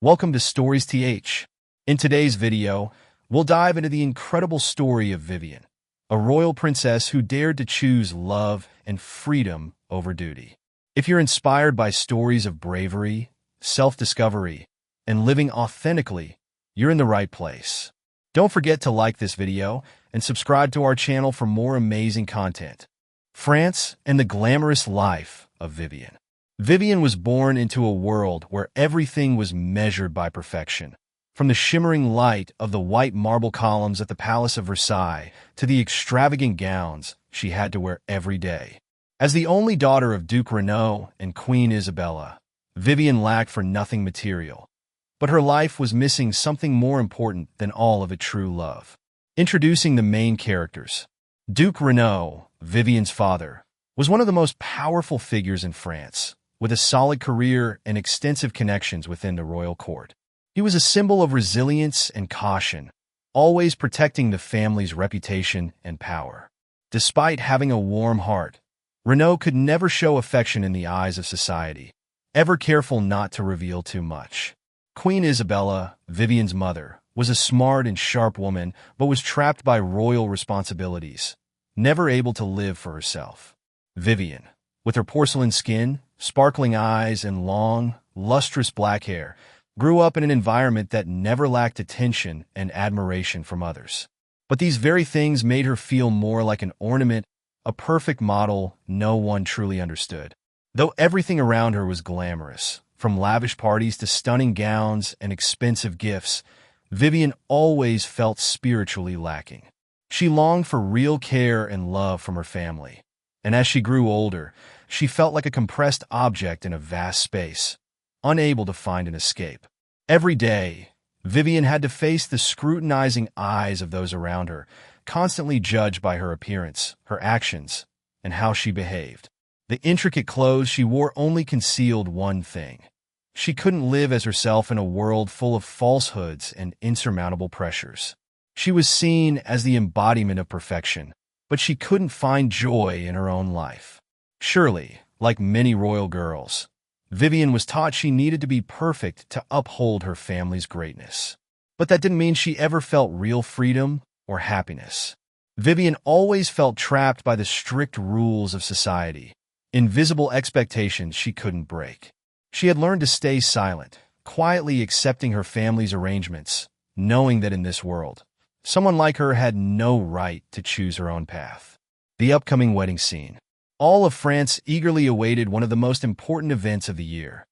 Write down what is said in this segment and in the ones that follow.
Welcome to Stories TH. In today's video, we'll dive into the incredible story of Vivian, a royal princess who dared to choose love and freedom over duty. If you're inspired by stories of bravery, self-discovery, and living authentically, you're in the right place. Don't forget to like this video and subscribe to our channel for more amazing content. France and the glamorous life of Vivian. Vivian was born into a world where everything was measured by perfection. From the shimmering light of the white marble columns at the Palace of Versailles to the extravagant gowns she had to wear every day. As the only daughter of Duke Renaud and Queen Isabella, Vivian lacked for nothing material. But her life was missing something more important than all of it: true love. Introducing the main characters. Duke Renaud, Vivian's father, was one of the most powerful figures in France, with a solid career and extensive connections within the royal court. He was a symbol of resilience and caution, always protecting the family's reputation and power. Despite having a warm heart, Renaud could never show affection in the eyes of society, ever careful not to reveal too much. Queen Isabella, Vivian's mother, was a smart and sharp woman but was trapped by royal responsibilities, never able to live for herself. Vivian, with her porcelain skin, sparkling eyes, and long, lustrous black hair, grew up in an environment that never lacked attention and admiration from others. But these very things made her feel more like an ornament, a perfect model no one truly understood. Though everything around her was glamorous, from lavish parties to stunning gowns and expensive gifts, Vivian always felt spiritually lacking. She longed for real care and love from her family. And as she grew older, she felt like a compressed object in a vast space, unable to find an escape. Every day, Vivian had to face the scrutinizing eyes of those around her, constantly judged by her appearance, her actions, and how she behaved. The intricate clothes she wore only concealed one thing. She couldn't live as herself in a world full of falsehoods and insurmountable pressures. She was seen as the embodiment of perfection, but she couldn't find joy in her own life. Surely, like many royal girls, Vivian was taught she needed to be perfect to uphold her family's greatness. But that didn't mean she ever felt real freedom or happiness. Vivian always felt trapped by the strict rules of society, invisible expectations she couldn't break. She had learned to stay silent, quietly accepting her family's arrangements, knowing that in this world, someone like her had no right to choose her own path. The upcoming wedding scene. All of France eagerly awaited one of the most important events of the year,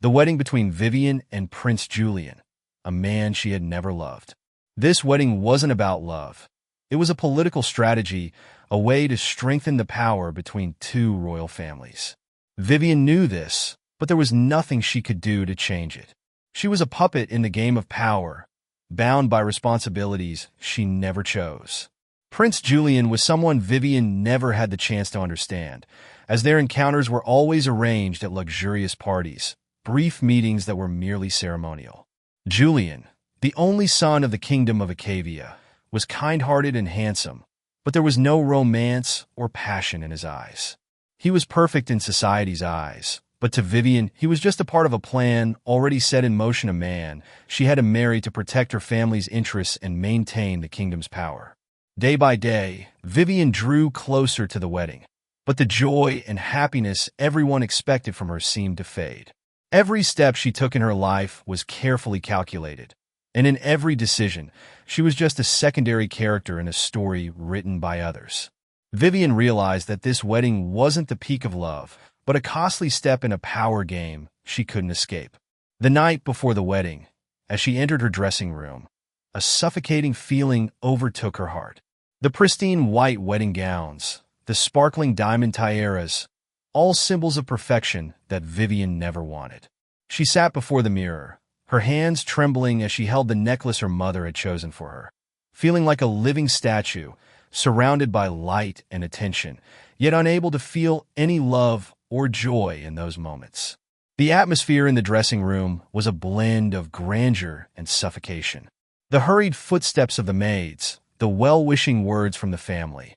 the wedding between Vivian and Prince Julian, a man she had never loved. This wedding wasn't about love. It was a political strategy, a way to strengthen the power between two royal families. Vivian knew this, but there was nothing she could do to change it. She was a puppet in the game of power, bound by responsibilities she never chose. Prince Julian was someone Vivian never had the chance to understand, as their encounters were always arranged at luxurious parties, brief meetings that were merely ceremonial. Julian, the only son of the Kingdom of Acadia, was kind-hearted and handsome, but there was no romance or passion in his eyes. He was perfect in society's eyes, but to Vivian, he was just a part of a plan already set in motion, a man she had to marry to protect her family's interests and maintain the kingdom's power. Day by day, Vivian drew closer to the wedding, but the joy and happiness everyone expected from her seemed to fade. Every step she took in her life was carefully calculated, and in every decision, she was just a secondary character in a story written by others. Vivian realized that this wedding wasn't the peak of love, but a costly step in a power game she couldn't escape. The night before the wedding, as she entered her dressing room, a suffocating feeling overtook her heart. The pristine white wedding gowns, the sparkling diamond tiaras, all symbols of perfection that Vivian never wanted. She sat before the mirror, her hands trembling as she held the necklace her mother had chosen for her, feeling like a living statue, surrounded by light and attention, yet unable to feel any love or joy in those moments. The atmosphere in the dressing room was a blend of grandeur and suffocation. The hurried footsteps of the maids, the well-wishing words from the family,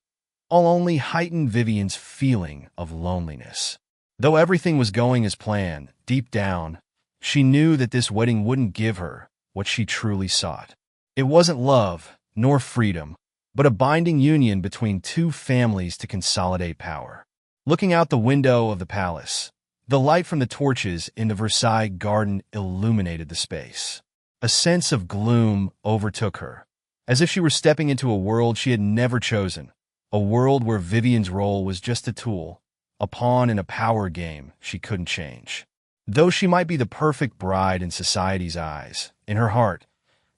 all only heightened Vivian's feeling of loneliness. Though everything was going as planned, deep down, she knew that this wedding wouldn't give her what she truly sought. It wasn't love, nor freedom, but a binding union between two families to consolidate power. Looking out the window of the palace, the light from the torches in the Versailles garden illuminated the space. A sense of gloom overtook her, as if she were stepping into a world she had never chosen, a world where Vivian's role was just a tool, a pawn in a power game she couldn't change. Though she might be the perfect bride in society's eyes, in her heart,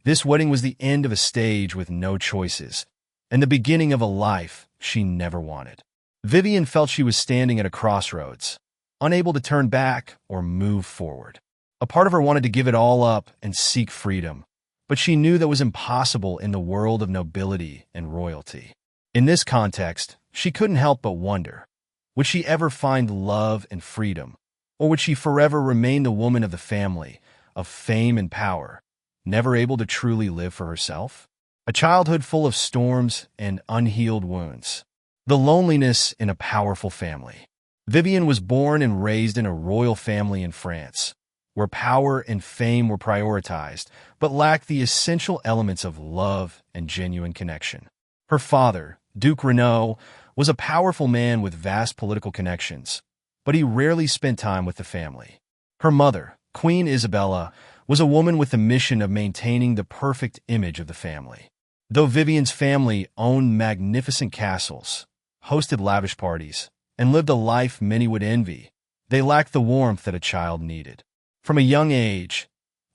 this wedding was the end of a stage with no choices, and the beginning of a life she never wanted. Vivian felt she was standing at a crossroads, unable to turn back or move forward. A part of her wanted to give it all up and seek freedom, but she knew that was impossible in the world of nobility and royalty. In this context, she couldn't help but wonder, would she ever find love and freedom, or would she forever remain the woman of the family, of fame and power, never able to truly live for herself? A childhood full of storms and unhealed wounds. The loneliness in a powerful family. Vivian was born and raised in a royal family in France, where power and fame were prioritized, but lacked the essential elements of love and genuine connection. Her father, Duke Renaud, was a powerful man with vast political connections, but he rarely spent time with the family. Her mother, Queen Isabella, was a woman with the mission of maintaining the perfect image of the family. Though Vivian's family owned magnificent castles, hosted lavish parties, and lived a life many would envy, they lacked the warmth that a child needed. From a young age,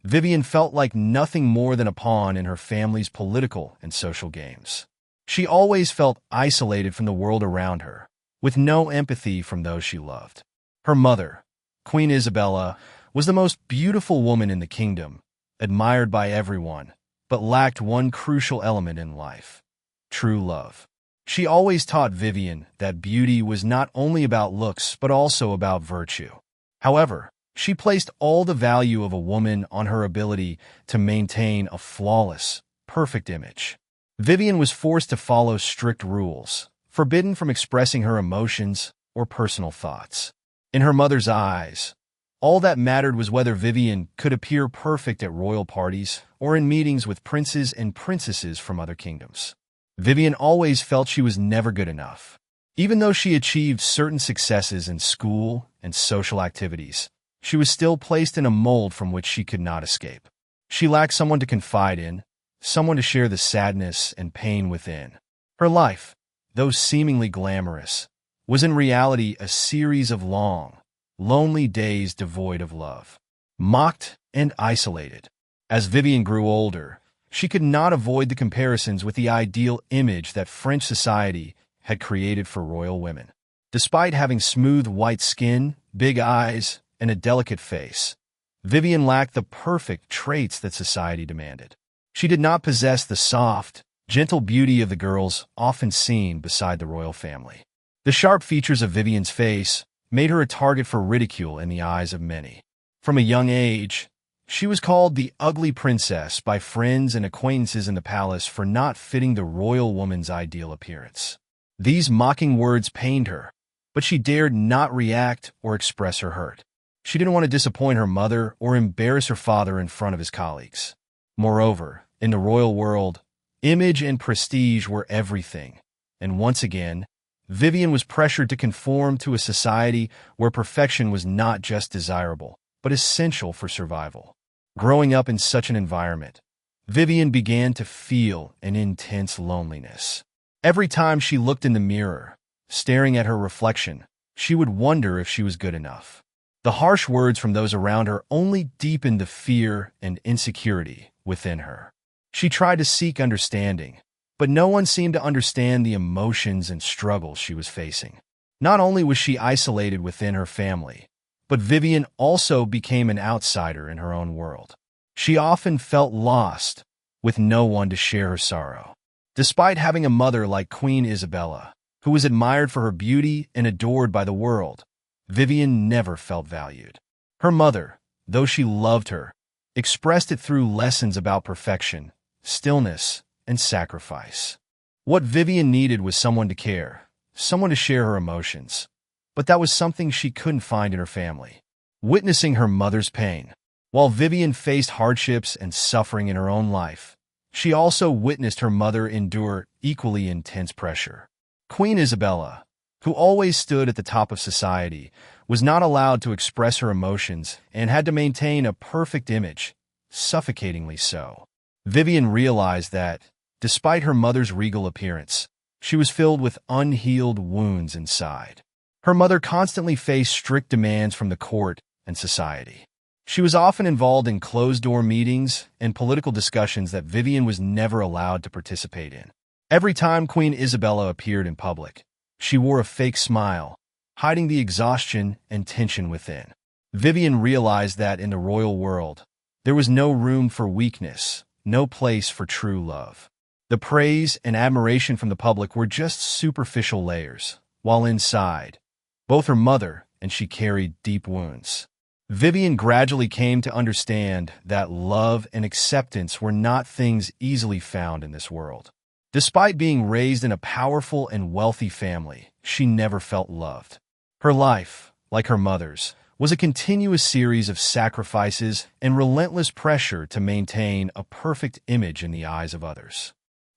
Vivian felt like nothing more than a pawn in her family's political and social games. She always felt isolated from the world around her, with no empathy from those she loved. Her mother, Queen Isabella, was the most beautiful woman in the kingdom, admired by everyone, but lacked one crucial element in life: true love. She always taught Vivian that beauty was not only about looks but also about virtue. However, she placed all the value of a woman on her ability to maintain a flawless, perfect image. Vivian was forced to follow strict rules, forbidden from expressing her emotions or personal thoughts. In her mother's eyes, all that mattered was whether Vivian could appear perfect at royal parties or in meetings with princes and princesses from other kingdoms. Vivian always felt she was never good enough. Even though she achieved certain successes in school and social activities, she was still placed in a mold from which she could not escape. She lacked someone to confide in, someone to share the sadness and pain within. Her life, though seemingly glamorous, was in reality a series of long, lonely days devoid of love. Mocked and isolated. As Vivian grew older, she could not avoid the comparisons with the ideal image that French society had created for royal women. Despite having smooth white skin, big eyes, and a delicate face, Vivian lacked the perfect traits that society demanded. She did not possess the soft, gentle beauty of the girls often seen beside the royal family. The sharp features of Vivian's face made her a target for ridicule in the eyes of many. From a young age, she was called the ugly princess by friends and acquaintances in the palace for not fitting the royal woman's ideal appearance. These mocking words pained her, but she dared not react or express her hurt. She didn't want to disappoint her mother or embarrass her father in front of his colleagues. Moreover, in the royal world, image and prestige were everything, and once again, Vivian was pressured to conform to a society where perfection was not just desirable, but essential for survival. Growing up in such an environment, Vivian began to feel an intense loneliness. Every time she looked in the mirror, staring at her reflection, she would wonder if she was good enough. The harsh words from those around her only deepened the fear and insecurity within her. She tried to seek understanding, but no one seemed to understand the emotions and struggles she was facing. Not only was she isolated within her family, but Vivian also became an outsider in her own world. She often felt lost, with no one to share her sorrow. Despite having a mother like Queen Isabella, who was admired for her beauty and adored by the world, Vivian never felt valued. Her mother, though she loved her, expressed it through lessons about perfection, stillness, and sacrifice. What Vivian needed was someone to care, someone to share her emotions, but that was something she couldn't find in her family. Witnessing her mother's pain, While Vivian faced hardships and suffering in her own life, she also witnessed her mother endure equally intense pressure. Queen Isabella, who always stood at the top of society, was not allowed to express her emotions and had to maintain a perfect image, suffocatingly so. Vivian realized that, despite her mother's regal appearance, she was filled with unhealed wounds inside. Her mother constantly faced strict demands from the court and society. She was often involved in closed-door meetings and political discussions that Vivian was never allowed to participate in. Every time Queen Isabella appeared in public, she wore a fake smile, hiding the exhaustion and tension within. Vivian realized that in the royal world, there was no room for weakness, no place for true love. The praise and admiration from the public were just superficial layers, while inside, both her mother and she carried deep wounds. Vivian gradually came to understand that love and acceptance were not things easily found in this world. Despite being raised in a powerful and wealthy family, she never felt loved. Her life, like her mother's, was a continuous series of sacrifices and relentless pressure to maintain a perfect image in the eyes of others.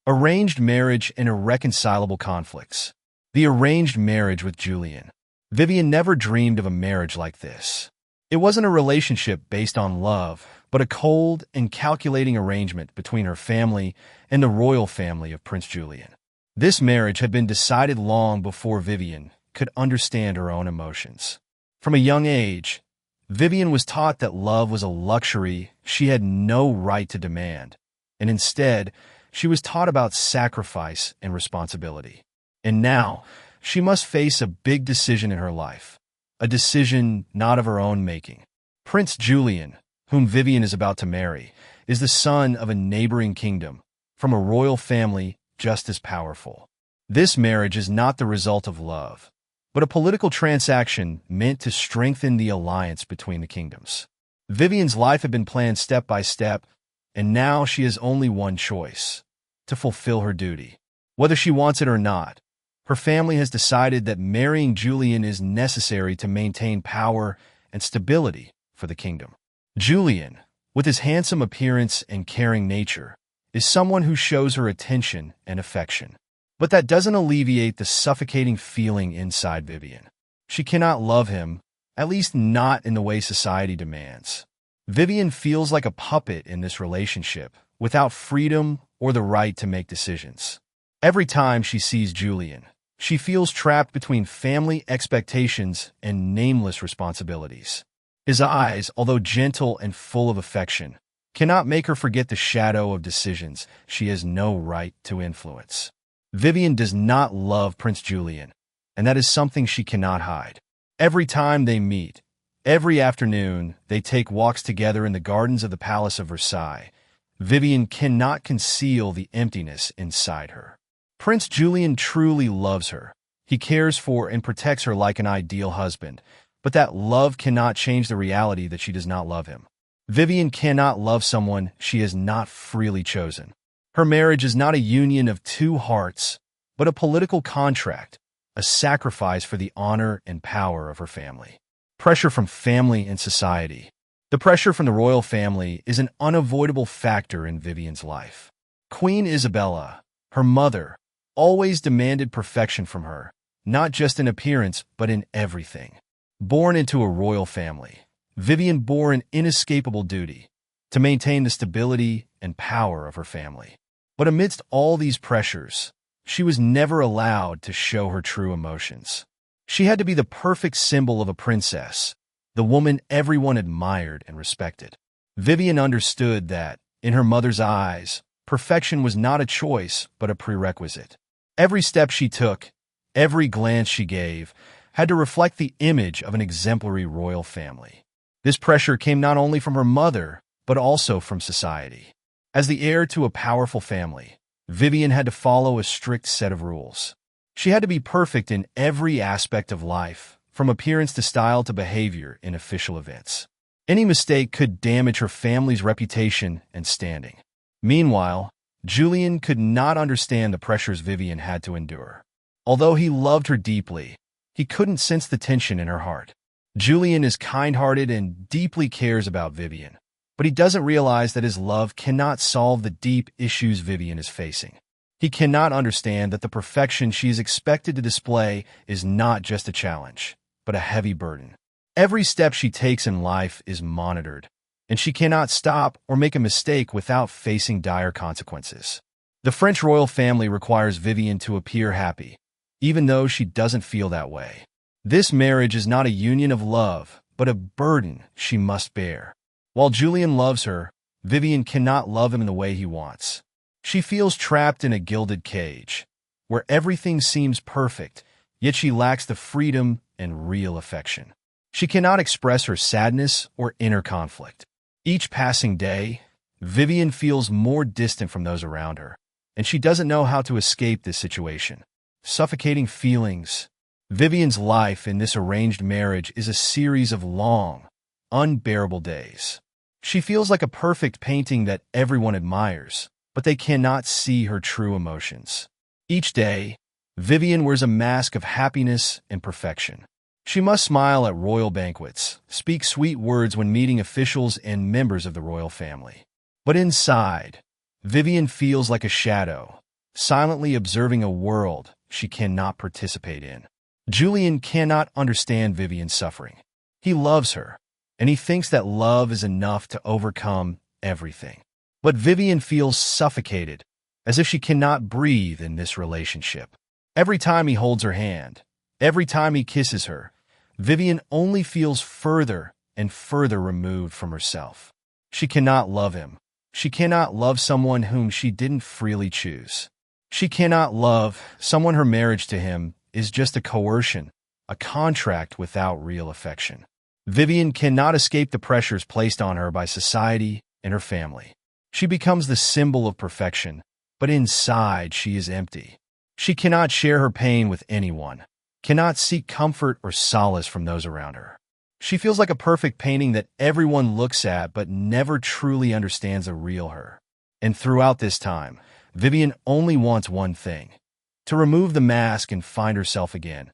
Arranged marriage and irreconcilable conflicts. The arranged marriage with Julian. Vivian never dreamed of a marriage like this. It wasn't a relationship based on love, but a cold and calculating arrangement between her family and the royal family of Prince Julian. This marriage had been decided long before Vivian could understand her own emotions. From a young age, Vivian was taught that love was a luxury she had no right to demand, and instead, she was taught about sacrifice and responsibility. And now, she must face a big decision in her life, a decision not of her own making. Prince Julian, whom Vivian is about to marry, is the son of a neighboring kingdom, from a royal family just as powerful. This marriage is not the result of love, but a political transaction meant to strengthen the alliance between the kingdoms. Vivian's life had been planned step by step, and now she has only one choice: to fulfill her duty. Whether she wants it or not, her family has decided that marrying Julian is necessary to maintain power and stability for the kingdom. Julian, with his handsome appearance and caring nature, is someone who shows her attention and affection. But that doesn't alleviate the suffocating feeling inside Vivian. She cannot love him, at least not in the way society demands. Vivian feels like a puppet in this relationship, without freedom or the right to make decisions. Every time she sees Julian, she feels trapped between family expectations and nameless responsibilities. His eyes, although gentle and full of affection, cannot make her forget the shadow of decisions she has no right to influence. Vivian does not love Prince Julian, and that is something she cannot hide. Every time they meet, every afternoon they take walks together in the gardens of the Palace of Versailles, Vivian cannot conceal the emptiness inside her. Prince Julian truly loves her. He cares for and protects her like an ideal husband, but that love cannot change the reality that she does not love him. Vivian cannot love someone she has not freely chosen. Her marriage is not a union of two hearts, but a political contract, a sacrifice for the honor and power of her family. Pressure from family and society. The pressure from the royal family is an unavoidable factor in Vivian's life. Queen Isabella, her mother, always demanded perfection from her, not just in appearance, but in everything. Born into a royal family, Vivian bore an inescapable duty to maintain the stability and power of her family. But amidst all these pressures, she was never allowed to show her true emotions. She had to be the perfect symbol of a princess, the woman everyone admired and respected. Vivian understood that, in her mother's eyes, perfection was not a choice but a prerequisite. Every step she took, every glance she gave, had to reflect the image of an exemplary royal family. This pressure came not only from her mother, but also from society. As the heir to a powerful family, Vivian had to follow a strict set of rules. She had to be perfect in every aspect of life, from appearance to style to behavior in official events. Any mistake could damage her family's reputation and standing. Meanwhile, Julian could not understand the pressures Vivian had to endure. Although he loved her deeply, he couldn't sense the tension in her heart. Julian is kind-hearted and deeply cares about Vivian, but he doesn't realize that his love cannot solve the deep issues Vivian is facing. He cannot understand that the perfection she is expected to display is not just a challenge, but a heavy burden. Every step she takes in life is monitored, and she cannot stop or make a mistake without facing dire consequences. The French royal family requires Vivian to appear happy, even though she doesn't feel that way. This marriage is not a union of love, but a burden she must bear. While Julian loves her, Vivian cannot love him in the way he wants. She feels trapped in a gilded cage, where everything seems perfect, yet she lacks the freedom and real affection. She cannot express her sadness or inner conflict. Each passing day, Vivian feels more distant from those around her, and she doesn't know how to escape this situation. Suffocating feelings. Vivian's life in this arranged marriage is a series of long, unbearable days. She feels like a perfect painting that everyone admires, but they cannot see her true emotions. Each day, Vivian wears a mask of happiness and perfection. She must smile at royal banquets, speak sweet words when meeting officials and members of the royal family. But inside, Vivian feels like a shadow, silently observing a world she cannot participate in. Julian cannot understand Vivian's suffering. He loves her, and he thinks that love is enough to overcome everything. But Vivian feels suffocated, as if she cannot breathe in this relationship. Every time he holds her hand, every time he kisses her, Vivian only feels further and further removed from herself. She cannot love him. She cannot love someone whom she didn't freely choose. She cannot love someone her marriage to him is just a coercion, a contract without real affection. Vivian cannot escape the pressures placed on her by society and her family. She becomes the symbol of perfection, but inside she is empty. She cannot share her pain with anyone, cannot seek comfort or solace from those around her. She feels like a perfect painting that everyone looks at but never truly understands a real her. And throughout this time, Vivian only wants one thing: to remove the mask and find herself again,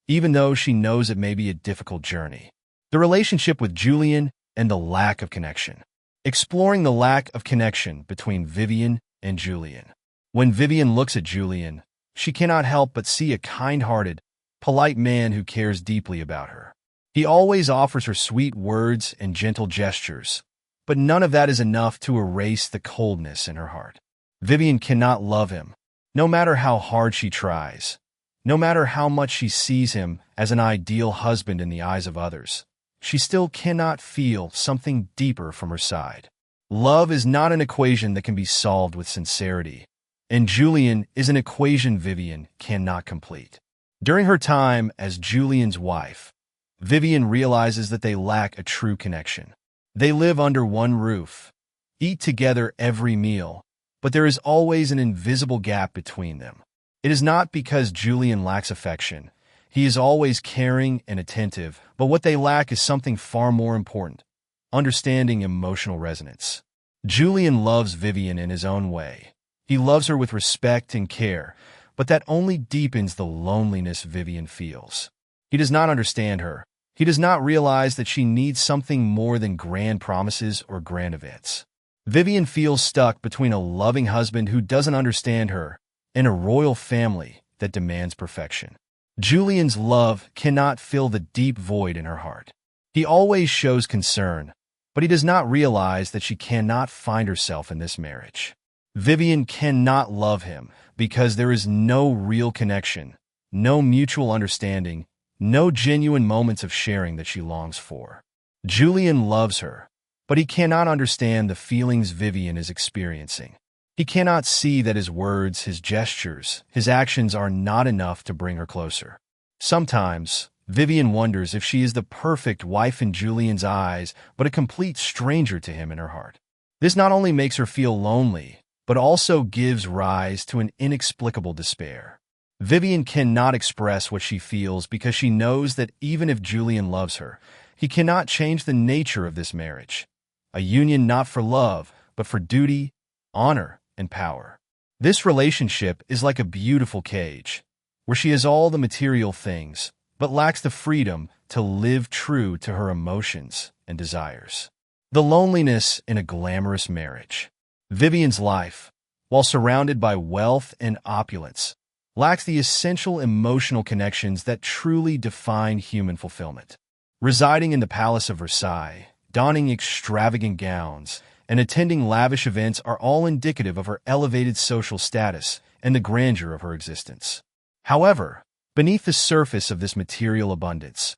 even though she knows it may be a difficult journey. The relationship with Julian and the lack of connection. Exploring the lack of connection between Vivian and Julian. When Vivian looks at Julian, she cannot help but see a kind-hearted, polite man who cares deeply about her. He always offers her sweet words and gentle gestures, but none of that is enough to erase the coldness in her heart. Vivian cannot love him, no matter how hard she tries, no matter how much she sees him as an ideal husband in the eyes of others. She still cannot feel something deeper from her side. Love is not an equation that can be solved with sincerity, and Julian is an equation Vivian cannot complete. During her time as Julian's wife, Vivian realizes that they lack a true connection. They live under one roof, eat together every meal, but there is always an invisible gap between them. It is not because Julian lacks affection. He is always caring and attentive, but what they lack is something far more important: understanding emotional resonance. Julian loves Vivian in his own way. He loves her with respect and care, but that only deepens the loneliness Vivian feels. He does not understand her. He does not realize that she needs something more than grand promises or grand events. Vivian feels stuck between a loving husband who doesn't understand her and a royal family that demands perfection. Julian's love cannot fill the deep void in her heart. He always shows concern, but he does not realize that she cannot find herself in this marriage. Vivian cannot love him because there is no real connection, no mutual understanding, no genuine moments of sharing that she longs for. Julian loves her, but he cannot understand the feelings Vivian is experiencing. He cannot see that his words, his gestures, his actions are not enough to bring her closer. Sometimes, Vivian wonders if she is the perfect wife in Julian's eyes, but a complete stranger to him in her heart. This not only makes her feel lonely, but also gives rise to an inexplicable despair. Vivian cannot express what she feels because she knows that even if Julian loves her, he cannot change the nature of this marriage. A union not for love, but for duty, honor, and power. This relationship is like a beautiful cage, where she has all the material things, but lacks the freedom to live true to her emotions and desires. The loneliness in a glamorous marriage. Vivian's life, while surrounded by wealth and opulence, lacks the essential emotional connections that truly define human fulfillment. Residing in the Palace of Versailles, donning extravagant gowns, and attending lavish events are all indicative of her elevated social status and the grandeur of her existence. However, beneath the surface of this material abundance,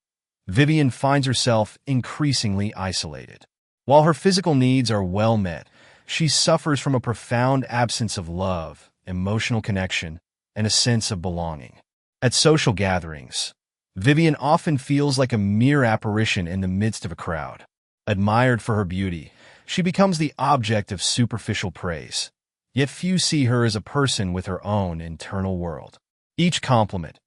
Vivian finds herself increasingly isolated. While her physical needs are well met, she suffers from a profound absence of love, emotional connection, and a sense of belonging. At social gatherings, Vivian often feels like a mere apparition in the midst of a crowd. Admired for her beauty, she becomes the object of superficial praise, yet few see her as a person with her own internal world. Each compliment,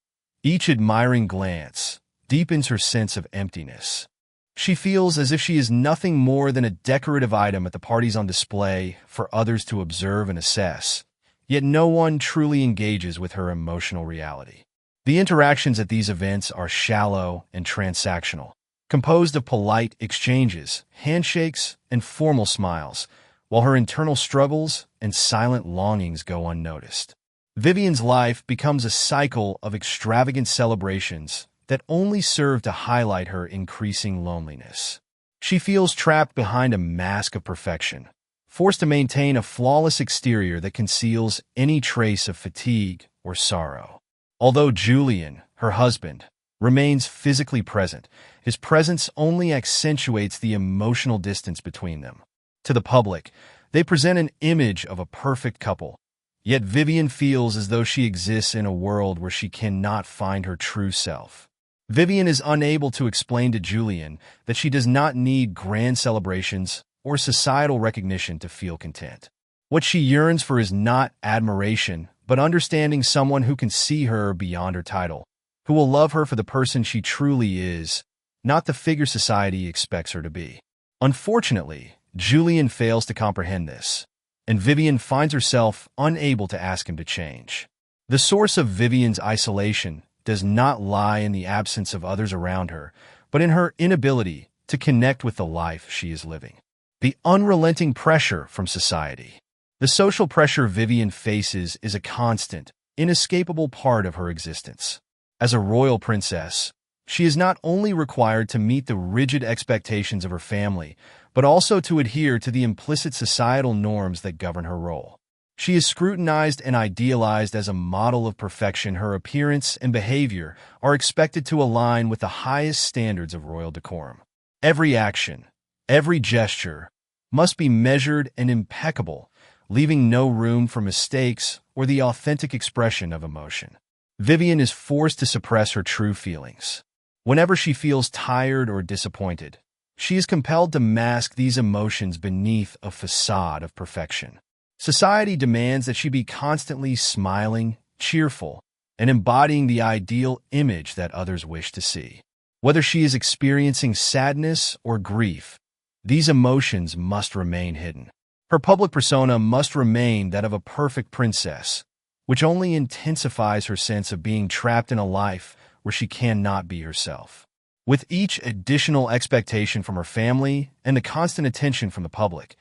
each admiring glance, deepens her sense of emptiness. She feels as if she is nothing more than a decorative item at the parties on display for others to observe and assess, yet no one truly engages with her emotional reality. The interactions at these events are shallow and transactional, composed of polite exchanges, handshakes, and formal smiles, while her internal struggles and silent longings go unnoticed. Vivian's life becomes a cycle of extravagant celebrations that only serve to highlight her increasing loneliness. She feels trapped behind a mask of perfection, forced to maintain a flawless exterior that conceals any trace of fatigue or sorrow. Although Julian, her husband, remains physically present, his presence only accentuates the emotional distance between them. To the public, they present an image of a perfect couple, yet Vivian feels as though she exists in a world where she cannot find her true self. Vivian is unable to explain to Julian that she does not need grand celebrations or societal recognition to feel content. What she yearns for is not admiration, but understanding someone who can see her beyond her title, who will love her for the person she truly is, not the figure society expects her to be. Unfortunately, Julian fails to comprehend this, and Vivian finds herself unable to ask him to change. The source of Vivian's isolation does not lie in the absence of others around her, but in her inability to connect with the life she is living. The unrelenting pressure from society. The social pressure Vivian faces is a constant, inescapable part of her existence. As a royal princess, she is not only required to meet the rigid expectations of her family, but also to adhere to the implicit societal norms that govern her role. She is scrutinized and idealized as a model of perfection. Her appearance and behavior are expected to align with the highest standards of royal decorum. Every action, every gesture, must be measured and impeccable, leaving no room for mistakes or the authentic expression of emotion. Vivian is forced to suppress her true feelings. Whenever she feels tired or disappointed, she is compelled to mask these emotions beneath a facade of perfection. Society demands that she be constantly smiling, cheerful, and embodying the ideal image that others wish to see. Whether she is experiencing sadness or grief, these emotions must remain hidden. Her public persona must remain that of a perfect princess, which only intensifies her sense of being trapped in a life where she cannot be herself. With each additional expectation from her family and the constant attention from the public,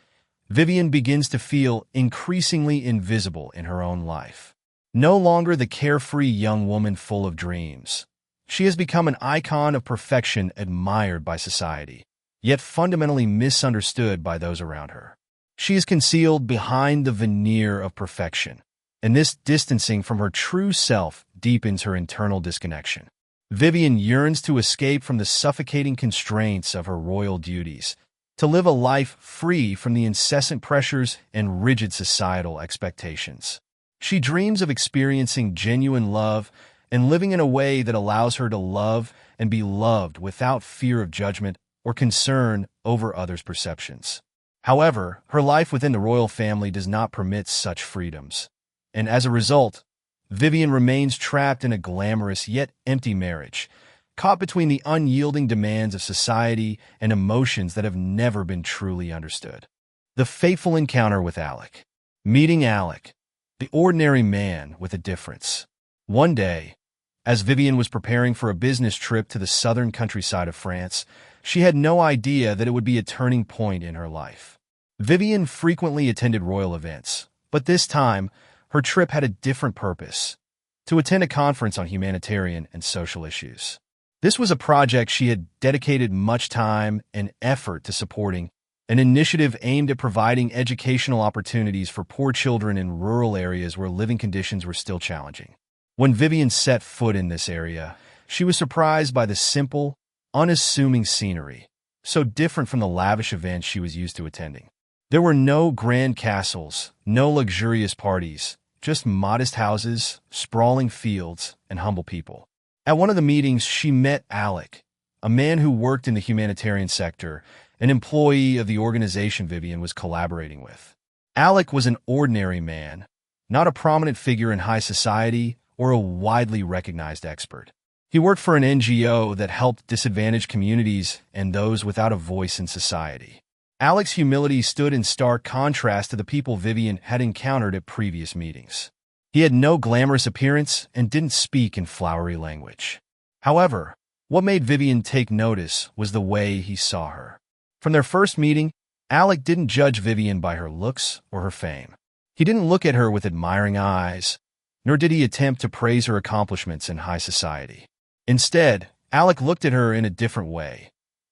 Vivian begins to feel increasingly invisible in her own life. No longer the carefree young woman full of dreams, she has become an icon of perfection admired by society, yet fundamentally misunderstood by those around her. She is concealed behind the veneer of perfection, and this distancing from her true self deepens her internal disconnection. Vivian yearns to escape from the suffocating constraints of her royal duties, to live a life free from the incessant pressures and rigid societal expectations. She dreams of experiencing genuine love and living in a way that allows her to love and be loved without fear of judgment or concern over others' perceptions. However, her life within the royal family does not permit such freedoms, and as a result, Vivian remains trapped in a glamorous yet empty marriage, caught between the unyielding demands of society and emotions that have never been truly understood. The fateful encounter with Alec. Meeting Alec, the ordinary man with a difference. One day, As Vivian was preparing for a business trip to the southern countryside of France, she had no idea that it would be a turning point in her life. Vivian frequently attended royal events, but this time, her trip had a different purpose: to attend a conference on humanitarian and social issues. This was a project she had dedicated much time and effort to supporting, an initiative aimed at providing educational opportunities for poor children in rural areas where living conditions were still challenging. When Vivian set foot in this area, she was surprised by the simple, unassuming scenery, so different from the lavish events she was used to attending. There were no grand castles, no luxurious parties, just modest houses, sprawling fields, and humble people. At one of the meetings, she met Alec, a man who worked in the humanitarian sector, an employee of the organization Vivian was collaborating with. Alec was an ordinary man, not a prominent figure in high society or a widely recognized expert. He worked for an NGO that helped disadvantaged communities and those without a voice in society. Alec's humility stood in stark contrast to the people Vivian had encountered at previous meetings. He had no glamorous appearance and didn't speak in flowery language. However, what made Vivian take notice was the way he saw her. From their first meeting, Alec didn't judge Vivian by her looks or her fame. He didn't look at her with admiring eyes, nor did he attempt to praise her accomplishments in high society. Instead, Alec looked at her in a different way,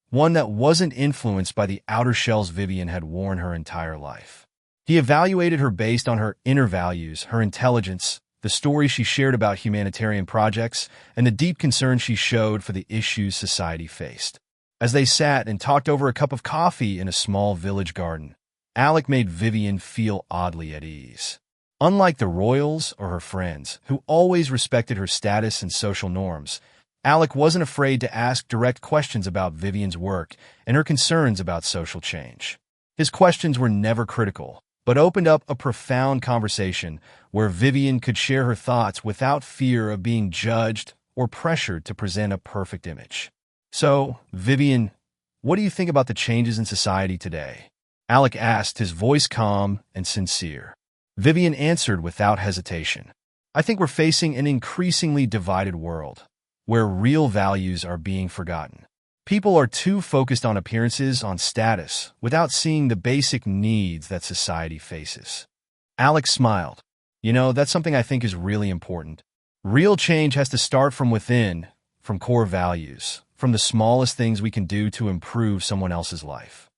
one that wasn't influenced by the outer shells Vivian had worn her entire life. He evaluated her based on her inner values, her intelligence, the stories she shared about humanitarian projects, and the deep concern she showed for the issues society faced. As they sat and talked over a cup of coffee in a small village garden, Alec made Vivian feel oddly at ease. Unlike the royals or her friends, who always respected her status and social norms, Alec wasn't afraid to ask direct questions about Vivian's work and her concerns about social change. His questions were never critical, but opened up a profound conversation where Vivian could share her thoughts without fear of being judged or pressured to present a perfect image. So, Vivian, what do you think about the changes in society today? Alec asked, his voice calm and sincere. Vivian answered without hesitation. I think we're facing an increasingly divided world, where real values are being forgotten. People are too focused on appearances, on status, without seeing the basic needs that society faces. Alec smiled. You know, that's something I think is really important. Real change has to start from within, from core values, from the smallest things we can do to improve someone else's life.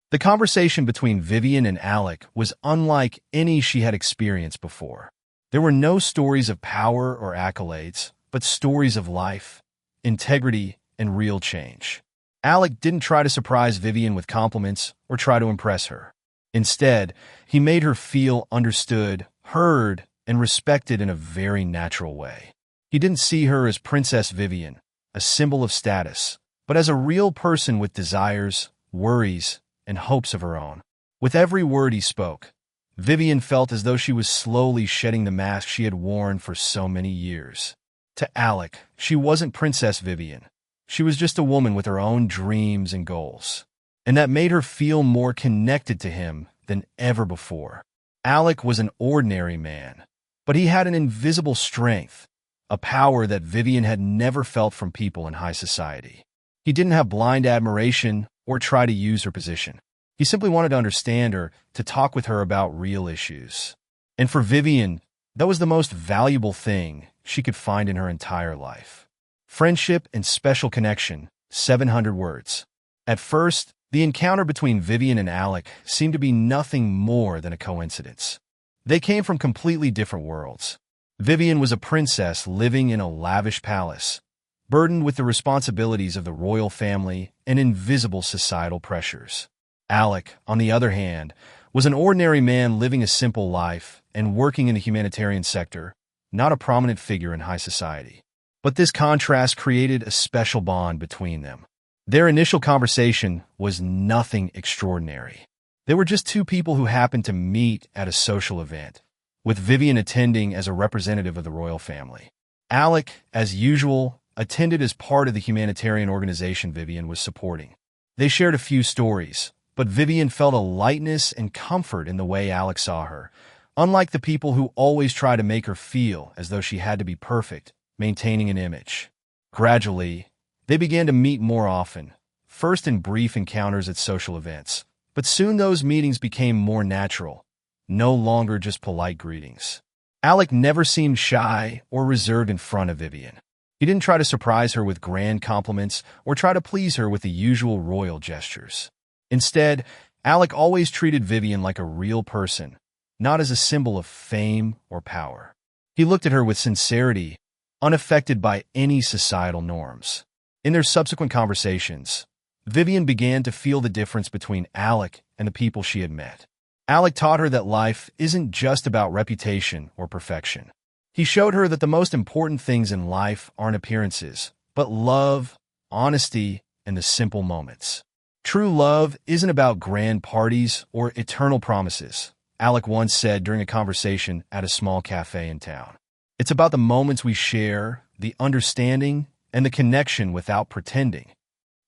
The conversation between Vivian and Alec was unlike any she had experienced before. There were no stories of power or accolades, but stories of life, integrity, and real change. Alec didn't try to surprise Vivian with compliments or try to impress her. Instead, he made her feel understood, heard, and respected in a very natural way. He didn't see her as Princess Vivian, a symbol of status, but as a real person with desires, worries, and hopes of her own. With every word he spoke, Vivian felt as though she was slowly shedding the mask she had worn for so many years. To Alec, she wasn't Princess Vivian. She was just a woman with her own dreams and goals. And that made her feel more connected to him than ever before. Alec was an ordinary man, but he had an invisible strength, a power that Vivian had never felt from people in high society. He didn't have blind admiration or try to use her position. He simply wanted to understand her, to talk with her about real issues. And for Vivian, that was the most valuable thing she could find in her entire life. Friendship and special connection, 700 words. At first, the encounter between Vivian and Alec seemed to be nothing more than a coincidence. They came from completely different worlds. Vivian was a princess living in a lavish palace, burdened with the responsibilities of the royal family and invisible societal pressures. Alec, on the other hand, was an ordinary man living a simple life and working in the humanitarian sector, not a prominent figure in high society. But this contrast created a special bond between them. Their initial conversation was nothing extraordinary. They were just two people who happened to meet at a social event, with Vivian attending as a representative of the royal family. Alec, as usual, attended as part of the humanitarian organization Vivian was supporting. They shared a few stories, but Vivian felt a lightness and comfort in the way Alec saw her. Unlike the people who always try to make her feel as though she had to be perfect, maintaining an image. Gradually, they began to meet more often, first in brief encounters at social events, but soon those meetings became more natural, no longer just polite greetings. Alec never seemed shy or reserved in front of Vivian. He didn't try to surprise her with grand compliments or try to please her with the usual royal gestures. Instead, Alec always treated Vivian like a real person, not as a symbol of fame or power. He looked at her with sincerity, unaffected by any societal norms. In their subsequent conversations, Vivian began to feel the difference between Alec and the people she had met. Alec taught her that life isn't just about reputation or perfection. He showed her that the most important things in life aren't appearances, but love, honesty, and the simple moments. True love isn't about grand parties or eternal promises, Alec once said during a conversation at a small cafe in town. It's about the moments we share, the understanding, and the connection without pretending.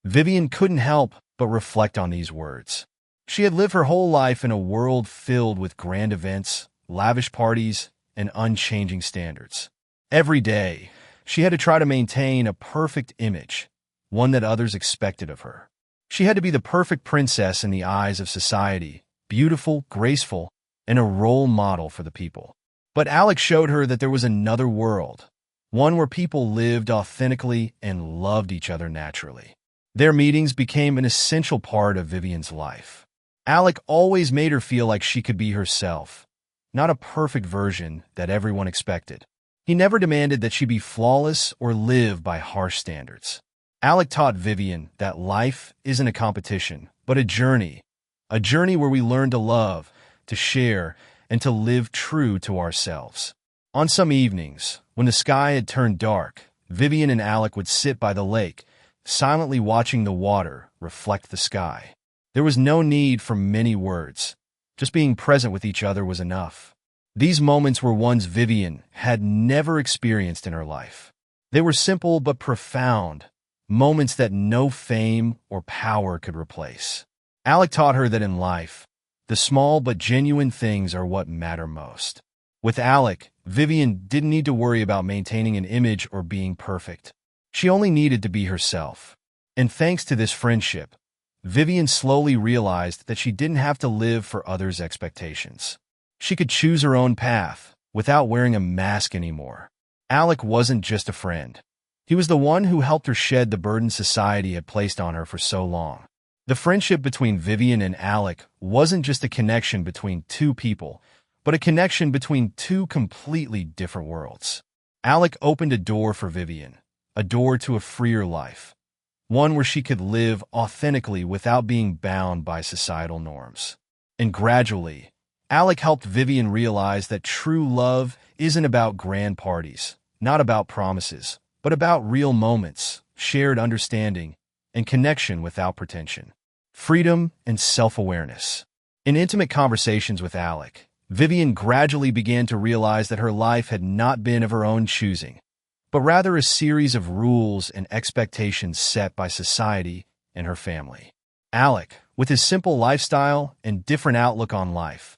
Vivian couldn't help but reflect on these words. She had lived her whole life in a world filled with grand events, lavish parties, and unchanging standards. Every day, she had to try to maintain a perfect image, one that others expected of her. She had to be the perfect princess in the eyes of society, beautiful, graceful, and a role model for the people. But Alec showed her that there was another world, one where people lived authentically and loved each other naturally. Their meetings became an essential part of Vivian's life. Alec always made her feel like she could be herself, not a perfect version that everyone expected. He never demanded that she be flawless or live by harsh standards. Alec taught Vivian that life isn't a competition, but a journey where we learn to love, to share, and to live true to ourselves. On some evenings, when the sky had turned dark, Vivian and Alec would sit by the lake, silently watching the water reflect the sky. There was no need for many words. Just being present with each other was enough. These moments were ones Vivian had never experienced in her life. They were simple but profound, moments that no fame or power could replace. Alec taught her that in life, the small but genuine things are what matter most. With Alec, Vivian didn't need to worry about maintaining an image or being perfect. She only needed to be herself. And thanks to this friendship, Vivian slowly realized that she didn't have to live for others' expectations. She could choose her own path without wearing a mask anymore. Alec wasn't just a friend. He was the one who helped her shed the burden society had placed on her for so long. The friendship between Vivian and Alec wasn't just a connection between two people, but a connection between two completely different worlds. Alec opened a door for Vivian, a door to a freer life, one where she could live authentically without being bound by societal norms. And gradually, Alec helped Vivian realize that true love isn't about grand parties, not about promises, but about real moments, shared understanding, and connection without pretension. Freedom and self-awareness. In intimate conversations with Alec, Vivian gradually began to realize that her life had not been of her own choosing, but rather a series of rules and expectations set by society and her family. Alec, with his simple lifestyle and different outlook on life,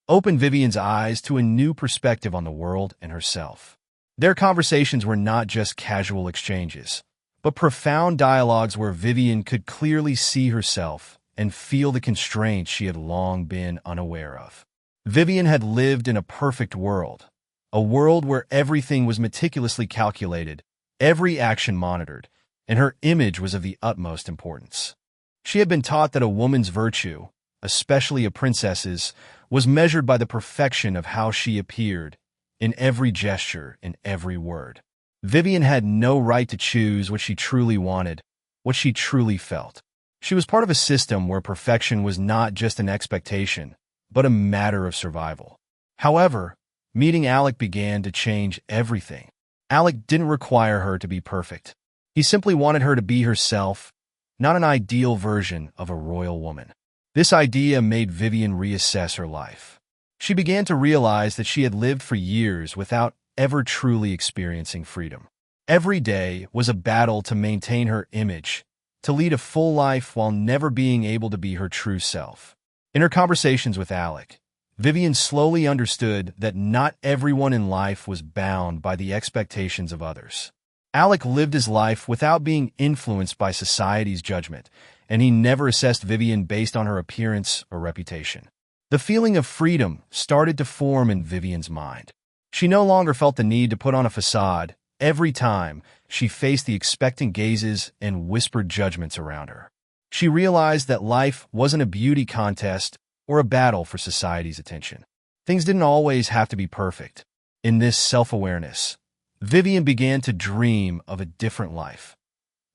opened Vivian's eyes to a new perspective on the world and herself. Their conversations were not just casual exchanges, but profound dialogues where Vivian could clearly see herself and feel the constraints she had long been unaware of. Vivian had lived in a perfect world, a world where everything was meticulously calculated, every action monitored, and her image was of the utmost importance. She had been taught that a woman's virtue, especially a princess's, was measured by the perfection of how she appeared, in every gesture, in every word. Vivian had no right to choose what she truly wanted, what she truly felt. She was part of a system where perfection was not just an expectation, but a matter of survival. However, meeting Alec began to change everything. Alec didn't require her to be perfect. He simply wanted her to be herself, not an ideal version of a royal woman. This idea made Vivian reassess her life. She began to realize that she had lived for years without ever truly experiencing freedom. Every day was a battle to maintain her image, to lead a full life while never being able to be her true self. In her conversations with Alec, Vivian slowly understood that not everyone in life was bound by the expectations of others. Alec lived his life without being influenced by society's judgment, and he never assessed Vivian based on her appearance or reputation. The feeling of freedom started to form in Vivian's mind. She no longer felt the need to put on a facade every time she faced the expectant gazes and whispered judgments around her. She realized that life wasn't a beauty contest or a battle for society's attention. Things didn't always have to be perfect. In this self-awareness, Vivian began to dream of a different life,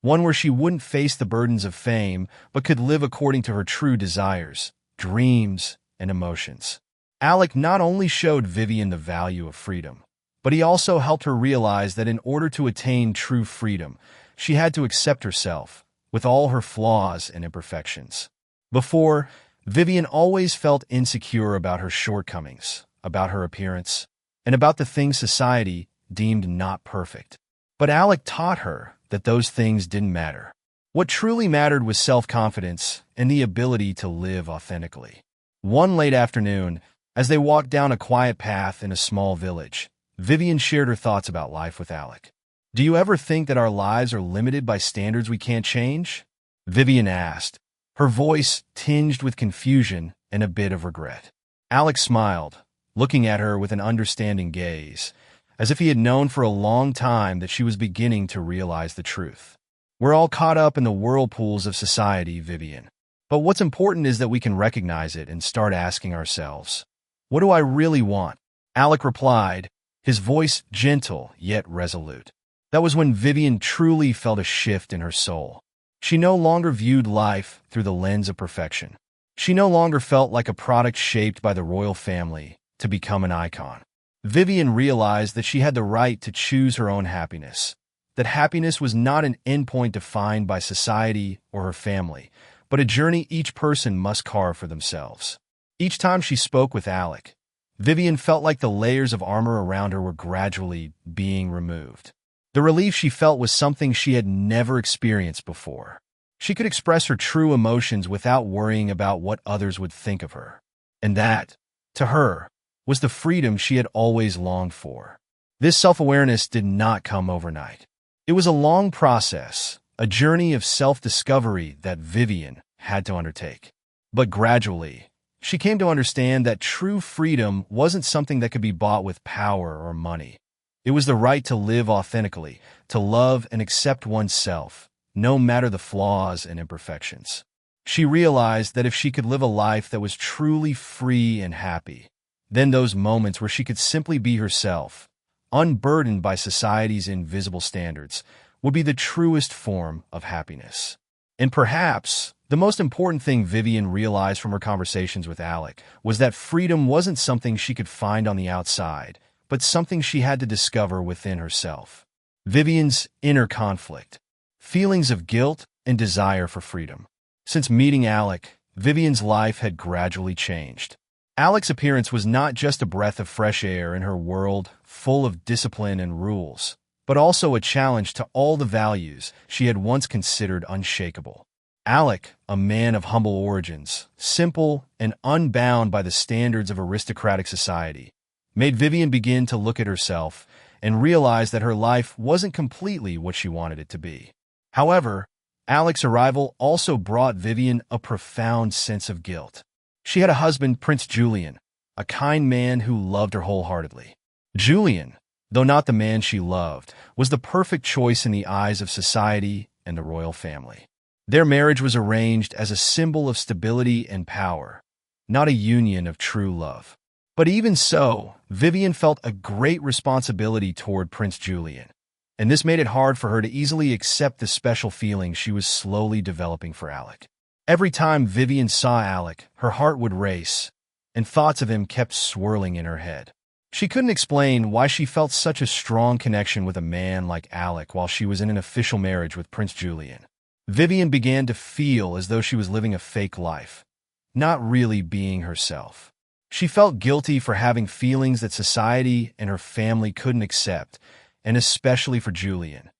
one where she wouldn't face the burdens of fame but could live according to her true desires, dreams, and emotions. Alec not only showed Vivian the value of freedom, but he also helped her realize that in order to attain true freedom, she had to accept herself, with all her flaws and imperfections. Before, Vivian always felt insecure about her shortcomings, about her appearance, and about the things society deemed not perfect. But Alec taught her that those things didn't matter. What truly mattered was self-confidence and the ability to live authentically. One late afternoon, as they walked down a quiet path in a small village, Vivian shared her thoughts about life with Alec. "Do you ever think that our lives are limited by standards we can't change?" Vivian asked, her voice tinged with confusion and a bit of regret. Alec smiled, looking at her with an understanding gaze, as if he had known for a long time that she was beginning to realize the truth. "We're all caught up in the whirlpools of society, Vivian. But what's important is that we can recognize it and start asking ourselves, what do I really want?" Alec replied, his voice gentle yet resolute. That was when Vivian truly felt a shift in her soul. She no longer viewed life through the lens of perfection. She no longer felt like a product shaped by the royal family to become an icon. Vivian realized that she had the right to choose her own happiness, that happiness was not an endpoint defined by society or her family, but a journey each person must carve for themselves. Each time she spoke with Alec, Vivian felt like the layers of armor around her were gradually being removed. The relief she felt was something she had never experienced before. She could express her true emotions without worrying about what others would think of her. And that, to her, was the freedom she had always longed for. This self-awareness did not come overnight. It was a long process, a journey of self-discovery that Vivian had to undertake. But gradually, she came to understand that true freedom wasn't something that could be bought with power or money. It was the right to live authentically, to love and accept oneself, no matter the flaws and imperfections. She realized that if she could live a life that was truly free and happy, then those moments where she could simply be herself, unburdened by society's invisible standards, would be the truest form of happiness. And perhaps the most important thing Vivian realized from her conversations with Alec was that freedom wasn't something she could find on the outside, but something she had to discover within herself. Vivian's inner conflict, feelings of guilt and desire for freedom. Since meeting Alec, Vivian's life had gradually changed. Alec's appearance was not just a breath of fresh air in her world full of discipline and rules, but also a challenge to all the values she had once considered unshakable. Alec, a man of humble origins, simple and unbound by the standards of aristocratic society, made Vivian begin to look at herself and realize that her life wasn't completely what she wanted it to be. However, Alec's arrival also brought Vivian a profound sense of guilt. She had a husband, Prince Julian, a kind man who loved her wholeheartedly. Julian, though not the man she loved, was the perfect choice in the eyes of society and the royal family. Their marriage was arranged as a symbol of stability and power, not a union of true love. But even so, Vivian felt a great responsibility toward Prince Julian, and this made it hard for her to easily accept the special feelings she was slowly developing for Alec. Every time Vivian saw Alec, her heart would race, and thoughts of him kept swirling in her head. She couldn't explain why she felt such a strong connection with a man like Alec while she was in an official marriage with Prince Julian. Vivian began to feel as though she was living a fake life, not really being herself. She felt guilty for having feelings that society and her family couldn't accept, and especially for Julian,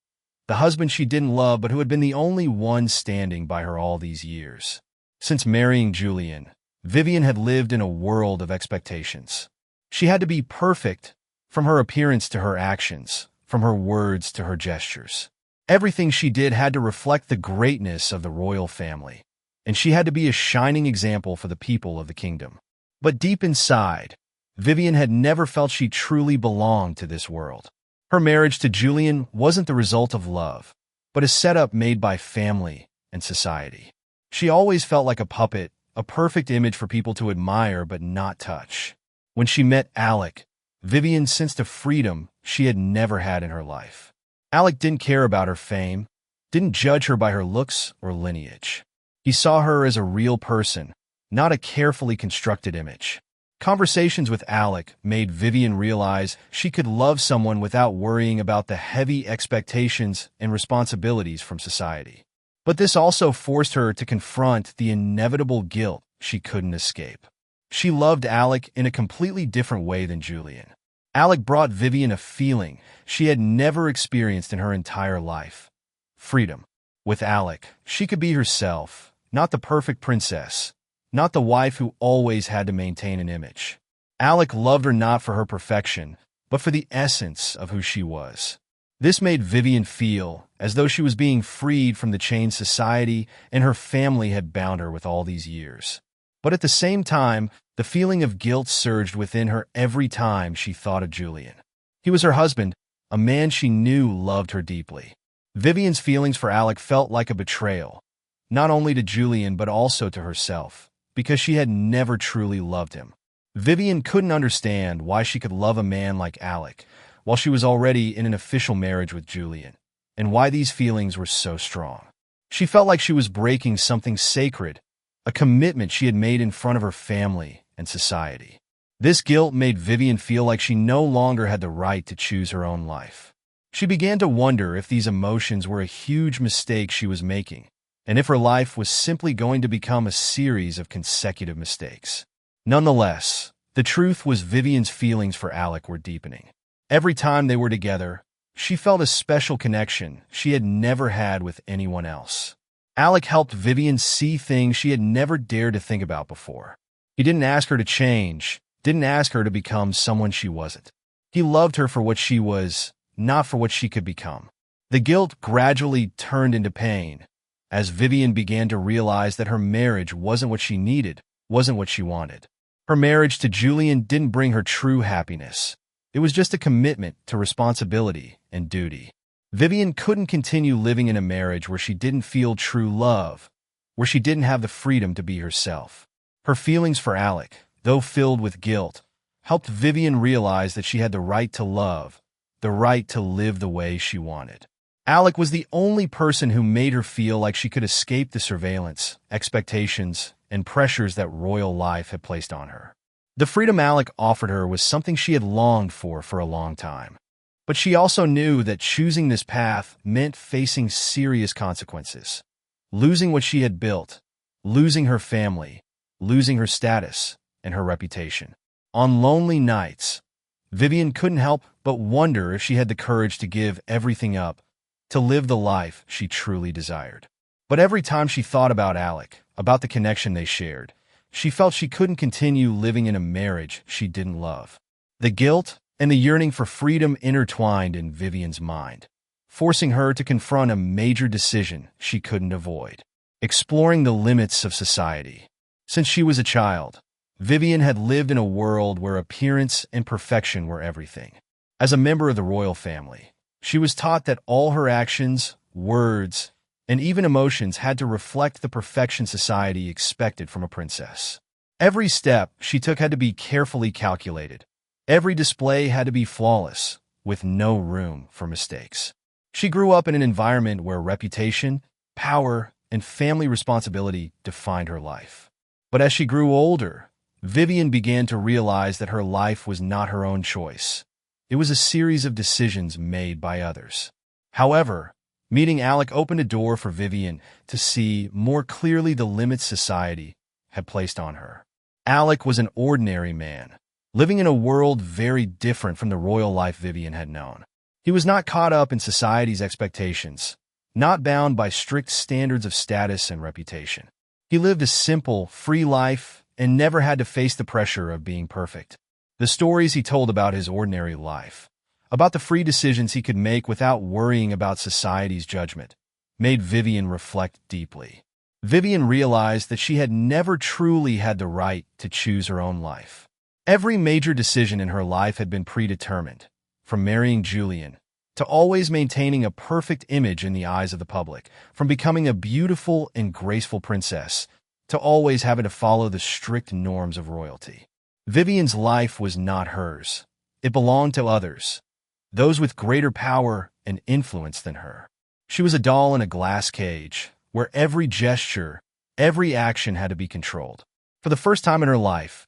the husband she didn't love but who had been the only one standing by her all these years. Since marrying Julian, Vivian had lived in a world of expectations. She had to be perfect, from her appearance to her actions, from her words to her gestures. Everything she did had to reflect the greatness of the royal family, and she had to be a shining example for the people of the kingdom. But deep inside, Vivian had never felt she truly belonged to this world. Her marriage to Julian wasn't the result of love, but a setup made by family and society. She always felt like a puppet, a perfect image for people to admire but not touch. When she met Alec, Vivian sensed a freedom she had never had in her life. Alec didn't care about her fame, didn't judge her by her looks or lineage. He saw her as a real person, not a carefully constructed image. Conversations with Alec made Vivian realize she could love someone without worrying about the heavy expectations and responsibilities from society. But this also forced her to confront the inevitable guilt she couldn't escape. She loved Alec in a completely different way than Julian. Alec brought Vivian a feeling she had never experienced in her entire life: freedom. With Alec, she could be herself, not the perfect princess, not the wife who always had to maintain an image. Alec loved her not for her perfection, but for the essence of who she was. This made Vivian feel as though she was being freed from the chains society and her family had bound her with all these years. But at the same time, the feeling of guilt surged within her every time she thought of Julian. He was her husband, a man she knew loved her deeply. Vivian's feelings for Alec felt like a betrayal, not only to Julian but also to herself, because she had never truly loved him. Vivian couldn't understand why she could love a man like Alec while she was already in an official marriage with Julian, and why these feelings were so strong. She felt like she was breaking something sacred, a commitment she had made in front of her family and society. This guilt made Vivian feel like she no longer had the right to choose her own life. She began to wonder if these emotions were a huge mistake she was making, and if her life was simply going to become a series of consecutive mistakes. Nonetheless, the truth was Vivian's feelings for Alec were deepening. Every time they were together, she felt a special connection she had never had with anyone else. Alec helped Vivian see things she had never dared to think about before. He didn't ask her to change, didn't ask her to become someone she wasn't. He loved her for what she was, not for what she could become. The guilt gradually turned into pain, as Vivian began to realize that her marriage wasn't what she needed, wasn't what she wanted. Her marriage to Julian didn't bring her true happiness. It was just a commitment to responsibility and duty. Vivian couldn't continue living in a marriage where she didn't feel true love, where she didn't have the freedom to be herself. Her feelings for Alec, though filled with guilt, helped Vivian realize that she had the right to love, the right to live the way she wanted. Alec was the only person who made her feel like she could escape the surveillance, expectations, and pressures that royal life had placed on her. The freedom Alec offered her was something she had longed for a long time. But she also knew that choosing this path meant facing serious consequences. Losing what she had built, losing her family, losing her status, and her reputation. On lonely nights, Vivian couldn't help but wonder if she had the courage to give everything up, to live the life she truly desired. But every time she thought about Alec, about the connection they shared, she felt she couldn't continue living in a marriage she didn't love. The guilt and the yearning for freedom intertwined in Vivian's mind, forcing her to confront a major decision she couldn't avoid: exploring the limits of society. Since she was a child, Vivian had lived in a world where appearance and perfection were everything. As a member of the royal family, she was taught that all her actions, words, and even emotions had to reflect the perfection society expected from a princess. Every step she took had to be carefully calculated. Every display had to be flawless, with no room for mistakes. She grew up in an environment where reputation, power, and family responsibility defined her life. But as she grew older, Vivian began to realize that her life was not her own choice. It was a series of decisions made by others. However, meeting Alec opened a door for Vivian to see more clearly the limits society had placed on her. Alec was an ordinary man, living in a world very different from the royal life Vivian had known. He was not caught up in society's expectations, not bound by strict standards of status and reputation. He lived a simple, free life and never had to face the pressure of being perfect. The stories he told about his ordinary life, about the free decisions he could make without worrying about society's judgment, made Vivian reflect deeply. Vivian realized that she had never truly had the right to choose her own life. Every major decision in her life had been predetermined, from marrying Julian to always maintaining a perfect image in the eyes of the public, from becoming a beautiful and graceful princess to always having to follow the strict norms of royalty. Vivian's life was not hers. It belonged to others, those with greater power and influence than her. She was a doll in a glass cage, where every gesture, every action had to be controlled. For the first time in her life,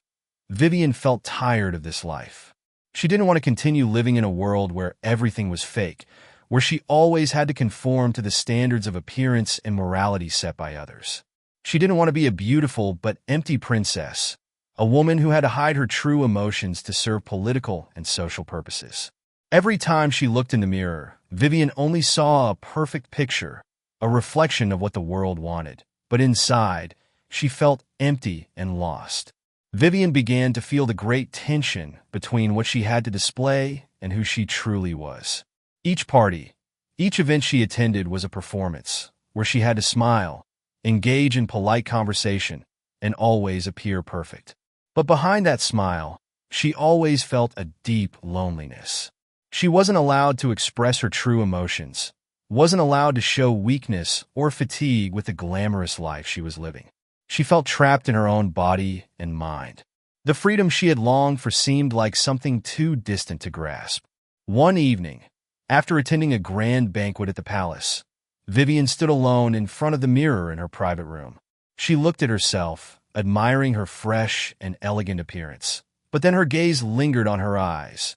Vivian felt tired of this life. She didn't want to continue living in a world where everything was fake, where she always had to conform to the standards of appearance and morality set by others. She didn't want to be a beautiful but empty princess, a woman who had to hide her true emotions to serve political and social purposes. Every time she looked in the mirror, Vivian only saw a perfect picture, a reflection of what the world wanted. But inside, she felt empty and lost. Vivian began to feel the great tension between what she had to display and who she truly was. Each party, each event she attended was a performance, where she had to smile, engage in polite conversation, and always appear perfect. But behind that smile, she always felt a deep loneliness. She wasn't allowed to express her true emotions, wasn't allowed to show weakness or fatigue with the glamorous life she was living. She felt trapped in her own body and mind. The freedom she had longed for seemed like something too distant to grasp. One evening, after attending a grand banquet at the palace, Vivian stood alone in front of the mirror in her private room. She looked at herself, admiring her fresh and elegant appearance. But then her gaze lingered on her eyes.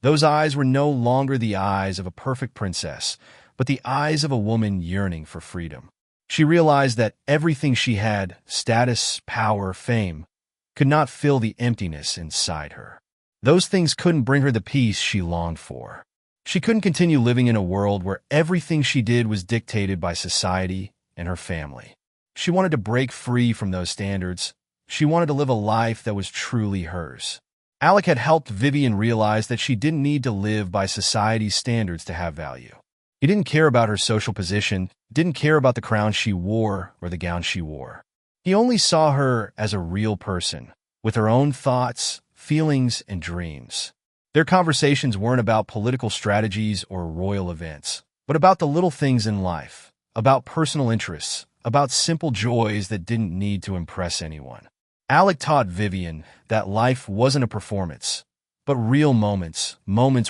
Those eyes were no longer the eyes of a perfect princess, but the eyes of a woman yearning for freedom. She realized that everything she had, status, power, fame, could not fill the emptiness inside her. Those things couldn't bring her the peace she longed for. She couldn't continue living in a world where everything she did was dictated by society and her family. She wanted to break free from those standards. She wanted to live a life that was truly hers. Alec had helped Vivian realize that she didn't need to live by society's standards to have value. He didn't care about her social position, didn't care about the crown she wore or the gown she wore. He only saw her as a real person, with her own thoughts, feelings, and dreams. Their conversations weren't about political strategies or royal events, but about the little things in life, about personal interests, about simple joys that didn't need to impress anyone. Alec taught Vivian that life wasn't a performance, but real moments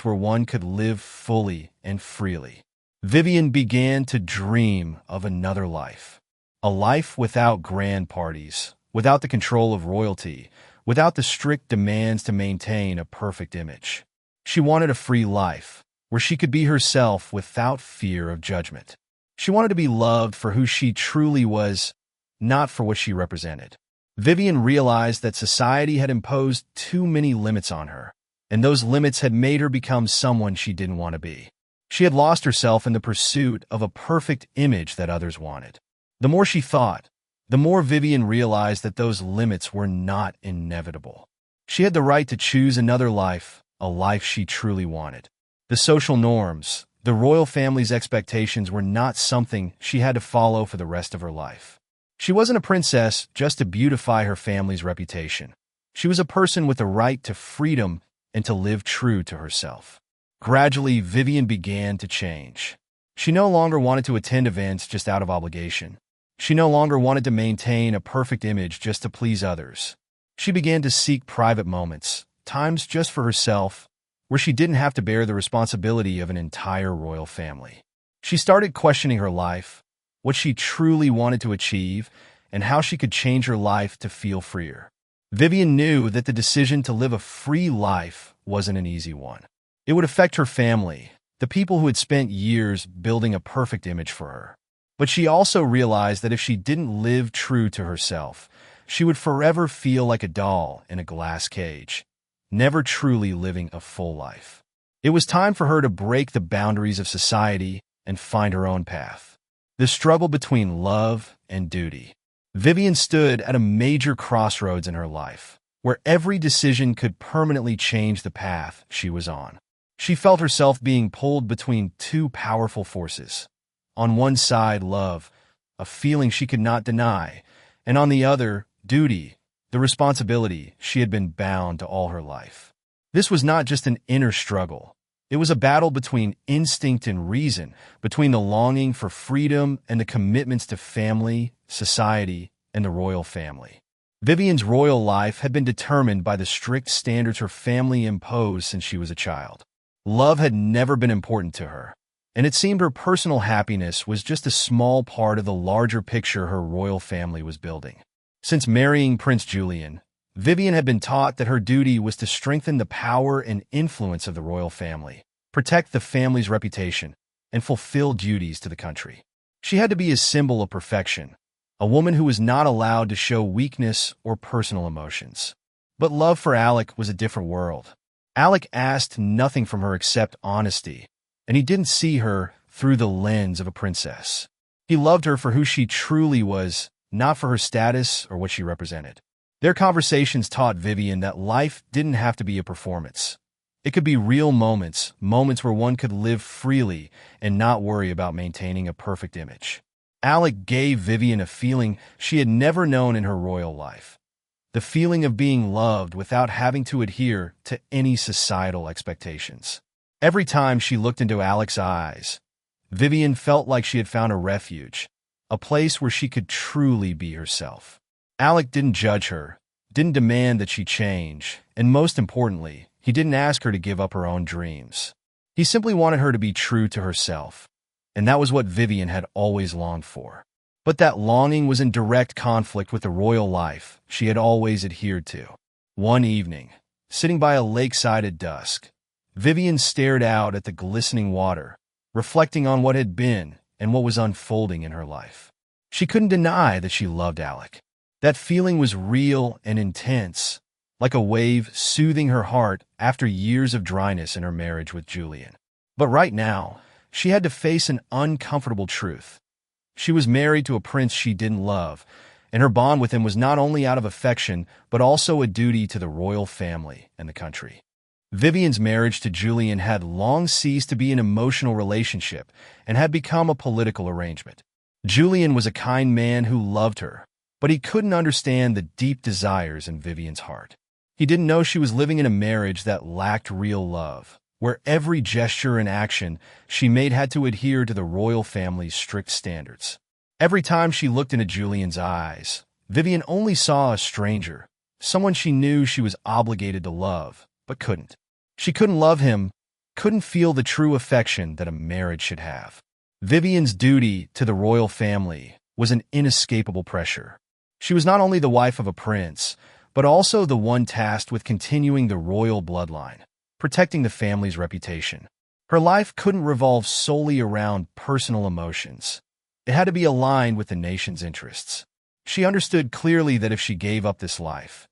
where one could live fully and freely. Vivian began to dream of another life. A life without grand parties, without the control of royalty, without the strict demands to maintain a perfect image. She wanted a free life, where she could be herself without fear of judgment. She wanted to be loved for who she truly was, not for what she represented. Vivian realized that society had imposed too many limits on her, and those limits had made her become someone she didn't want to be. She had lost herself in the pursuit of a perfect image that others wanted. The more she thought, the more Vivian realized that those limits were not inevitable. She had the right to choose another life, a life she truly wanted. The social norms, the royal family's expectations were not something she had to follow for the rest of her life. She wasn't a princess just to beautify her family's reputation. She was a person with the right to freedom and to live true to herself. Gradually, Vivian began to change. She no longer wanted to attend events just out of obligation. She no longer wanted to maintain a perfect image just to please others. She began to seek private moments, times just for herself, where she didn't have to bear the responsibility of an entire royal family. She started questioning her life, what she truly wanted to achieve, and how she could change her life to feel freer. Vivian knew that the decision to live a free life wasn't an easy one. It would affect her family, the people who had spent years building a perfect image for her. But she also realized that if she didn't live true to herself, she would forever feel like a doll in a glass cage, never truly living a full life. It was time for her to break the boundaries of society and find her own path. The struggle between love and duty. Vivian stood at a major crossroads in her life, where every decision could permanently change the path she was on. She felt herself being pulled between two powerful forces. On one side, love, a feeling she could not deny, and on the other, duty, the responsibility she had been bound to all her life. This was not just an inner struggle. It was a battle between instinct and reason, between the longing for freedom and the commitments to family, society, and the royal family. Vivian's royal life had been determined by the strict standards her family imposed since she was a child. Love had never been important to her, and it seemed her personal happiness was just a small part of the larger picture her royal family was building. Since marrying Prince Julian, Vivian had been taught that her duty was to strengthen the power and influence of the royal family, protect the family's reputation, and fulfill duties to the country. She had to be a symbol of perfection, a woman who was not allowed to show weakness or personal emotions. But love for Alec was a different world. Alec asked nothing from her except honesty, and he didn't see her through the lens of a princess. He loved her for who she truly was, not for her status or what she represented. Their conversations taught Vivian that life didn't have to be a performance. It could be real moments, moments where one could live freely and not worry about maintaining a perfect image. Alec gave Vivian a feeling she had never known in her royal life. The feeling of being loved without having to adhere to any societal expectations. Every time she looked into Alec's eyes, Vivian felt like she had found a refuge, a place where she could truly be herself. Alec didn't judge her, didn't demand that she change, and most importantly, he didn't ask her to give up her own dreams. He simply wanted her to be true to herself, and that was what Vivian had always longed for. But that longing was in direct conflict with the royal life she had always adhered to. One evening, sitting by a lakeside at dusk, Vivian stared out at the glistening water, reflecting on what had been and what was unfolding in her life. She couldn't deny that she loved Alec. That feeling was real and intense, like a wave soothing her heart after years of dryness in her marriage with Julian. But right now, she had to face an uncomfortable truth. She was married to a prince she didn't love, and her bond with him was not only out of affection, but also a duty to the royal family and the country. Vivian's marriage to Julian had long ceased to be an emotional relationship and had become a political arrangement. Julian was a kind man who loved her, but he couldn't understand the deep desires in Vivian's heart. He didn't know she was living in a marriage that lacked real love, where every gesture and action she made had to adhere to the royal family's strict standards. Every time she looked into Julian's eyes, Vivian only saw a stranger, someone she knew she was obligated to love, but couldn't. She couldn't love him, couldn't feel the true affection that a marriage should have. Vivian's duty to the royal family was an inescapable pressure. She was not only the wife of a prince, but also the one tasked with continuing the royal bloodline, protecting the family's reputation. Her life couldn't revolve solely around personal emotions. It had to be aligned with the nation's interests. She understood clearly that if she gave up this life,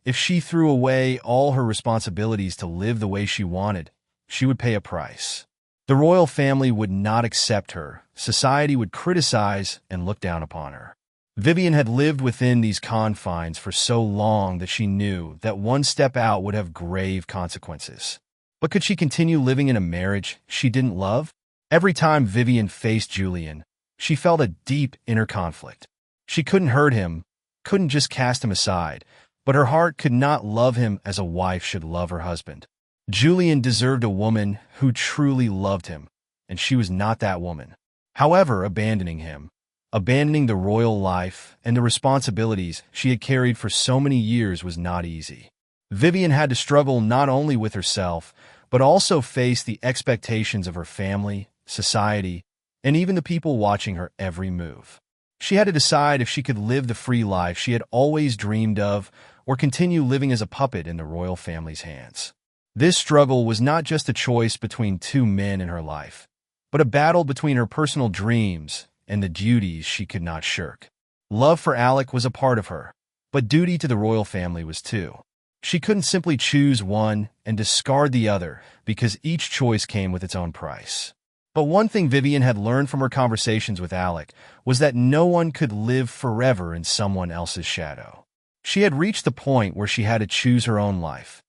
if she threw away all her responsibilities to live the way she wanted, she would pay a price. The royal family would not accept her. Society would criticize and look down upon her. Vivian had lived within these confines for so long that she knew that one step out would have grave consequences. But could she continue living in a marriage she didn't love? Every time Vivian faced Julian, she felt a deep inner conflict. She couldn't hurt him, couldn't just cast him aside, but her heart could not love him as a wife should love her husband. Julian deserved a woman who truly loved him, and she was not that woman. However, abandoning him, abandoning the royal life and the responsibilities she had carried for so many years was not easy. Vivian had to struggle not only with herself, but also face the expectations of her family, society, and even the people watching her every move. She had to decide if she could live the free life she had always dreamed of or continue living as a puppet in the royal family's hands. This struggle was not just a choice between two men in her life, but a battle between her personal dreams and the duties she could not shirk. Love for Alec was a part of her, but duty to the royal family was too. She couldn't simply choose one and discard the other because each choice came with its own price. But one thing Vivian had learned from her conversations with Alec was that no one could live forever in someone else's shadow. She had reached the point where she had to choose her own life,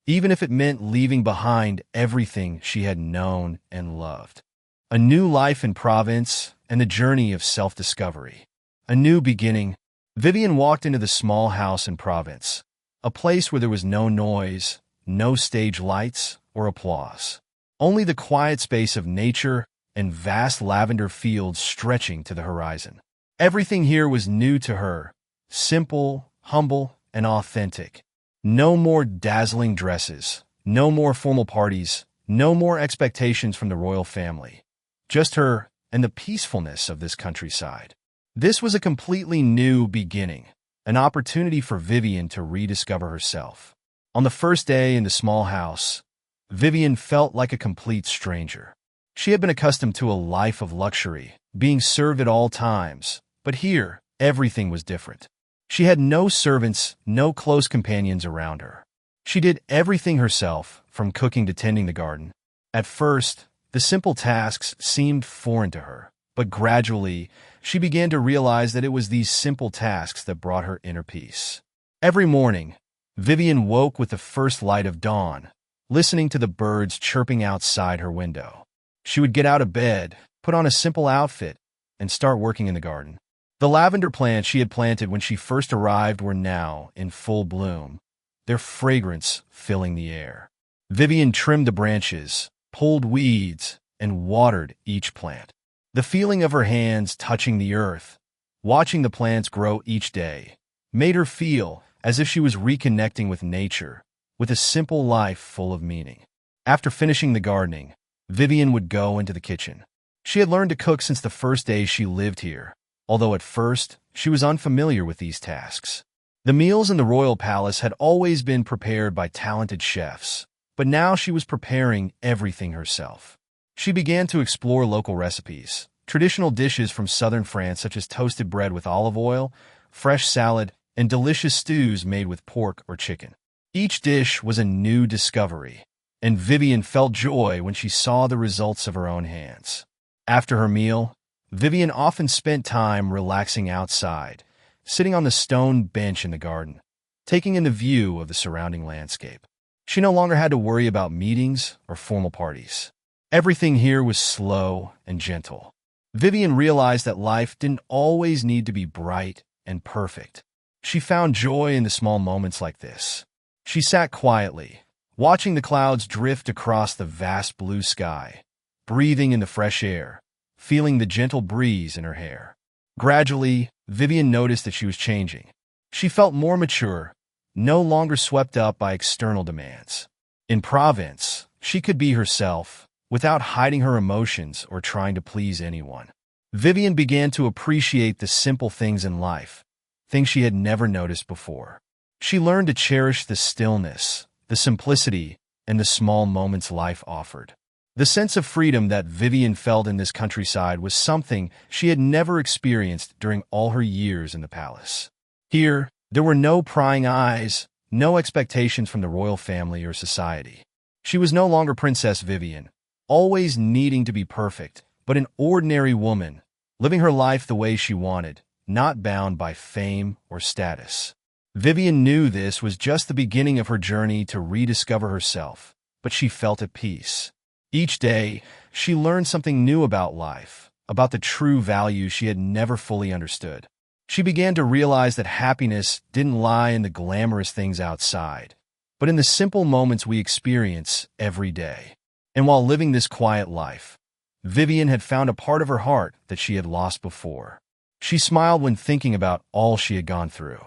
even if it meant leaving behind everything she had known and loved. A new life in Provence and the journey of self-discovery. A new beginning. Vivian walked into the small house in Provence, a place where there was no noise, no stage lights or applause. Only the quiet space of nature and vast lavender fields stretching to the horizon. Everything here was new to her, simple, humble, and authentic. No more dazzling dresses, no more formal parties, no more expectations from the royal family. Just her and the peacefulness of this countryside. This was a completely new beginning, an opportunity for Vivian to rediscover herself. On the first day in the small house, Vivian felt like a complete stranger. She had been accustomed to a life of luxury, being served at all times, but here, everything was different. She had no servants, no close companions around her. She did everything herself, from cooking to tending the garden. At first, the simple tasks seemed foreign to her, but gradually, she began to realize that it was these simple tasks that brought her inner peace. Every morning, Vivian woke with the first light of dawn, listening to the birds chirping outside her window. She would get out of bed, put on a simple outfit, and start working in the garden. The lavender plants she had planted when she first arrived were now in full bloom, their fragrance filling the air. Vivian trimmed the branches, pulled weeds, and watered each plant. The feeling of her hands touching the earth, watching the plants grow each day, made her feel as if she was reconnecting with nature, with a simple life full of meaning. After finishing the gardening, Vivian would go into the kitchen. She had learned to cook since the first day she lived here, although at first she was unfamiliar with these tasks. The meals in the royal palace had always been prepared by talented chefs, but now she was preparing everything herself. She began to explore local recipes, traditional dishes from southern France such as toasted bread with olive oil, fresh salad, and delicious stews made with pork or chicken. Each dish was a new discovery, and Vivian felt joy when she saw the results of her own hands. After her meal, Vivian often spent time relaxing outside, sitting on the stone bench in the garden, taking in the view of the surrounding landscape. She no longer had to worry about meetings or formal parties. Everything here was slow and gentle. Vivian realized that life didn't always need to be bright and perfect. She found joy in the small moments like this. She sat quietly, watching the clouds drift across the vast blue sky, breathing in the fresh air, feeling the gentle breeze in her hair. Gradually, Vivian noticed that she was changing. She felt more mature, no longer swept up by external demands. In Provence, she could be herself, without hiding her emotions or trying to please anyone. Vivian began to appreciate the simple things in life, things she had never noticed before. She learned to cherish the stillness, the simplicity, and the small moments life offered. The sense of freedom that Vivian felt in this countryside was something she had never experienced during all her years in the palace. Here, there were no prying eyes, no expectations from the royal family or society. She was no longer Princess Vivian, always needing to be perfect, but an ordinary woman, living her life the way she wanted, not bound by fame or status. Vivian knew this was just the beginning of her journey to rediscover herself, but she felt at peace. Each day, she learned something new about life, about the true values she had never fully understood. She began to realize that happiness didn't lie in the glamorous things outside, but in the simple moments we experience every day. And while living this quiet life, Vivian had found a part of her heart that she had lost before. She smiled when thinking about all she had gone through.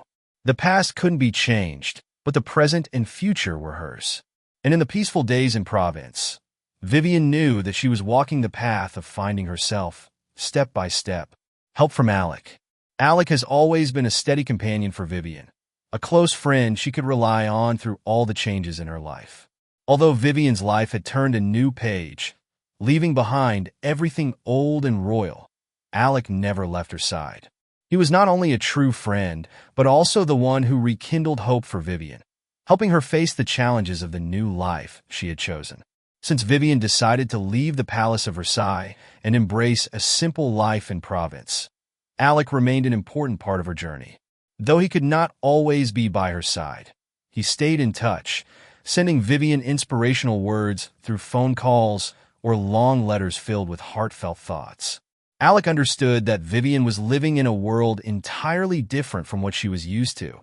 The past couldn't be changed, but the present and future were hers. And in the peaceful days in Provence, Vivian knew that she was walking the path of finding herself, step by step. Help from Alec. Alec has always been a steady companion for Vivian, a close friend she could rely on through all the changes in her life. Although Vivian's life had turned a new page, leaving behind everything old and royal, Alec never left her side. He was not only a true friend, but also the one who rekindled hope for Vivian, helping her face the challenges of the new life she had chosen. since Vivian decided to leave the Palace of Versailles and embrace a simple life in Provence. Alec remained an important part of her journey. Though he could not always be by her side, he stayed in touch, sending Vivian inspirational words through phone calls or long letters filled with heartfelt thoughts. Alec understood that Vivian was living in a world entirely different from what she was used to,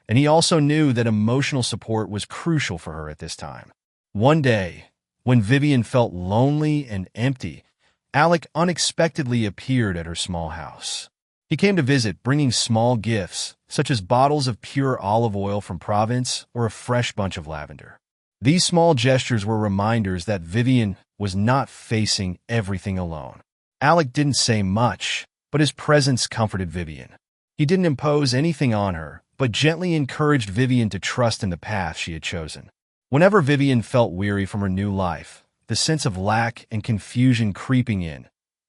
and he also knew that emotional support was crucial for her at this time. One day, when Vivian felt lonely and empty, Alec unexpectedly appeared at her small house. He came to visit, bringing small gifts, such as bottles of pure olive oil from Provence or a fresh bunch of lavender. These small gestures were reminders that Vivian was not facing everything alone. Alec didn't say much, but his presence comforted Vivian. He didn't impose anything on her, but gently encouraged Vivian to trust in the path she had chosen. Whenever Vivian felt weary from her new life, the sense of lack and confusion creeping in,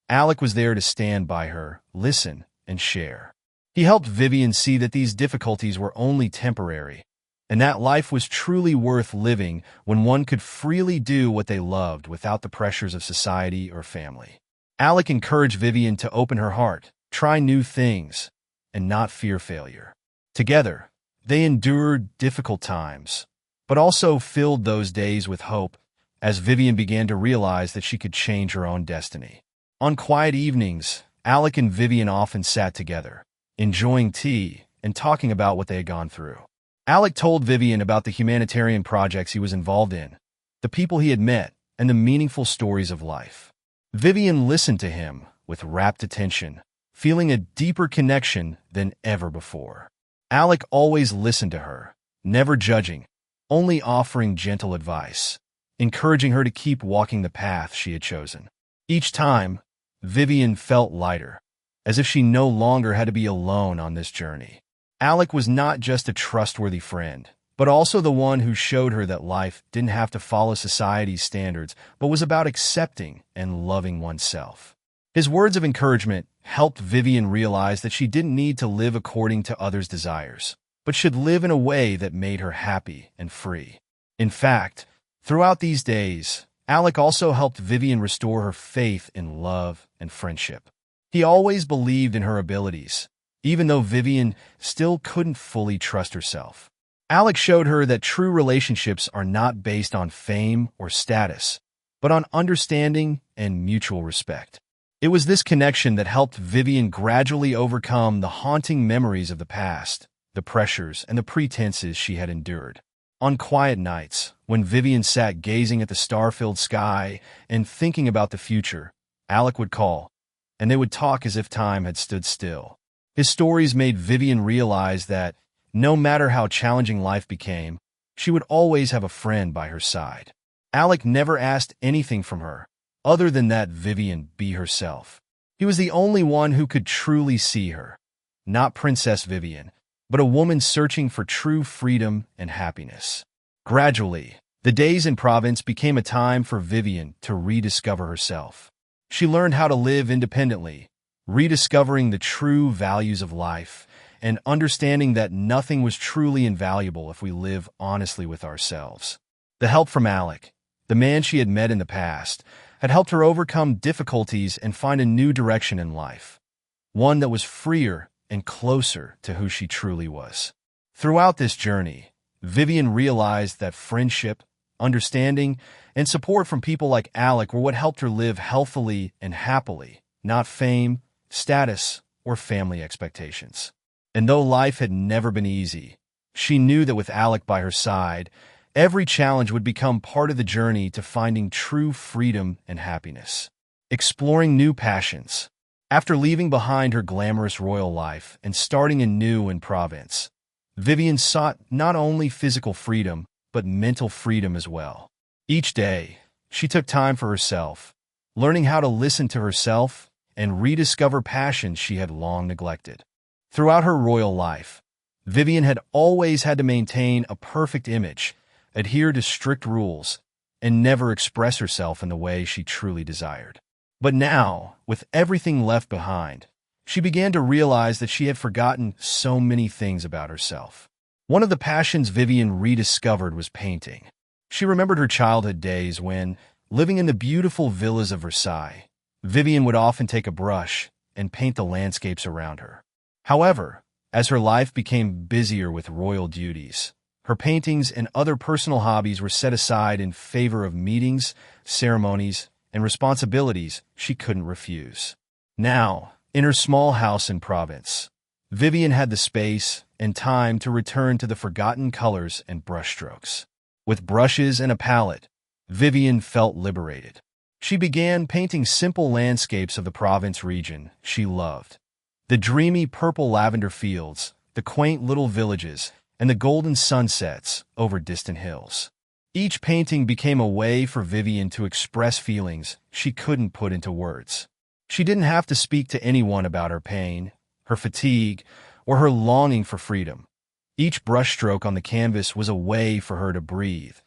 Alec was there to stand by her, listen, and share. He helped Vivian see that these difficulties were only temporary, and that life was truly worth living when one could freely do what they loved without the pressures of society or family. Alec encouraged Vivian to open her heart, try new things, and not fear failure. Together, they endured difficult times, but also filled those days with hope as Vivian began to realize that she could change her own destiny. On quiet evenings, Alec and Vivian often sat together, enjoying tea and talking about what they had gone through. Alec told Vivian about the humanitarian projects he was involved in, the people he had met, and the meaningful stories of life. Vivian listened to him with rapt attention, feeling a deeper connection than ever before. Alec always listened to her, never judging, only offering gentle advice, encouraging her to keep walking the path she had chosen. Each time, Vivian felt lighter, as if she no longer had to be alone on this journey. Alec was not just a trustworthy friend, but also the one who showed her that life didn't have to follow society's standards, but was about accepting and loving oneself. His words of encouragement helped Vivian realize that she didn't need to live according to others' desires, but should live in a way that made her happy and free. In fact, throughout these days, Alec also helped Vivian restore her faith in love and friendship. He always believed in her abilities, even though Vivian still couldn't fully trust herself. Alec showed her that true relationships are not based on fame or status, but on understanding and mutual respect. It was this connection that helped Vivian gradually overcome the haunting memories of the past, the pressures and the pretenses she had endured. On quiet nights, when Vivian sat gazing at the star-filled sky and thinking about the future, Alec would call, and they would talk as if time had stood still. His stories made Vivian realize that, no matter how challenging life became, she would always have a friend by her side. Alec never asked anything from her, other than that Vivian be herself. He was the only one who could truly see her, not Princess Vivian, but a woman searching for true freedom and happiness. Gradually, the days in Provence became a time for Vivian to rediscover herself. She learned how to live independently, rediscovering the true values of life, and understanding that nothing was truly invaluable if we live honestly with ourselves. The help from Alec, the man she had met in the past, had helped her overcome difficulties and find a new direction in life, one that was freer and closer to who she truly was. Throughout this journey, Vivian realized that friendship, understanding, and support from people like Alec were what helped her live healthily and happily, not fame, status, or family expectations. And though life had never been easy, she knew that with Alec by her side, every challenge would become part of the journey to finding true freedom and happiness. Exploring new passions. After leaving behind her glamorous royal life and starting anew in Provence, Vivian sought not only physical freedom, but mental freedom as well. Each day, she took time for herself, learning how to listen to herself and rediscover passions she had long neglected. Throughout her royal life, Vivian had always had to maintain a perfect image, adhere to strict rules, and never express herself in the way she truly desired. But now, with everything left behind, she began to realize that she had forgotten so many things about herself. One of the passions Vivian rediscovered was painting. She remembered her childhood days when, Living in the beautiful villas of Versailles, Vivian would often take a brush and paint the landscapes around her. However, as her life became busier with royal duties, her paintings and other personal hobbies were set aside in favor of meetings, ceremonies, and responsibilities she couldn't refuse. Now, in her small house in Provence, Vivian had the space and time to return to the forgotten colors and brushstrokes. With brushes and a palette, Vivian felt liberated. She began painting simple landscapes of the Provence region she loved. The dreamy purple lavender fields, the quaint little villages, and the golden sunsets over distant hills. Each painting became a way for Vivian to express feelings she couldn't put into words. She didn't have to speak to anyone about her pain, her fatigue, or her longing for freedom. Each brushstroke on the canvas was a way for her to breathe,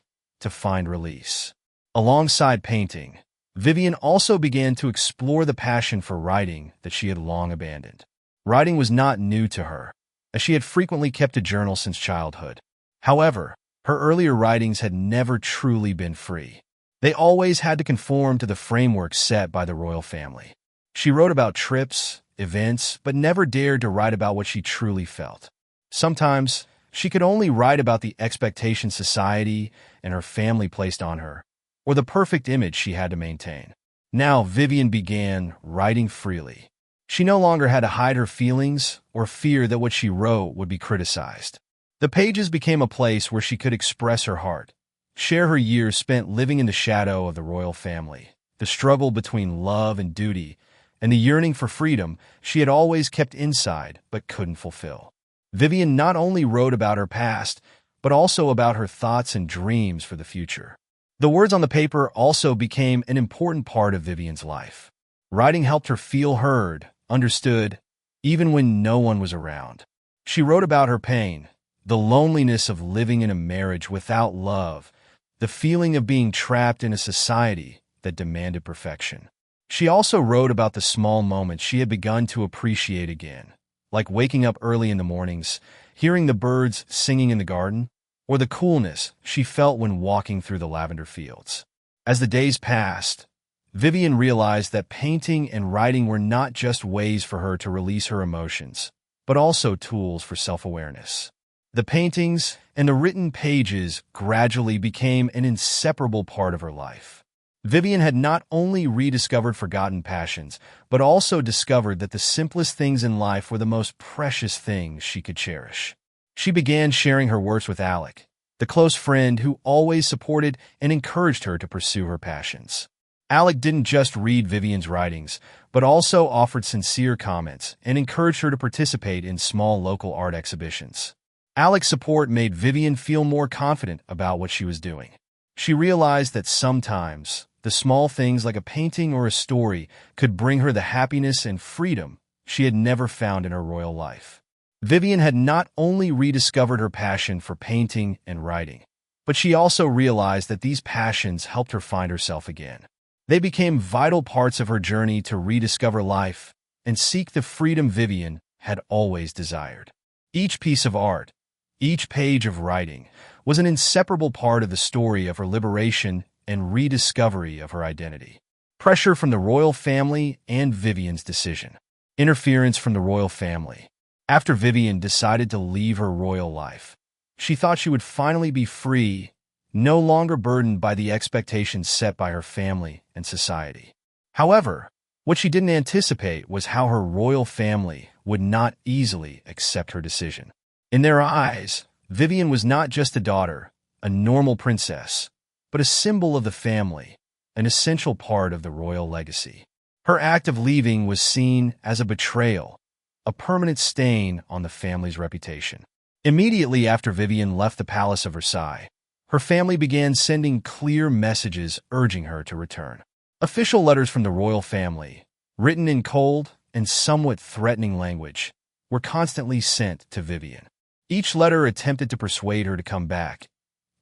to find release. Alongside painting, Vivian also began to explore the passion for writing that she had long abandoned. Writing was not new to her, as she had frequently kept a journal since childhood. However, her earlier writings had never truly been free. They always had to conform to the framework set by the royal family. She wrote about trips, events, but never dared to write about what she truly felt. Sometimes, she could only write about the expectations society and her family placed on her, or the perfect image she had to maintain. Now, Vivian began writing freely. She no longer had to hide her feelings or fear that what she wrote would be criticized. The pages became a place where she could express her heart, share her years spent living in the shadow of the royal family, the struggle between love and duty, and the yearning for freedom she had always kept inside but couldn't fulfill. Vivian not only wrote about her past, but also about her thoughts and dreams for the future. The words on the paper also became an important part of Vivian's life. Writing helped her feel heard, understood, even when no one was around. She wrote about her pain, the loneliness of living in a marriage without love, the feeling of being trapped in a society that demanded perfection. She also wrote about the small moments she had begun to appreciate again, like waking up early in the mornings, hearing the birds singing in the garden, or the coolness she felt when walking through the lavender fields. As the days passed, Vivian realized that painting and writing were not just ways for her to release her emotions, but also tools for self-awareness. The paintings and the written pages gradually became an inseparable part of her life. Vivian had not only rediscovered forgotten passions, but also discovered that the simplest things in life were the most precious things she could cherish. She began sharing her works with Alec, the close friend who always supported and encouraged her to pursue her passions. Alec didn't just read Vivian's writings, but also offered sincere comments and encouraged her to participate in small local art exhibitions. Alec's support made Vivian feel more confident about what she was doing. She realized that sometimes the small things like a painting or a story could bring her the happiness and freedom she had never found in her royal life. Vivian had not only rediscovered her passion for painting and writing, but she also realized that these passions helped her find herself again. They became vital parts of her journey to rediscover life and seek the freedom Vivian had always desired. Each piece of art, each page of writing, was an inseparable part of the story of her liberation and rediscovery of her identity. Pressure from the royal family and Vivian's decision. Interference from the royal family. After Vivian decided to leave her royal life, she thought she would finally be free, no longer burdened by the expectations set by her family and society. However, what she didn't anticipate was how her royal family would not easily accept her decision. In their eyes, Vivian was not just a daughter, a normal princess, but a symbol of the family, an essential part of the royal legacy. Her act of leaving was seen as a betrayal, a permanent stain on the family's reputation. Immediately after Vivian left the Palace of Versailles, her family began sending clear messages urging her to return. Official letters from the royal family, written in cold and somewhat threatening language, were constantly sent to Vivian. Each letter attempted to persuade her to come back,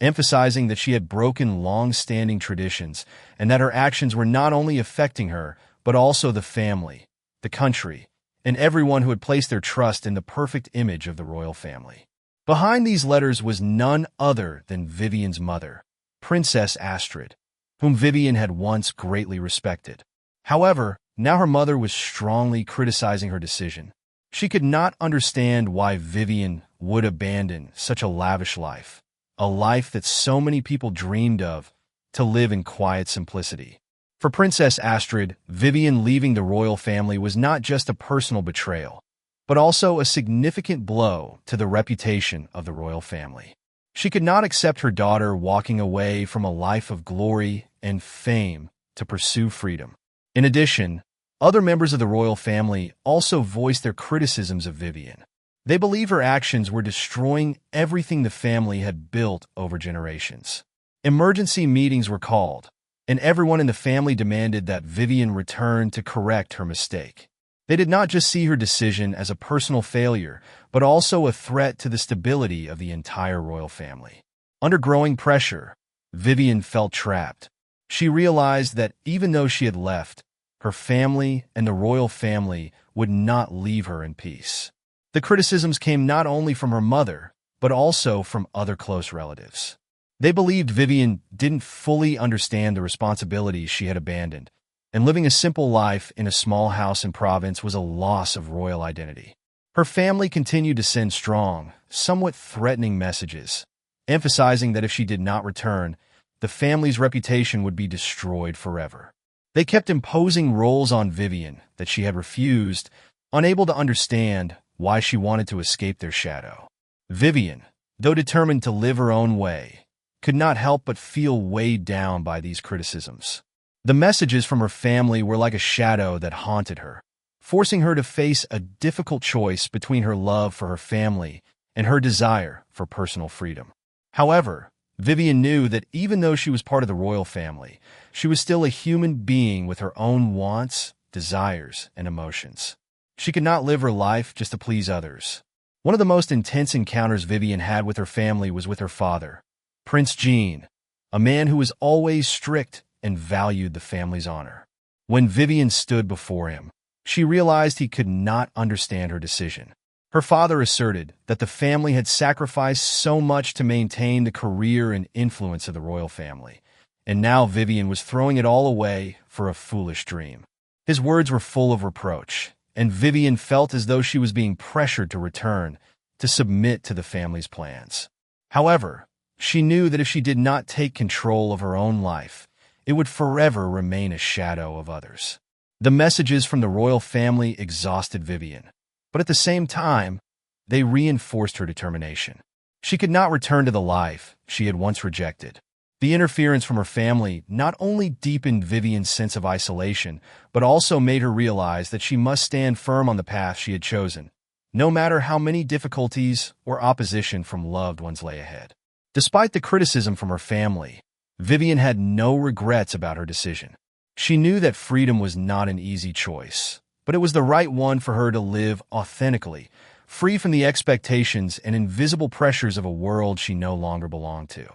emphasizing that she had broken long-standing traditions and that her actions were not only affecting her, but also the family, the country, and everyone who had placed their trust in the perfect image of the royal family. Behind these letters was none other than Vivian's mother, Princess Astrid, whom Vivian had once greatly respected. However, now her mother was strongly criticizing her decision. She could not understand why Vivian would abandon such a lavish life, a life that so many people dreamed of, to live in quiet simplicity. For Princess Astrid, Vivian leaving the royal family was not just a personal betrayal, but also a significant blow to the reputation of the royal family. She could not accept her daughter walking away from a life of glory and fame to pursue freedom. In addition, other members of the royal family also voiced their criticisms of Vivian. They believe her actions were destroying everything the family had built over generations. Emergency meetings were called, and everyone in the family demanded that Vivian return to correct her mistake. They did not just see her decision as a personal failure, but also a threat to the stability of the entire royal family. Under growing pressure, Vivian felt trapped. She realized that even though she had left, her family and the royal family would not leave her in peace. The criticisms came not only from her mother, but also from other close relatives. They believed Vivian didn't fully understand the responsibilities she had abandoned, and living a simple life in a small house in Provence was a loss of royal identity. Her family continued to send strong, somewhat threatening messages, emphasizing that if she did not return, the family's reputation would be destroyed forever. They kept imposing roles on Vivian that she had refused, unable to understand why she wanted to escape their shadow. Vivian, though determined to live her own way, could not help but feel weighed down by these criticisms. The messages from her family were like a shadow that haunted her, forcing her to face a difficult choice between her love for her family and her desire for personal freedom. However, Vivian knew that even though she was part of the royal family, she was still a human being with her own wants, desires, and emotions. She could not live her life just to please others. One of the most intense encounters Vivian had with her family was with her father, Prince Jean, a man who was always strict and valued the family's honor. When Vivian stood before him, she realized he could not understand her decision. Her father asserted that the family had sacrificed so much to maintain the career and influence of the royal family, and now Vivian was throwing it all away for a foolish dream. His words were full of reproach, and Vivian felt as though she was being pressured to return, to submit to the family's plans. However, she knew that if she did not take control of her own life, it would forever remain a shadow of others. The messages from the royal family exhausted Vivian, but at the same time, they reinforced her determination. She could not return to the life she had once rejected. The interference from her family not only deepened Vivian's sense of isolation, but also made her realize that she must stand firm on the path she had chosen, no matter how many difficulties or opposition from loved ones lay ahead. Despite the criticism from her family, Vivian had no regrets about her decision. She knew that freedom was not an easy choice, but it was the right one for her to live authentically, free from the expectations and invisible pressures of a world she no longer belonged to.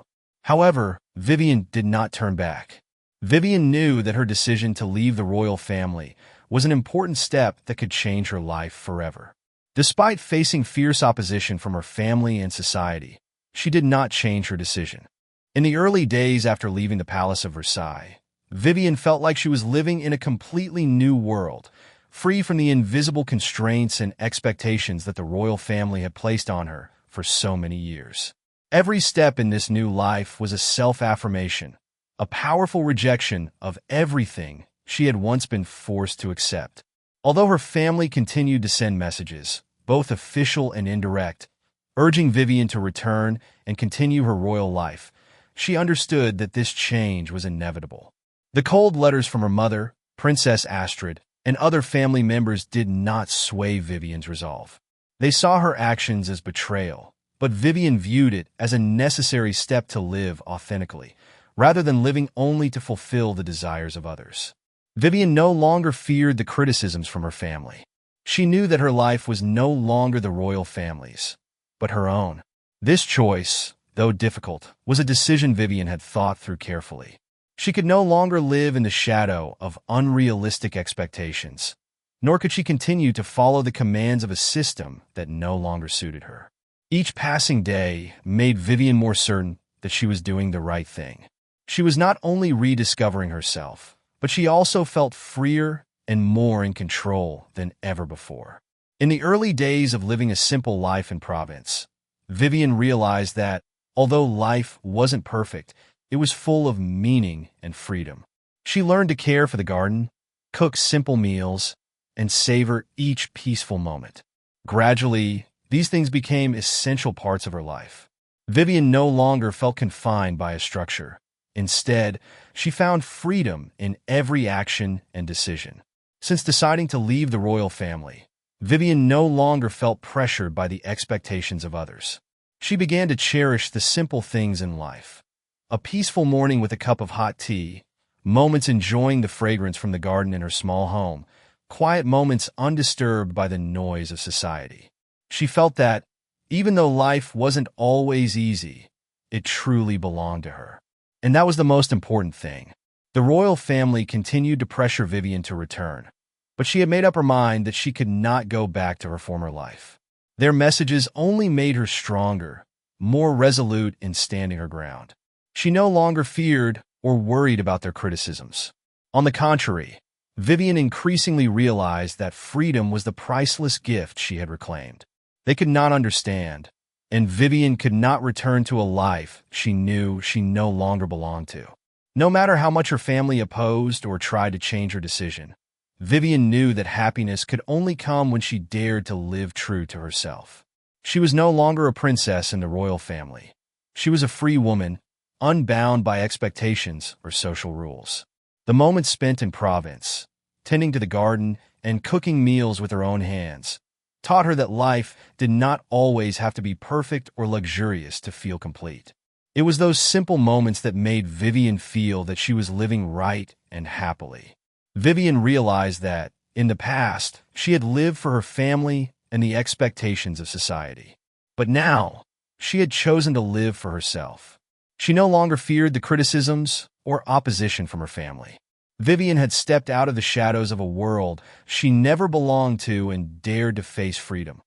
However, Vivian did not turn back. Vivian knew that her decision to leave the royal family was an important step that could change her life forever. Despite facing fierce opposition from her family and society, she did not change her decision. In the early days after leaving the Palace of Versailles, Vivian felt like she was living in a completely new world, free from the invisible constraints and expectations that the royal family had placed on her for so many years. Every step in this new life was a self-affirmation, a powerful rejection of everything she had once been forced to accept. Although her family continued to send messages, both official and indirect, urging Vivian to return and continue her royal life, she understood that this change was inevitable. The cold letters from her mother, Princess Astrid, and other family members did not sway Vivian's resolve. They saw her actions as betrayal, but Vivian viewed it as a necessary step to live authentically, rather than living only to fulfill the desires of others. Vivian no longer feared the criticisms from her family. She knew that her life was no longer the royal family's, but her own. This choice, though difficult, was a decision Vivian had thought through carefully. She could no longer live in the shadow of unrealistic expectations, nor could she continue to follow the commands of a system that no longer suited her. Each passing day made Vivian more certain that she was doing the right thing. She was not only rediscovering herself, but she also felt freer and more in control than ever before. In the early days of living a simple life in Provence, Vivian realized that, although life wasn't perfect, it was full of meaning and freedom. She learned to care for the garden, cook simple meals, and savor each peaceful moment. Gradually, these things became essential parts of her life. Vivian no longer felt confined by a structure. Instead, she found freedom in every action and decision. Since deciding to leave the royal family, Vivian no longer felt pressured by the expectations of others. She began to cherish the simple things in life. A peaceful morning with a cup of hot tea, moments enjoying the fragrance from the garden in her small home, quiet moments undisturbed by the noise of society. She felt that, even though life wasn't always easy, it truly belonged to her. And that was the most important thing. The royal family continued to pressure Vivian to return, but she had made up her mind that she could not go back to her former life. Their messages only made her stronger, more resolute in standing her ground. She no longer feared or worried about their criticisms. On the contrary, Vivian increasingly realized that freedom was the priceless gift she had reclaimed. They could not understand, and Vivian could not return to a life she knew she no longer belonged to. No matter how much her family opposed or tried to change her decision, Vivian knew that happiness could only come when she dared to live true to herself. She was no longer a princess in the royal family. She was a free woman, unbound by expectations or social rules. The moments spent in Provence, tending to the garden and cooking meals with her own hands, taught her that life did not always have to be perfect or luxurious to feel complete. It was those simple moments that made Vivian feel that she was living right and happily. Vivian realized that, in the past, she had lived for her family and the expectations of society. But now, she had chosen to live for herself. She no longer feared the criticisms or opposition from her family. Vivian had stepped out of the shadows of a world she never belonged to and dared to face freedom,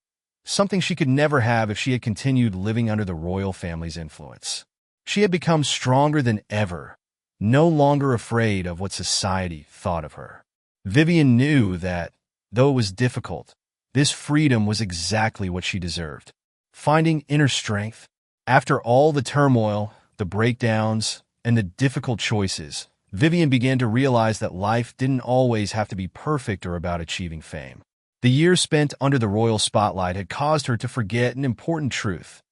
something she could never have if she had continued living under the royal family's influence. She had become stronger than ever, no longer afraid of what society thought of her. Vivian knew that, though it was difficult, this freedom was exactly what she deserved. Finding inner strength, after all the turmoil, the breakdowns, and the difficult choices, Vivian began to realize that life didn't always have to be perfect or about achieving fame. The years spent under the royal spotlight had caused her to forget an important truth.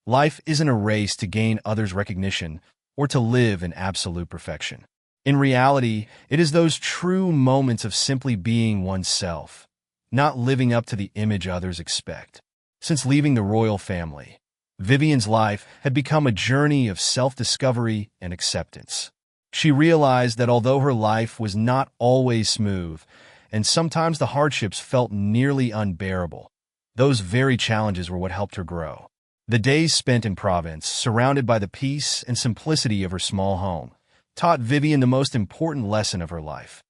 Life isn't a race to gain others' recognition or to live in absolute perfection. In reality, it is those true moments of simply being oneself, not living up to the image others expect. Since leaving the royal family, Vivian's life had become a journey of self-discovery and acceptance. She realized that although her life was not always smooth, and sometimes the hardships felt nearly unbearable, those very challenges were what helped her grow. The days spent in Provence, surrounded by the peace and simplicity of her small home, taught Vivian the most important lesson of her life: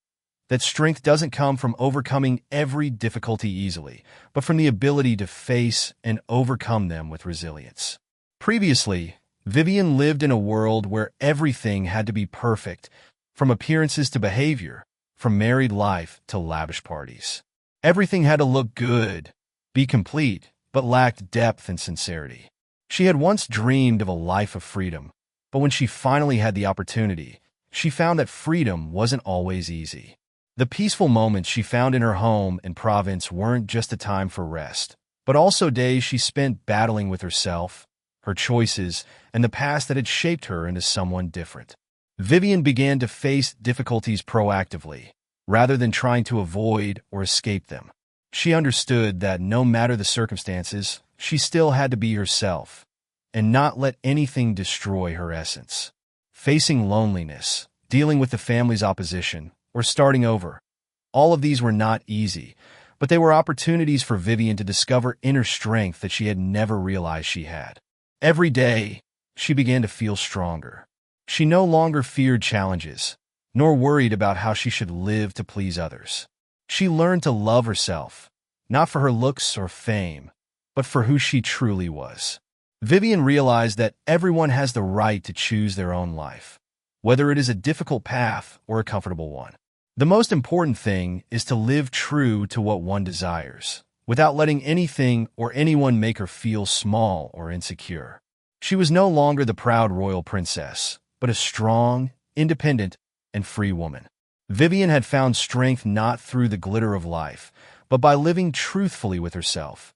that strength doesn't come from overcoming every difficulty easily, but from the ability to face and overcome them with resilience. Previously, Vivian lived in a world where everything had to be perfect, from appearances to behavior, from married life to lavish parties. Everything had to look good, be complete, but lacked depth and sincerity. She had once dreamed of a life of freedom, but when she finally had the opportunity, she found that freedom wasn't always easy. The peaceful moments she found in her home in Provence weren't just a time for rest, but also days she spent battling with herself, her choices, and the past that had shaped her into someone different. Vivian began to face difficulties proactively, rather than trying to avoid or escape them. She understood that no matter the circumstances, she still had to be herself, and not let anything destroy her essence. Facing loneliness, dealing with the family's opposition, or starting over, all of these were not easy, but they were opportunities for Vivian to discover inner strength that she had never realized she had. Every day, she began to feel stronger. She no longer feared challenges, nor worried about how she should live to please others. She learned to love herself, not for her looks or fame, but for who she truly was. Vivian realized that everyone has the right to choose their own life, whether it is a difficult path or a comfortable one. The most important thing is to live true to what one desires, without letting anything or anyone make her feel small or insecure. She was no longer the proud royal princess, but a strong, independent, and free woman. Vivian had found strength not through the glitter of life, but by living truthfully with herself,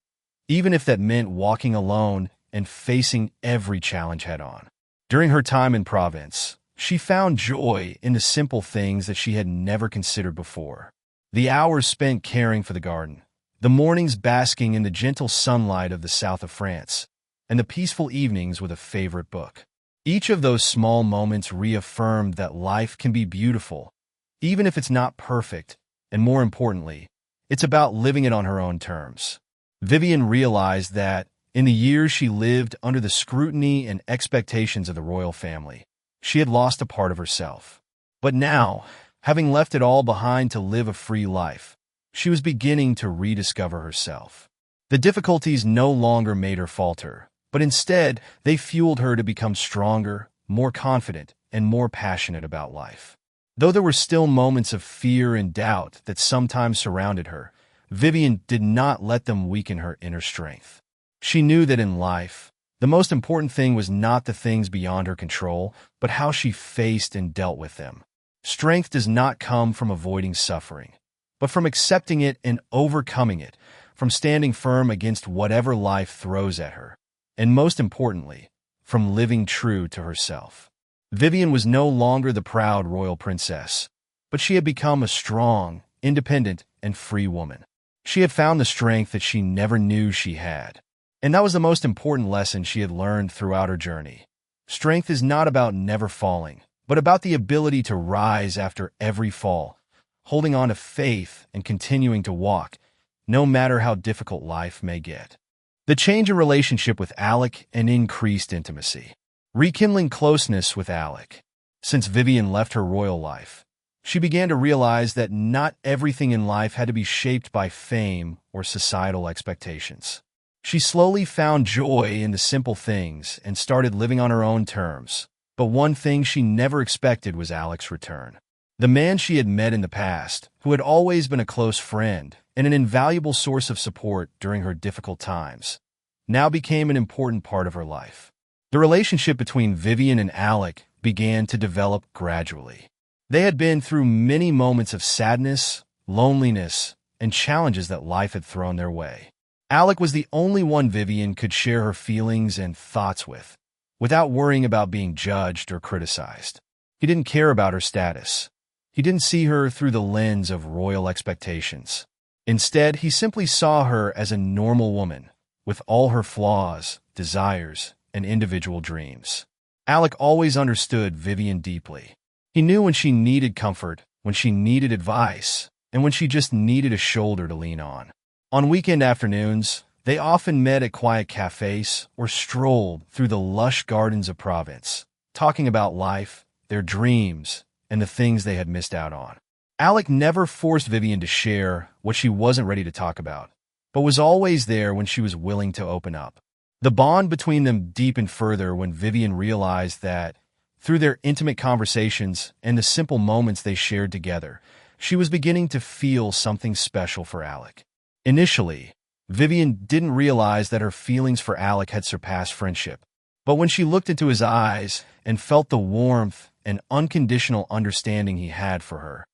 even if that meant walking alone and facing every challenge head-on. During her time in Provence, she found joy in the simple things that she had never considered before. The hours spent caring for the garden, the mornings basking in the gentle sunlight of the south of France, and the peaceful evenings with a favorite book. Each of those small moments reaffirmed that life can be beautiful, even if it's not perfect, and more importantly, it's about living it on her own terms. Vivian realized that, in the years she lived under the scrutiny and expectations of the royal family, she had lost a part of herself. But now, having left it all behind to live a free life, she was beginning to rediscover herself. The difficulties no longer made her falter, but instead they fueled her to become stronger, more confident, and more passionate about life. Though there were still moments of fear and doubt that sometimes surrounded her, Vivian did not let them weaken her inner strength. She knew that in life, the most important thing was not the things beyond her control, but how she faced and dealt with them. Strength does not come from avoiding suffering, but from accepting it and overcoming it, from standing firm against whatever life throws at her, and most importantly, from living true to herself. Vivian was no longer the proud royal princess, but she had become a strong, independent, and free woman. She had found the strength that she never knew she had. And that was the most important lesson she had learned throughout her journey. Strength is not about never falling, but about the ability to rise after every fall, holding on to faith and continuing to walk, no matter how difficult life may get. The change in relationship with Alec and increased intimacy. Rekindling closeness with Alec. Since Vivian left her royal life, she began to realize that not everything in life had to be shaped by fame or societal expectations. She slowly found joy in the simple things and started living on her own terms. But one thing she never expected was Alec's return. The man she had met in the past, who had always been a close friend and an invaluable source of support during her difficult times, now became an important part of her life. The relationship between Vivian and Alec began to develop gradually. They had been through many moments of sadness, loneliness, and challenges that life had thrown their way. Alec was the only one Vivian could share her feelings and thoughts with, without worrying about being judged or criticized. He didn't care about her status. He didn't see her through the lens of royal expectations. Instead, he simply saw her as a normal woman, with all her flaws, desires, and individual dreams. Alec always understood Vivian deeply. He knew when she needed comfort, when she needed advice, and when she just needed a shoulder to lean on. On weekend afternoons, they often met at quiet cafes or strolled through the lush gardens of Provence, talking about life, their dreams, and the things they had missed out on. Alec never forced Vivian to share what she wasn't ready to talk about, but was always there when she was willing to open up. The bond between them deepened further when Vivian realized that, through their intimate conversations and the simple moments they shared together, she was beginning to feel something special for Alec. Initially, Vivian didn't realize that her feelings for Alec had surpassed friendship. But when she looked into his eyes and felt the warmth and unconditional understanding he had for her,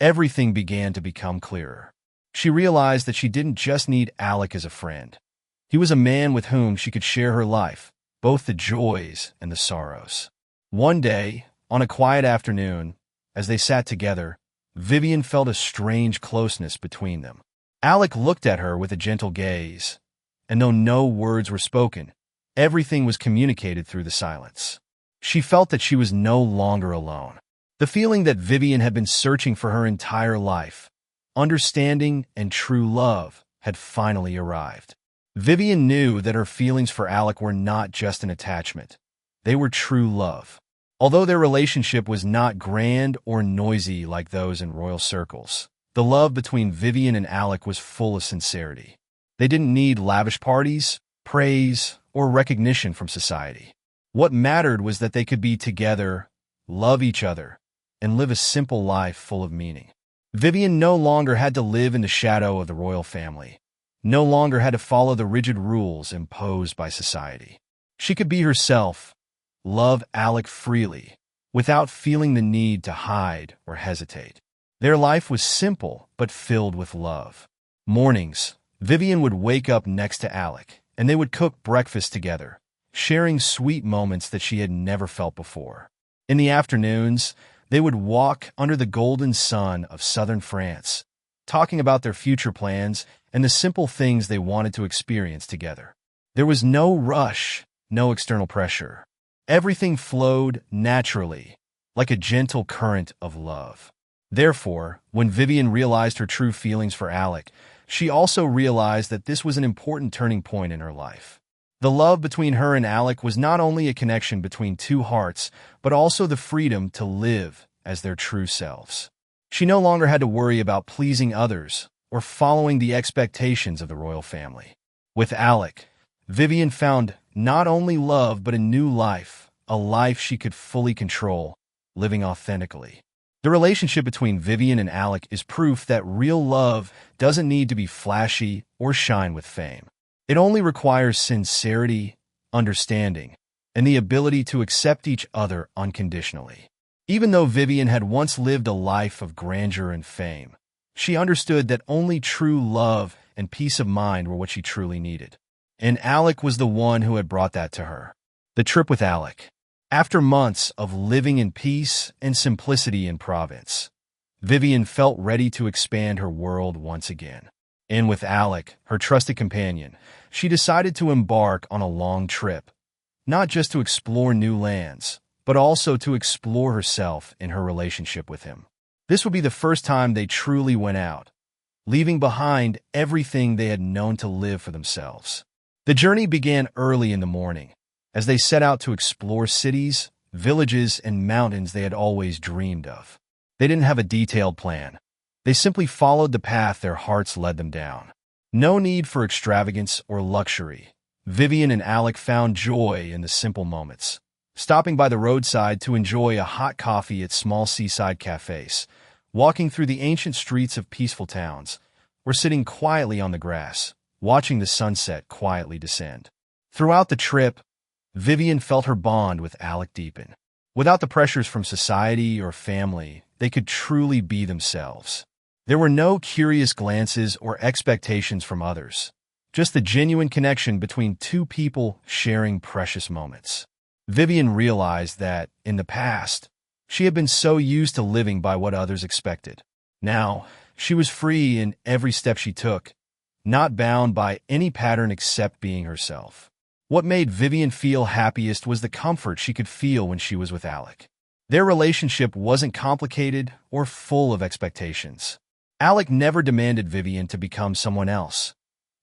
everything began to become clearer. She realized that she didn't just need Alec as a friend. He was a man with whom she could share her life, both the joys and the sorrows. One day, on a quiet afternoon, as they sat together, Vivian felt a strange closeness between them. Alec looked at her with a gentle gaze, and though no words were spoken, everything was communicated through the silence. She felt that she was no longer alone. The feeling that Vivian had been searching for her entire life, understanding and true love, had finally arrived. Vivian knew that her feelings for Alec were not just an attachment. They were true love. Although their relationship was not grand or noisy like those in royal circles, the love between Vivian and Alec was full of sincerity. They didn't need lavish parties, praise, or recognition from society. What mattered was that they could be together, love each other, and live a simple life full of meaning. Vivian no longer had to live in the shadow of the royal family, no longer had to follow the rigid rules imposed by society. She could be herself, love Alec freely, without feeling the need to hide or hesitate. Their life was simple but filled with love. Mornings, Vivian would wake up next to Alec, and they would cook breakfast together, sharing sweet moments that she had never felt before. In the afternoons, they would walk under the golden sun of southern France, talking about their future plans and the simple things they wanted to experience together. There was no rush, no external pressure. Everything flowed naturally, like a gentle current of love. Therefore, when Vivian realized her true feelings for Alec, she also realized that this was an important turning point in her life. The love between her and Alec was not only a connection between two hearts, but also the freedom to live as their true selves. She no longer had to worry about pleasing others or following the expectations of the royal family. With Alec, Vivian found not only love but a new life, a life she could fully control, living authentically. The relationship between Vivian and Alec is proof that real love doesn't need to be flashy or shine with fame. It only requires sincerity, understanding, and the ability to accept each other unconditionally. Even though Vivian had once lived a life of grandeur and fame, she understood that only true love and peace of mind were what she truly needed. And Alec was the one who had brought that to her. The trip with Alec. After months of living in peace and simplicity in Provence, Vivian felt ready to expand her world once again. And with Alec, her trusted companion, she decided to embark on a long trip, not just to explore new lands, but also to explore herself in her relationship with him. This would be the first time they truly went out, leaving behind everything they had known to live for themselves. The journey began early in the morning, as they set out to explore cities, villages, and mountains they had always dreamed of. They didn't have a detailed plan. They simply followed the path their hearts led them down. No need for extravagance or luxury. Vivian and Alec found joy in the simple moments, stopping by the roadside to enjoy a hot coffee at small seaside cafes, walking through the ancient streets of peaceful towns, or sitting quietly on the grass, watching the sunset quietly descend. Throughout the trip, Vivian felt her bond with Alec deepen. Without the pressures from society or family, they could truly be themselves. There were no curious glances or expectations from others, just the genuine connection between two people sharing precious moments. Vivian realized that, in the past, she had been so used to living by what others expected. Now, she was free in every step she took, not bound by any pattern except being herself. What made Vivian feel happiest was the comfort she could feel when she was with Alec. Their relationship wasn't complicated or full of expectations. Alec never demanded Vivian to become someone else,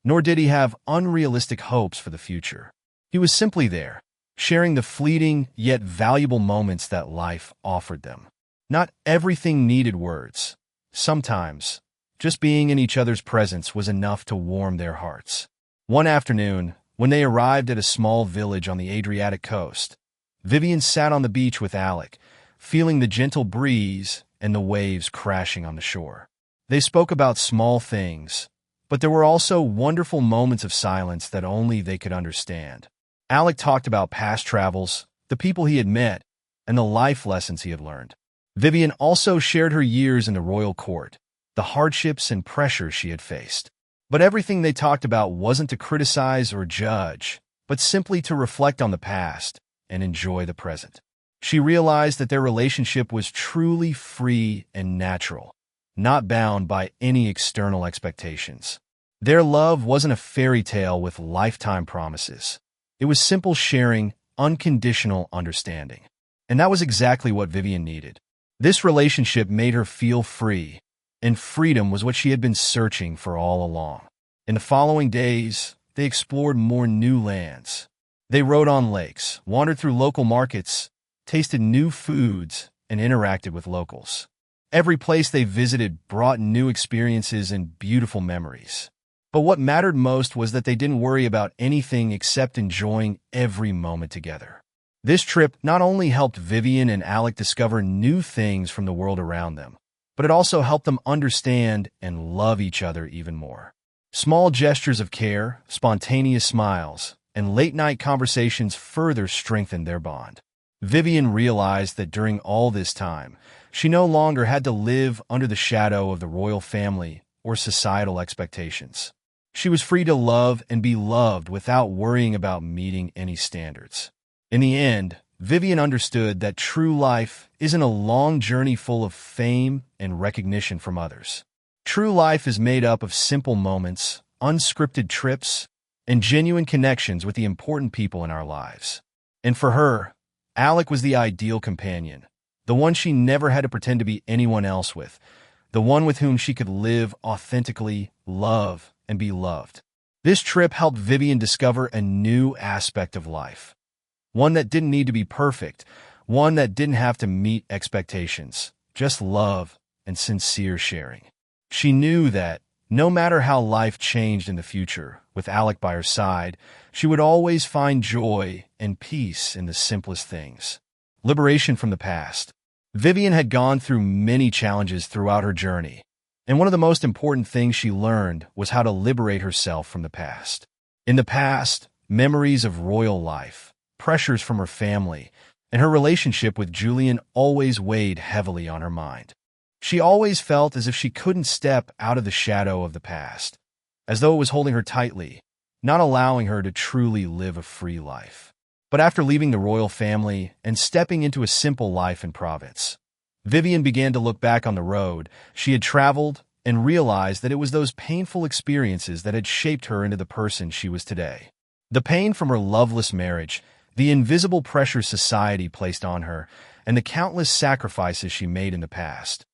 nor did he have unrealistic hopes for the future. He was simply there, sharing the fleeting yet valuable moments that life offered them. Not everything needed words. Sometimes, just being in each other's presence was enough to warm their hearts. One afternoon, when they arrived at a small village on the Adriatic coast, Vivian sat on the beach with Alec, feeling the gentle breeze and the waves crashing on the shore. They spoke about small things, but there were also wonderful moments of silence that only they could understand. Alec talked about past travels, the people he had met, and the life lessons he had learned. Vivian also shared her years in the royal court, the hardships and pressures she had faced. But everything they talked about wasn't to criticize or judge, but simply to reflect on the past and enjoy the present. She realized that their relationship was truly free and natural, not bound by any external expectations. Their love wasn't a fairy tale with lifetime promises. It was simple sharing, unconditional understanding. And that was exactly what Vivian needed. This relationship made her feel free, and freedom was what she had been searching for all along. In the following days, they explored more new lands. They rode on lakes, wandered through local markets, tasted new foods, and interacted with locals. Every place they visited brought new experiences and beautiful memories. But what mattered most was that they didn't worry about anything except enjoying every moment together. This trip not only helped Vivian and Alec discover new things from the world around them, but it also helped them understand and love each other even more. Small gestures of care, spontaneous smiles, and late-night conversations further strengthened their bond. Vivian realized that during all this time, she no longer had to live under the shadow of the royal family or societal expectations. She was free to love and be loved without worrying about meeting any standards. In the end, Vivian understood that true life isn't a long journey full of fame and recognition from others. True life is made up of simple moments, unscripted trips, and genuine connections with the important people in our lives. And for her, Alec was the ideal companion, the one she never had to pretend to be anyone else with, the one with whom she could live authentically, love, and be loved. This trip helped Vivian discover a new aspect of life. One that didn't need to be perfect, one that didn't have to meet expectations, just love and sincere sharing. She knew that, no matter how life changed in the future, with Alec by her side, she would always find joy and peace in the simplest things. Liberation from the past. Vivian had gone through many challenges throughout her journey, and one of the most important things she learned was how to liberate herself from the past. In the past, memories of royal life, pressures from her family, and her relationship with Julian always weighed heavily on her mind. She always felt as if she couldn't step out of the shadow of the past, as though it was holding her tightly, not allowing her to truly live a free life. But after leaving the royal family and stepping into a simple life in Provence, Vivian began to look back on the road she had traveled and realized that it was those painful experiences that had shaped her into the person she was today. The pain from her loveless marriage, the invisible pressure society placed on her, and the countless sacrifices she made in the past.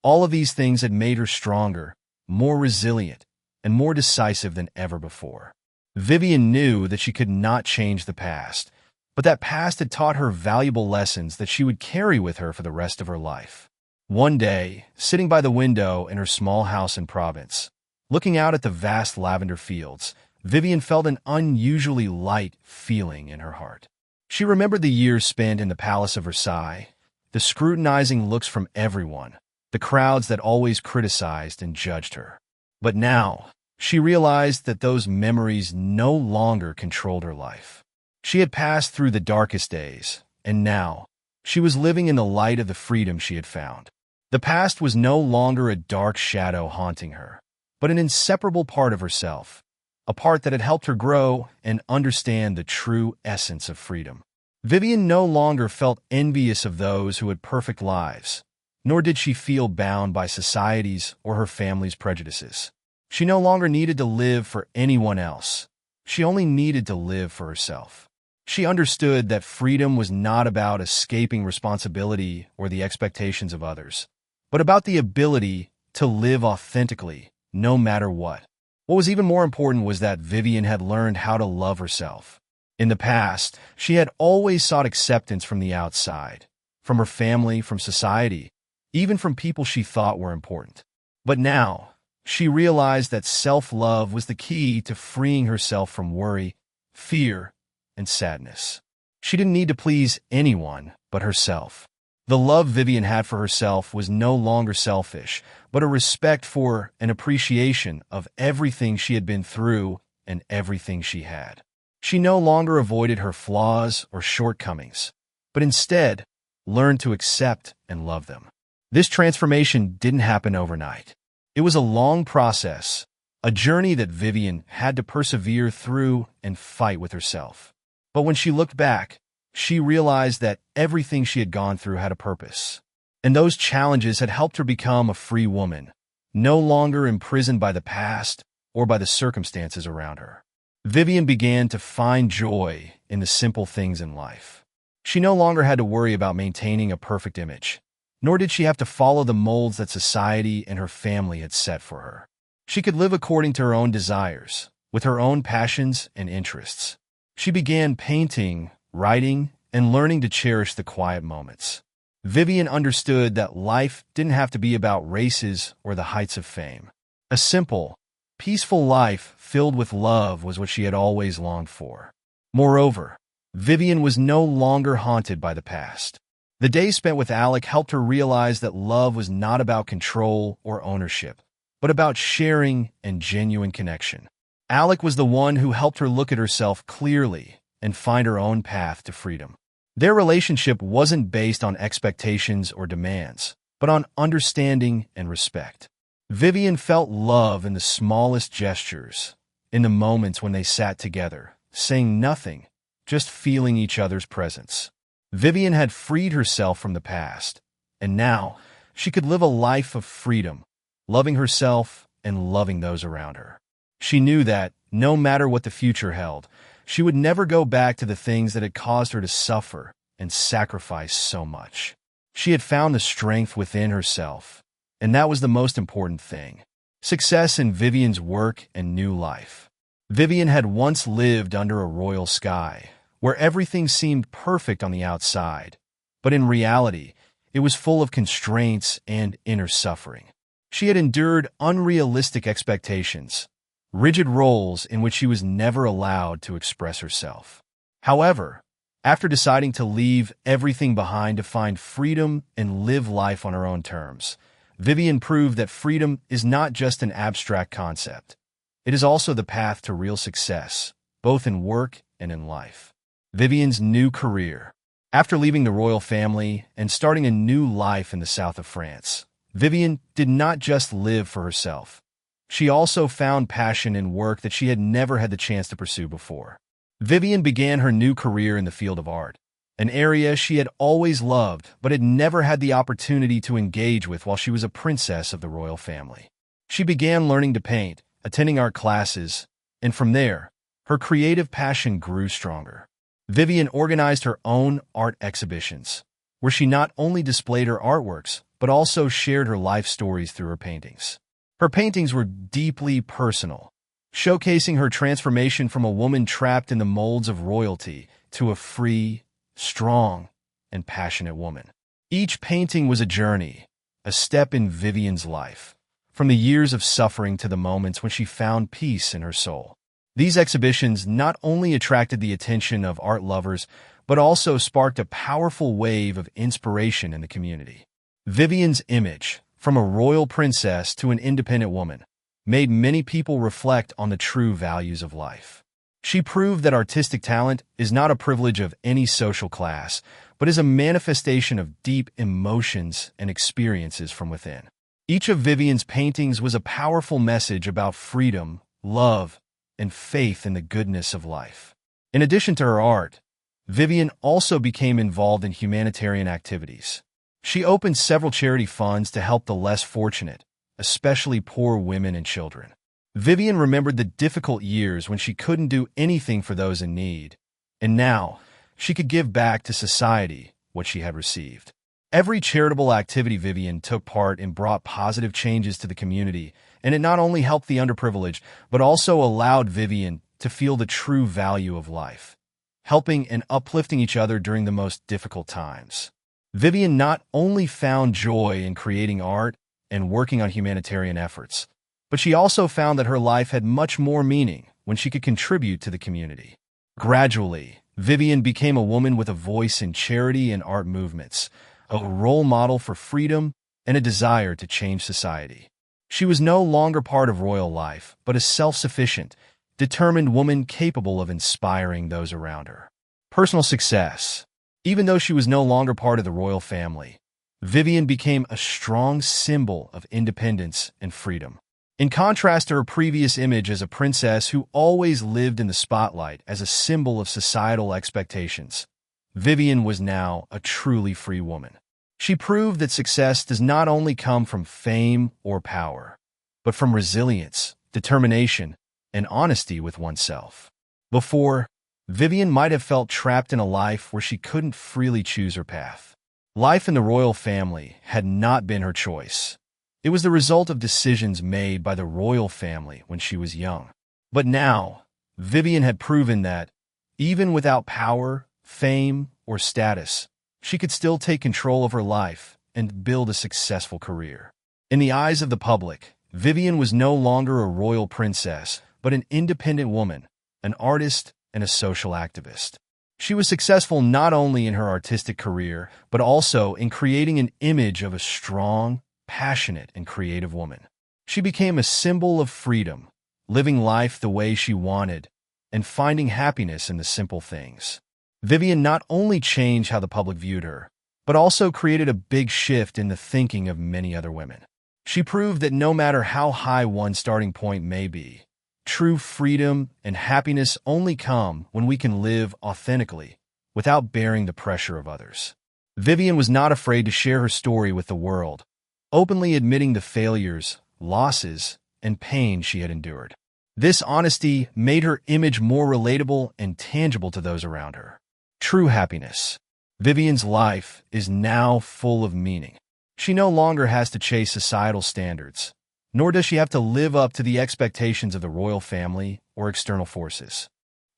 All of these things had made her stronger, more resilient, and more decisive than ever before. Vivian knew that she could not change the past, but that past had taught her valuable lessons that she would carry with her for the rest of her life. One day, sitting by the window in her small house in Provence, looking out at the vast lavender fields, Vivian felt an unusually light feeling in her heart. She remembered the years spent in the Palace of Versailles, the scrutinizing looks from everyone, the crowds that always criticized and judged her. But now, she realized that those memories no longer controlled her life. She had passed through the darkest days, and now, she was living in the light of the freedom she had found. The past was no longer a dark shadow haunting her, but an inseparable part of herself, a part that had helped her grow and understand the true essence of freedom. Vivian no longer felt envious of those who had perfect lives, nor did she feel bound by society's or her family's prejudices. She no longer needed to live for anyone else. She only needed to live for herself. She understood that freedom was not about escaping responsibility or the expectations of others, but about the ability to live authentically, no matter what. What was even more important was that Vivian had learned how to love herself. In the past, she had always sought acceptance from the outside, from her family, from society, even from people she thought were important. But now, she realized that self-love was the key to freeing herself from worry, fear, and sadness. She didn't need to please anyone but herself. The love Vivian had for herself was no longer selfish, but a respect for and appreciation of everything she had been through and everything she had. She no longer avoided her flaws or shortcomings, but instead learned to accept and love them. This transformation didn't happen overnight. It was a long process, a journey that Vivian had to persevere through and fight with herself. But when she looked back, she realized that everything she had gone through had a purpose, and those challenges had helped her become a free woman, no longer imprisoned by the past or by the circumstances around her. Vivian began to find joy in the simple things in life. She no longer had to worry about maintaining a perfect image, nor did she have to follow the molds that society and her family had set for her. She could live according to her own desires, with her own passions and interests. She began painting, writing, and learning to cherish the quiet moments. Vivian understood that life didn't have to be about races or the heights of fame. A simple, peaceful life filled with love was what she had always longed for. Moreover, Vivian was no longer haunted by the past. The days spent with Alec helped her realize that love was not about control or ownership, but about sharing and genuine connection. Alec was the one who helped her look at herself clearly and find her own path to freedom. Their relationship wasn't based on expectations or demands, but on understanding and respect. Vivian felt love in the smallest gestures, in the moments when they sat together, saying nothing, just feeling each other's presence. Vivian had freed herself from the past, and now she could live a life of freedom, loving herself and loving those around her. She knew that, no matter what the future held, she would never go back to the things that had caused her to suffer and sacrifice so much. She had found the strength within herself, and that was the most important thing. Success in Vivian's work and new life. Vivian had once lived under a royal sky, where everything seemed perfect on the outside, but in reality, it was full of constraints and inner suffering. She had endured unrealistic expectations, rigid roles in which she was never allowed to express herself. However, after deciding to leave everything behind to find freedom and live life on her own terms, Vivian proved that freedom is not just an abstract concept. It is also the path to real success, both in work and in life. Vivian's new career. After leaving the royal family and starting a new life in the south of France, Vivian did not just live for herself. She also found passion in work that she had never had the chance to pursue before. Vivian began her new career in the field of art, an area she had always loved but had never had the opportunity to engage with while she was a princess of the royal family. She began learning to paint, attending art classes, and from there, her creative passion grew stronger. Vivian organized her own art exhibitions, where she not only displayed her artworks, but also shared her life stories through her paintings. Her paintings were deeply personal, showcasing her transformation from a woman trapped in the molds of royalty to a free, strong, and passionate woman. Each painting was a journey, a step in Vivian's life, from the years of suffering to the moments when she found peace in her soul. These exhibitions not only attracted the attention of art lovers, but also sparked a powerful wave of inspiration in the community. Vivian's image, from a royal princess to an independent woman, made many people reflect on the true values of life. She proved that artistic talent is not a privilege of any social class, but is a manifestation of deep emotions and experiences from within. Each of Vivian's paintings was a powerful message about freedom, love, and faith in the goodness of life. In addition to her art, Vivian also became involved in humanitarian activities. She opened several charity funds to help the less fortunate, especially poor women and children. Vivian remembered the difficult years when she couldn't do anything for those in need, and now she could give back to society what she had received. Every charitable activity Vivian took part in brought positive changes to the community, and it not only helped the underprivileged, but also allowed Vivian to feel the true value of life, helping and uplifting each other during the most difficult times. Vivian not only found joy in creating art and working on humanitarian efforts, but she also found that her life had much more meaning when she could contribute to the community. Gradually, Vivian became a woman with a voice in charity and art movements, a role model for freedom and a desire to change society. She was no longer part of royal life, but a self-sufficient, determined woman capable of inspiring those around her. Personal success. Even though she was no longer part of the royal family, Vivian became a strong symbol of independence and freedom. In contrast to her previous image as a princess who always lived in the spotlight as a symbol of societal expectations, Vivian was now a truly free woman. She proved that success does not only come from fame or power, but from resilience, determination, and honesty with oneself. Before, Vivian might have felt trapped in a life where she couldn't freely choose her path. Life in the royal family had not been her choice. It was the result of decisions made by the royal family when she was young. But now, Vivian had proven that, even without power, fame, or status, she could still take control of her life and build a successful career. In the eyes of the public, Vivian was no longer a royal princess, but an independent woman, an artist, and a social activist. She was successful not only in her artistic career, but also in creating an image of a strong, passionate, and creative woman. She became a symbol of freedom, living life the way she wanted, and finding happiness in the simple things. Vivian not only changed how the public viewed her, but also created a big shift in the thinking of many other women. She proved that no matter how high one's starting point may be, true freedom and happiness only come when we can live authentically without bearing the pressure of others. Vivian was not afraid to share her story with the world, openly admitting the failures, losses, and pain she had endured. This honesty made her image more relatable and tangible to those around her. True happiness. Vivian's life is now full of meaning. She no longer has to chase societal standards, nor does she have to live up to the expectations of the royal family or external forces.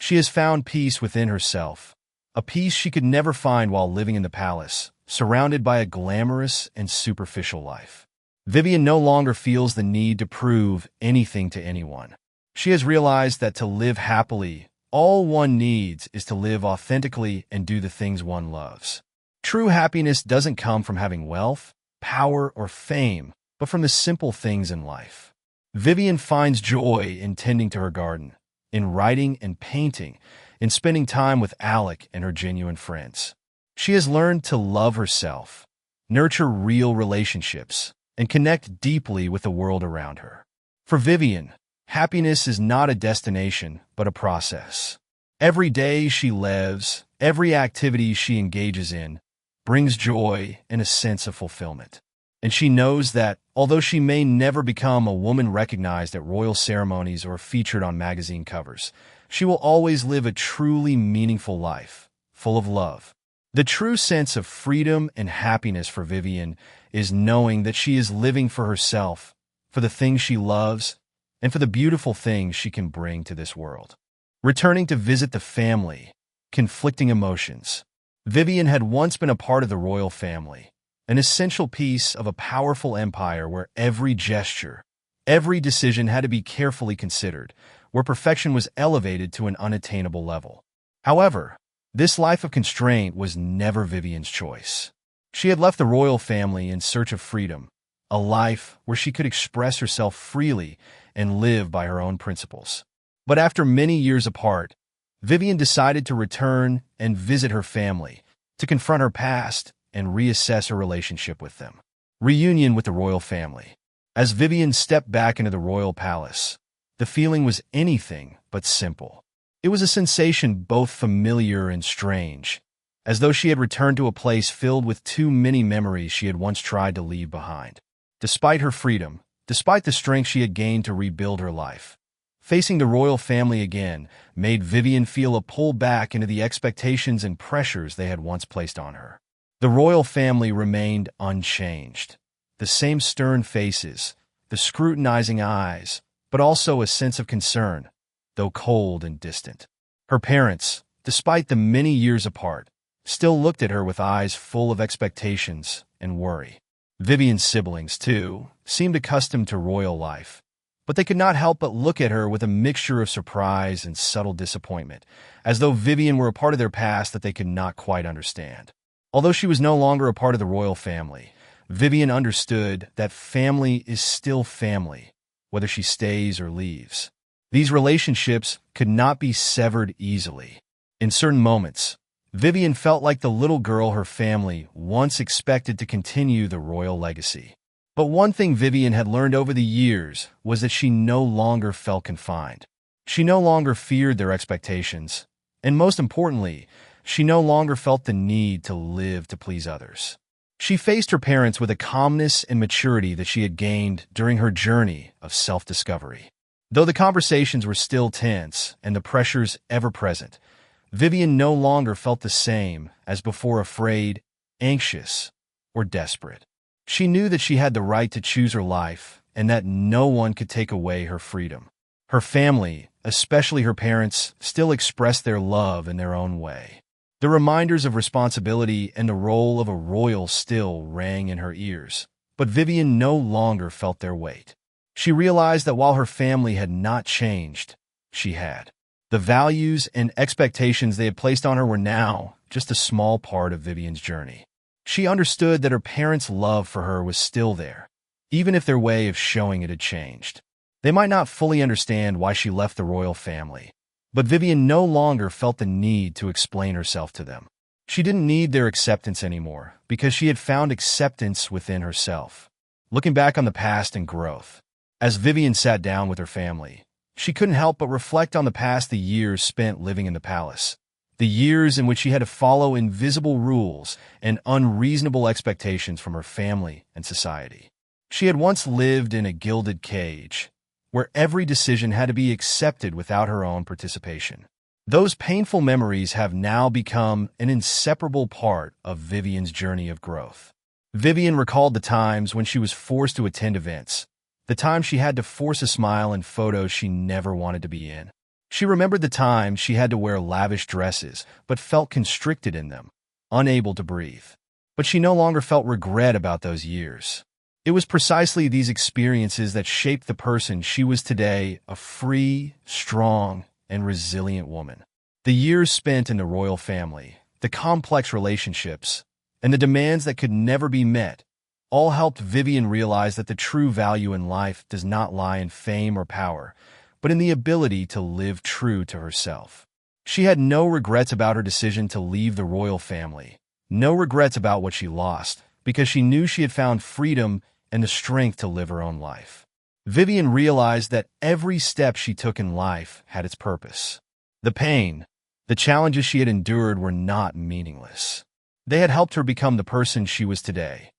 She has found peace within herself, a peace she could never find while living in the palace, surrounded by a glamorous and superficial life. Vivian no longer feels the need to prove anything to anyone. She has realized that to live happily, all one needs is to live authentically and do the things one loves. True happiness doesn't come from having wealth, power, or fame, but from the simple things in life. Vivian finds joy in tending to her garden, in writing and painting, in spending time with Alec and her genuine friends. She has learned to love herself, nurture real relationships, and connect deeply with the world around her. For Vivian, happiness is not a destination, but a process. Every day she lives, every activity she engages in, brings joy and a sense of fulfillment. And she knows that, although she may never become a woman recognized at royal ceremonies or featured on magazine covers, she will always live a truly meaningful life, full of love. The true sense of freedom and happiness for Vivian is knowing that she is living for herself, for the things she loves, and for the beautiful things she can bring to this world. Returning to visit the family, conflicting emotions. Vivian had once been a part of the royal family, an essential piece of a powerful empire where every gesture, every decision had to be carefully considered, where perfection was elevated to an unattainable level. However, this life of constraint was never Vivian's choice. She had left the royal family in search of freedom, a life where she could express herself freely and live by her own principles. But after many years apart, Vivian decided to return and visit her family, to confront her past and reassess her relationship with them. Reunion with the royal family. As Vivian stepped back into the royal palace, the feeling was anything but simple. It was a sensation both familiar and strange, as though she had returned to a place filled with too many memories she had once tried to leave behind. Despite her freedom, despite the strength she had gained to rebuild her life, facing the royal family again made Vivian feel a pull back into the expectations and pressures they had once placed on her. The royal family remained unchanged. The same stern faces, the scrutinizing eyes, but also a sense of concern, though cold and distant. Her parents, despite the many years apart, still looked at her with eyes full of expectations and worry. Vivian's siblings, too, seemed accustomed to royal life, but they could not help but look at her with a mixture of surprise and subtle disappointment, as though Vivian were a part of their past that they could not quite understand. Although she was no longer a part of the royal family, Vivian understood that family is still family, whether she stays or leaves. These relationships could not be severed easily. In certain moments, Vivian felt like the little girl her family once expected to continue the royal legacy. But one thing Vivian had learned over the years was that she no longer felt confined. She no longer feared their expectations, and most importantly, she no longer felt the need to live to please others. She faced her parents with a calmness and maturity that she had gained during her journey of self-discovery. Though the conversations were still tense and the pressures ever present, Vivian no longer felt the same as before, afraid, anxious, or desperate. She knew that she had the right to choose her life and that no one could take away her freedom. Her family, especially her parents, still expressed their love in their own way. The reminders of responsibility and the role of a royal still rang in her ears, but Vivian no longer felt their weight. She realized that while her family had not changed, she had. The values and expectations they had placed on her were now just a small part of Vivian's journey. She understood that her parents' love for her was still there, even if their way of showing it had changed. They might not fully understand why she left the royal family, but Vivian no longer felt the need to explain herself to them. She didn't need their acceptance anymore because she had found acceptance within herself. Looking back on the past and growth, as Vivian sat down with her family, she couldn't help but reflect on the years spent living in the palace. The years in which she had to follow invisible rules and unreasonable expectations from her family and society. She had once lived in a gilded cage, where every decision had to be accepted without her own participation. Those painful memories have now become an inseparable part of Vivian's journey of growth. Vivian recalled the times when she was forced to attend events, the time she had to force a smile in photos she never wanted to be in. She remembered the time she had to wear lavish dresses, but felt constricted in them, unable to breathe. But she no longer felt regret about those years. It was precisely these experiences that shaped the person she was today, a free, strong, and resilient woman. The years spent in the royal family, the complex relationships, and the demands that could never be met, all helped Vivian realize that the true value in life does not lie in fame or power, but in the ability to live true to herself. She had no regrets about her decision to leave the royal family, no regrets about what she lost, because she knew she had found freedom and the strength to live her own life. Vivian realized that every step she took in life had its purpose. The pain, the challenges she had endured were not meaningless. They had helped her become the person she was today,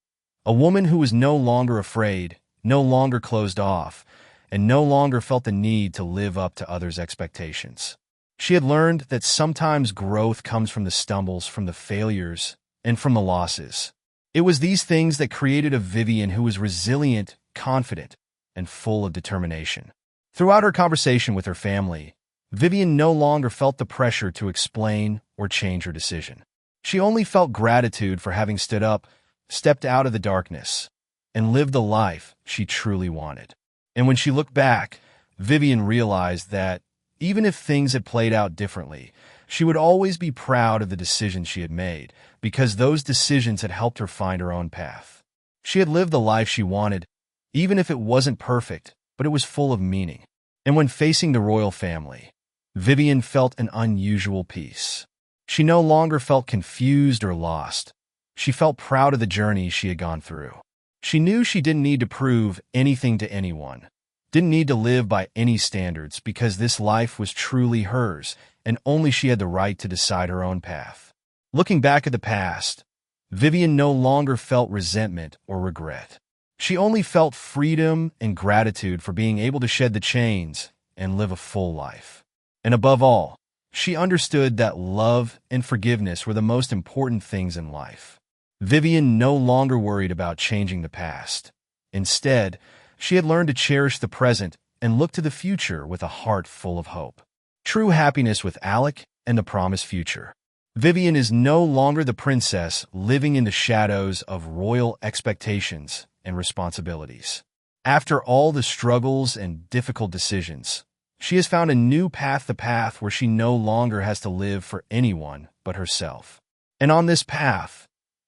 a woman who was no longer afraid, no longer closed off, and no longer felt the need to live up to others' expectations. She had learned that sometimes growth comes from the stumbles, from the failures, and from the losses. It was these things that created a Vivian who was resilient, confident, and full of determination. Throughout her conversation with her family, Vivian no longer felt the pressure to explain or change her decision. She only felt gratitude for having stood up, stepped out of the darkness, and lived the life she truly wanted. And when she looked back, Vivian realized that, even if things had played out differently, she would always be proud of the decisions she had made, because those decisions had helped her find her own path. She had lived the life she wanted, even if it wasn't perfect, but it was full of meaning. And when facing the royal family, Vivian felt an unusual peace. She no longer felt confused or lost. She felt proud of the journey she had gone through. She knew she didn't need to prove anything to anyone, didn't need to live by any standards, because this life was truly hers, and only she had the right to decide her own path. Looking back at the past, Vivian no longer felt resentment or regret. She only felt freedom and gratitude for being able to shed the chains and live a full life. And above all, she understood that love and forgiveness were the most important things in life. Vivian no longer worried about changing the past. Instead, she had learned to cherish the present and look to the future with a heart full of hope. True happiness with Alec and the promised future. Vivian is no longer the princess living in the shadows of royal expectations and responsibilities. After all the struggles and difficult decisions, she has found a new path, the path where she no longer has to live for anyone but herself. And on this path,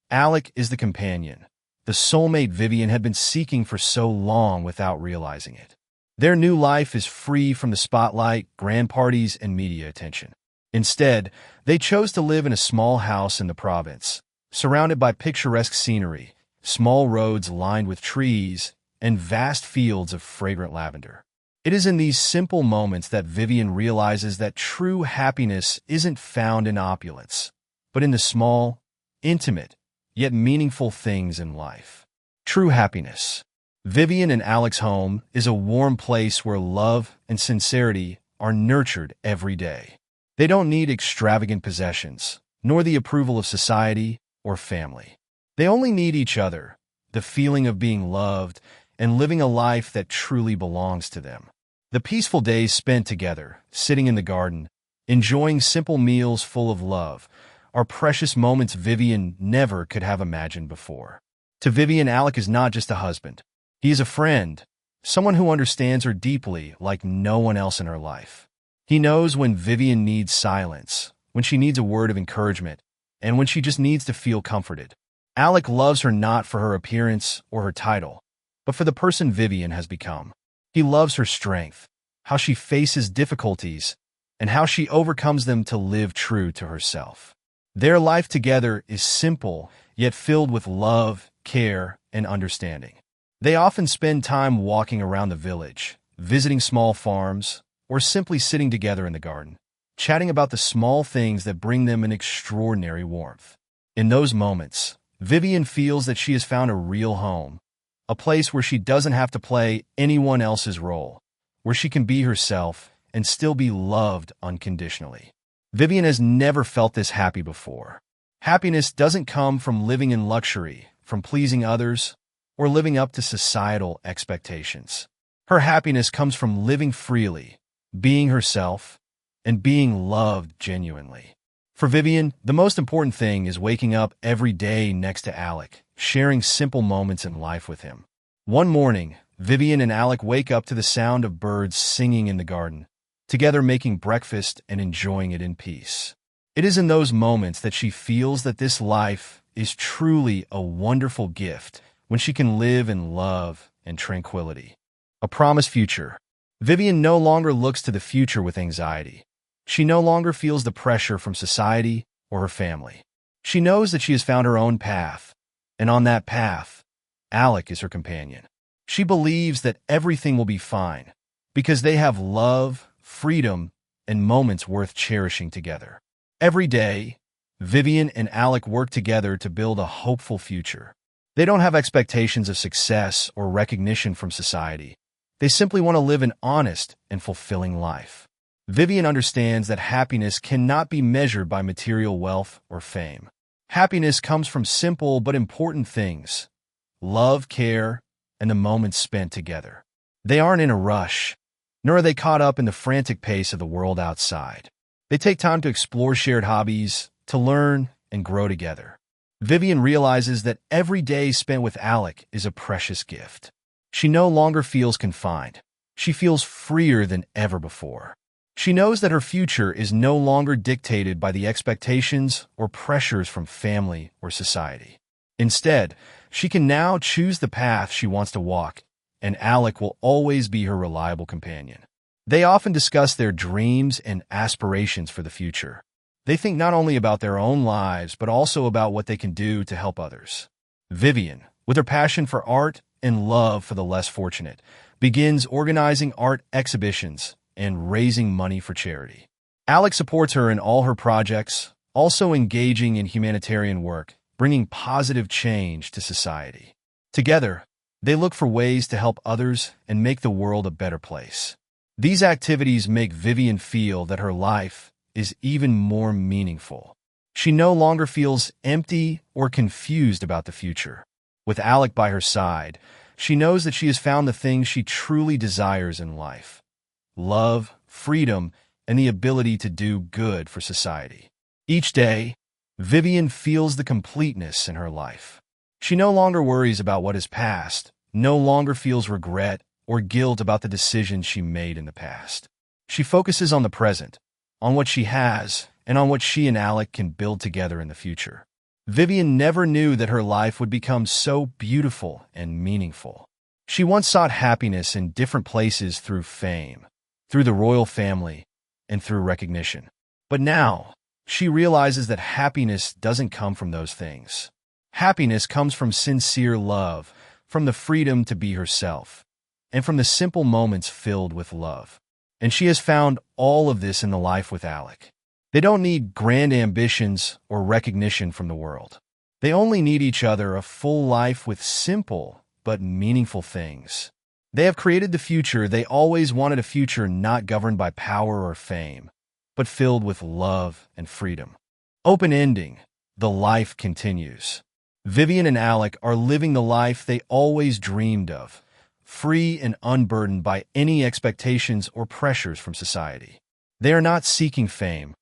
Alec is the companion, the soulmate Vivian had been seeking for so long without realizing it. Their new life is free from the spotlight, grand parties, and media attention. Instead, they chose to live in a small house in the province, surrounded by picturesque scenery, small roads lined with trees, and vast fields of fragrant lavender. It is in these simple moments that Vivian realizes that true happiness isn't found in opulence, but in the small, intimate, yet meaningful things in life. True happiness. Vivian and Alec's home is a warm place where love and sincerity are nurtured every day. They don't need extravagant possessions, nor the approval of society or family. They only need each other, the feeling of being loved, and living a life that truly belongs to them. The peaceful days spent together, sitting in the garden, enjoying simple meals full of love, are precious moments Vivian never could have imagined before. To Vivian, Alec is not just a husband. He is a friend, someone who understands her deeply like no one else in her life. He knows when Vivian needs silence, when she needs a word of encouragement, and when she just needs to feel comforted. Alec loves her not for her appearance or her title, but for the person Vivian has become. He loves her strength, how she faces difficulties, and how she overcomes them to live true to herself. Their life together is simple, yet filled with love, care, and understanding. They often spend time walking around the village, visiting small farms, or simply sitting together in the garden, chatting about the small things that bring them an extraordinary warmth. In those moments, Vivian feels that she has found a real home, a place where she doesn't have to play anyone else's role, where she can be herself and still be loved unconditionally. Vivian has never felt this happy before. Happiness doesn't come from living in luxury, from pleasing others, or living up to societal expectations. Her happiness comes from living freely, being herself, and being loved genuinely. For Vivian, the most important thing is waking up every day next to Alec, sharing simple moments in life with him. One morning, Vivian and Alec wake up to the sound of birds singing in the garden, together making breakfast and enjoying it in peace. It is in those moments that she feels that this life is truly a wonderful gift, when she can live in love and tranquility. A promised future. Vivian no longer looks to the future with anxiety. She no longer feels the pressure from society or her family. She knows that she has found her own path, and on that path, Alec is her companion. She believes that everything will be fine, because they have love, freedom, and moments worth cherishing together. Every day, Vivian and Alec work together to build a hopeful future. They don't have expectations of success or recognition from society. They simply want to live an honest and fulfilling life. Vivian understands that happiness cannot be measured by material wealth or fame. Happiness comes from simple but important things: love, care, and the moments spent together. They aren't in a rush, nor are they caught up in the frantic pace of the world outside. They take time to explore shared hobbies, to learn, and grow together. Vivian realizes that every day spent with Alec is a precious gift. She no longer feels confined. She feels freer than ever before. She knows that her future is no longer dictated by the expectations or pressures from family or society. Instead, she can now choose the path she wants to walk, and Alec will always be her reliable companion. They often discuss their dreams and aspirations for the future. They think not only about their own lives, but also about what they can do to help others. Vivian, with her passion for art and love for the less fortunate, begins organizing art exhibitions and raising money for charity. Alec supports her in all her projects, also engaging in humanitarian work, bringing positive change to society. Together, they look for ways to help others and make the world a better place. These activities make Vivian feel that her life is even more meaningful. She no longer feels empty or confused about the future. With Alec by her side, she knows that she has found the things she truly desires in life: love, freedom, and the ability to do good for society. Each day, Vivian feels the completeness in her life. She no longer worries about what is past, no longer feels regret or guilt about the decisions she made in the past. She focuses on the present, on what she has, and on what she and Alec can build together in the future. Vivian never knew that her life would become so beautiful and meaningful. She once sought happiness in different places through fame, through the royal family, and through recognition. But now, she realizes that happiness doesn't come from those things. Happiness comes from sincere love, from the freedom to be herself, and from the simple moments filled with love. And she has found all of this in the life with Alec. They don't need grand ambitions or recognition from the world. They only need each other, a full life with simple but meaningful things. They have created the future they always wanted, a future not governed by power or fame, but filled with love and freedom. Open-ending, the life continues. Vivian and Alec are living the life they always dreamed of, free and unburdened by any expectations or pressures from society. They are not seeking fame,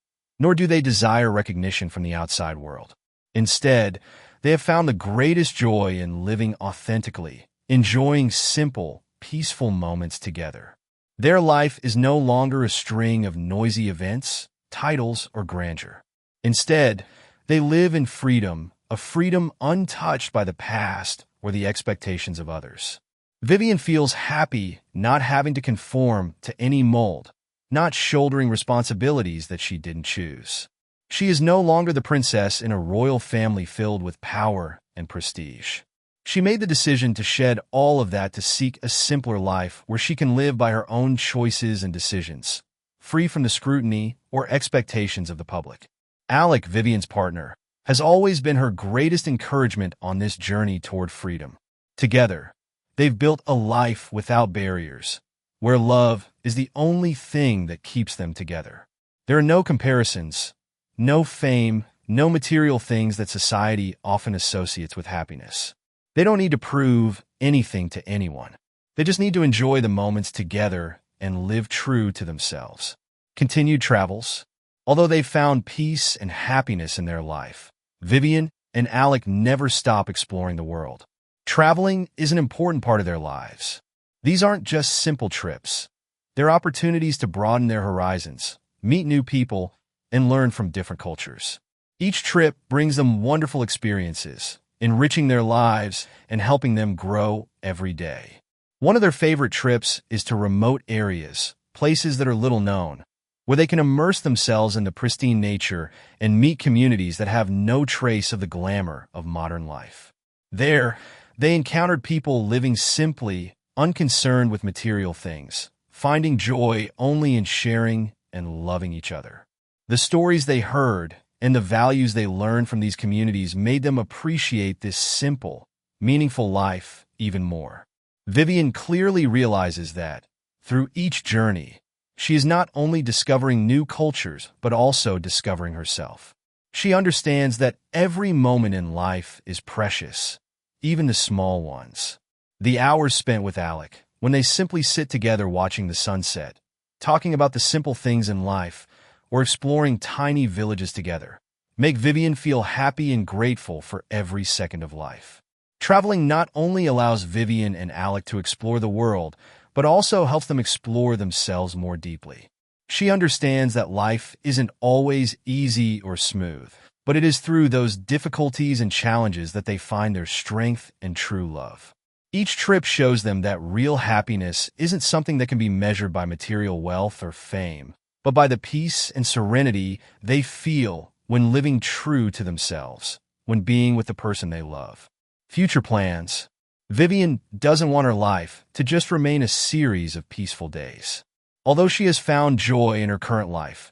nor do they desire recognition from the outside world. Instead, they have found the greatest joy in living authentically, enjoying simple, peaceful moments together. Their life is no longer a string of noisy events, titles, or grandeur. Instead, they live in freedom, a freedom untouched by the past or the expectations of others. Vivian feels happy not having to conform to any mold, not shouldering responsibilities that she didn't choose. She is no longer the princess in a royal family filled with power and prestige. She made the decision to shed all of that to seek a simpler life where she can live by her own choices and decisions, free from the scrutiny or expectations of the public. Alec, Vivian's partner, has always been her greatest encouragement on this journey toward freedom. Together, they've built a life without barriers, where love is the only thing that keeps them together. There are no comparisons, no fame, no material things that society often associates with happiness. They don't need to prove anything to anyone. They just need to enjoy the moments together and live true to themselves. Continued travels. Although they've found peace and happiness in their life, Vivian and Alec never stop exploring the world. Traveling is an important part of their lives. These aren't just simple trips. They're opportunities to broaden their horizons, meet new people, and learn from different cultures. Each trip brings them wonderful experiences, enriching their lives and helping them grow every day. One of their favorite trips is to remote areas, places that are little known, where they can immerse themselves in the pristine nature and meet communities that have no trace of the glamour of modern life. There, they encountered people living simply, unconcerned with material things, finding joy only in sharing and loving each other. The stories they heard and the values they learned from these communities made them appreciate this simple, meaningful life even more. Vivian clearly realizes that, through each journey, she is not only discovering new cultures, but also discovering herself. She understands that every moment in life is precious, even the small ones. The hours spent with Alec, when they simply sit together watching the sunset, talking about the simple things in life, or exploring tiny villages together, make Vivian feel happy and grateful for every second of life. Traveling not only allows Vivian and Alec to explore the world, but also helps them explore themselves more deeply. She understands that life isn't always easy or smooth, but it is through those difficulties and challenges that they find their strength and true love. Each trip shows them that real happiness isn't something that can be measured by material wealth or fame, but by the peace and serenity they feel when living true to themselves, when being with the person they love. Future plans. Vivian doesn't want her life to just remain a series of peaceful days. Although she has found joy in her current life,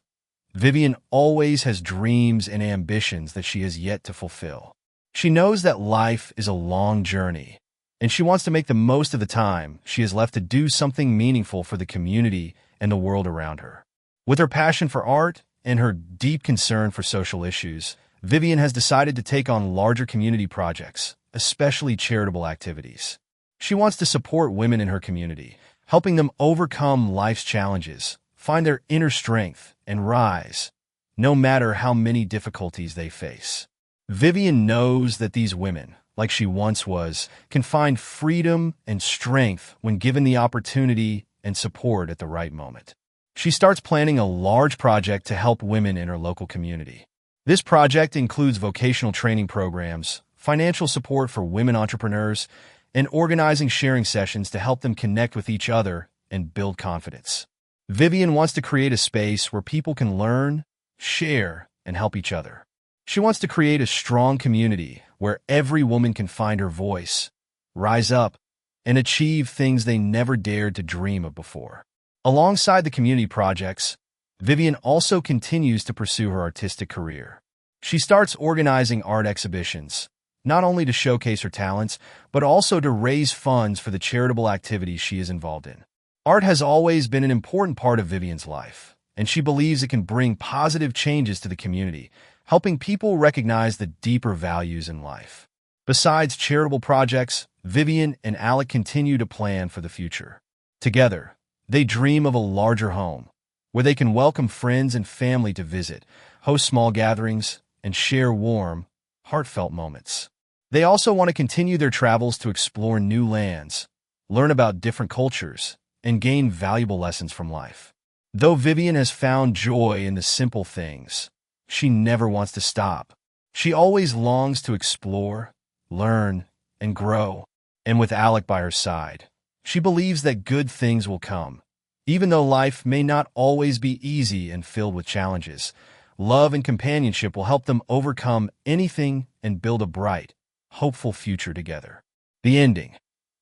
Vivian always has dreams and ambitions that she has yet to fulfill. She knows that life is a long journey, and she wants to make the most of the time she has left to do something meaningful for the community and the world around her. With her passion for art and her deep concern for social issues, Vivian has decided to take on larger community projects, especially charitable activities. She wants to support women in her community, helping them overcome life's challenges, find their inner strength, and rise, no matter how many difficulties they face. Vivian knows that these women, like she once was, can find freedom and strength when given the opportunity and support at the right moment. She starts planning a large project to help women in her local community. This project includes vocational training programs, financial support for women entrepreneurs, and organizing sharing sessions to help them connect with each other and build confidence. Vivian wants to create a space where people can learn, share, and help each other. She wants to create a strong community where every woman can find her voice, rise up, and achieve things they never dared to dream of before. Alongside the community projects, Vivian also continues to pursue her artistic career. She starts organizing art exhibitions, not only to showcase her talents, but also to raise funds for the charitable activities she is involved in. Art has always been an important part of Vivian's life, and she believes it can bring positive changes to the community, helping people recognize the deeper values in life. Besides charitable projects, Vivian and Alec continue to plan for the future. Together, they dream of a larger home, where they can welcome friends and family to visit, host small gatherings, and share warm, heartfelt moments. They also want to continue their travels to explore new lands, learn about different cultures, and gain valuable lessons from life. Though Vivian has found joy in the simple things, she never wants to stop. She always longs to explore, learn, and grow. And with Alec by her side, she believes that good things will come. Even though life may not always be easy and filled with challenges, love and companionship will help them overcome anything and build a bright, hopeful future together. The ending.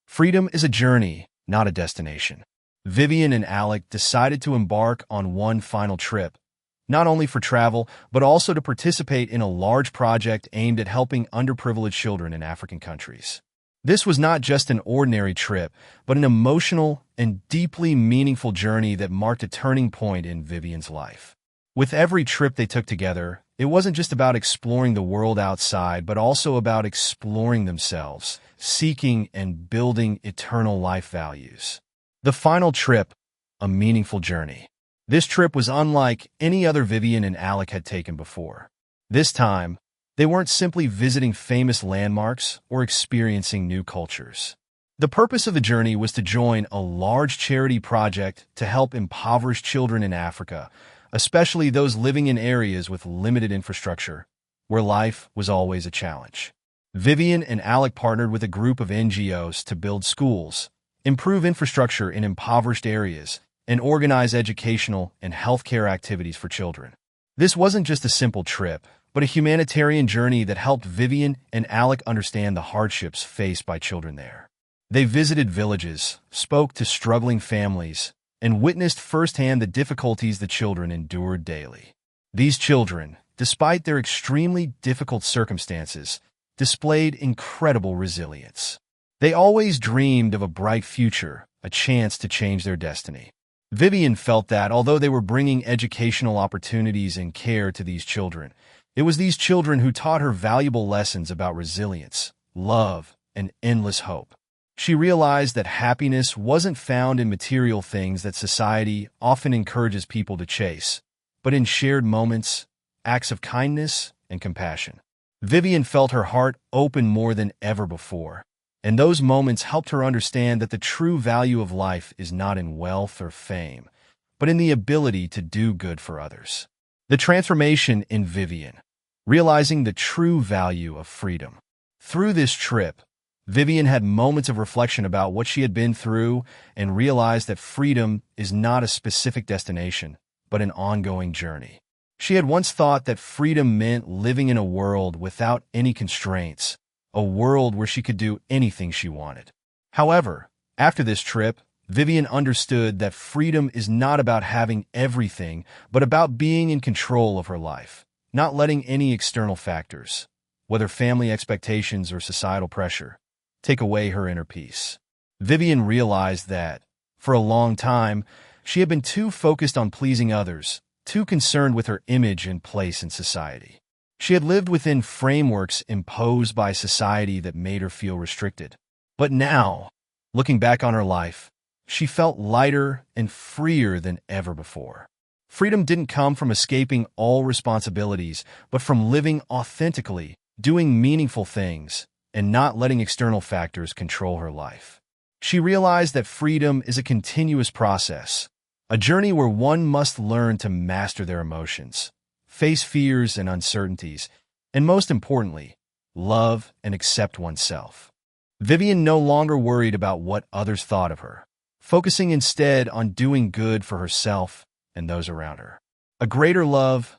Freedom is a journey, not a destination. Vivian and Alec decided to embark on one final trip, not only for travel, but also to participate in a large project aimed at helping underprivileged children in African countries. This was not just an ordinary trip, but an emotional and deeply meaningful journey that marked a turning point in Vivian's life. With every trip they took together, it wasn't just about exploring the world outside, but also about exploring themselves, seeking and building eternal life values. The final trip, a meaningful journey. This trip was unlike any other Vivian and Alec had taken before. This time, they weren't simply visiting famous landmarks or experiencing new cultures. The purpose of the journey was to join a large charity project to help impoverished children in Africa, especially those living in areas with limited infrastructure, where life was always a challenge. Vivian and Alec partnered with a group of NGOs to build schools, improve infrastructure in impoverished areas, and organize educational and healthcare activities for children. This wasn't just a simple trip, but a humanitarian journey that helped Vivian and Alec understand the hardships faced by children there. They visited villages, spoke to struggling families, and witnessed firsthand the difficulties the children endured daily. These children, despite their extremely difficult circumstances, displayed incredible resilience. They always dreamed of a bright future, a chance to change their destiny. Vivian felt that although they were bringing educational opportunities and care to these children, it was these children who taught her valuable lessons about resilience, love, and endless hope. She realized that happiness wasn't found in material things that society often encourages people to chase, but in shared moments, acts of kindness, and compassion. Vivian felt her heart open more than ever before, and those moments helped her understand that the true value of life is not in wealth or fame, but in the ability to do good for others. The transformation in Vivian, realizing the true value of freedom. Through this trip, Vivian had moments of reflection about what she had been through and realized that freedom is not a specific destination, but an ongoing journey. She had once thought that freedom meant living in a world without any constraints, a world where she could do anything she wanted. However, after this trip, Vivian understood that freedom is not about having everything, but about being in control of her life, not letting any external factors, whether family expectations or societal pressure, take away her inner peace. Vivian realized that, for a long time, she had been too focused on pleasing others, too concerned with her image and place in society. She had lived within frameworks imposed by society that made her feel restricted. But now, looking back on her life, she felt lighter and freer than ever before. Freedom didn't come from escaping all responsibilities, but from living authentically, doing meaningful things, and not letting external factors control her life. She realized that freedom is a continuous process, a journey where one must learn to master their emotions, face fears and uncertainties, and most importantly, love and accept oneself. Vivian no longer worried about what others thought of her, focusing instead on doing good for herself and those around her. A greater love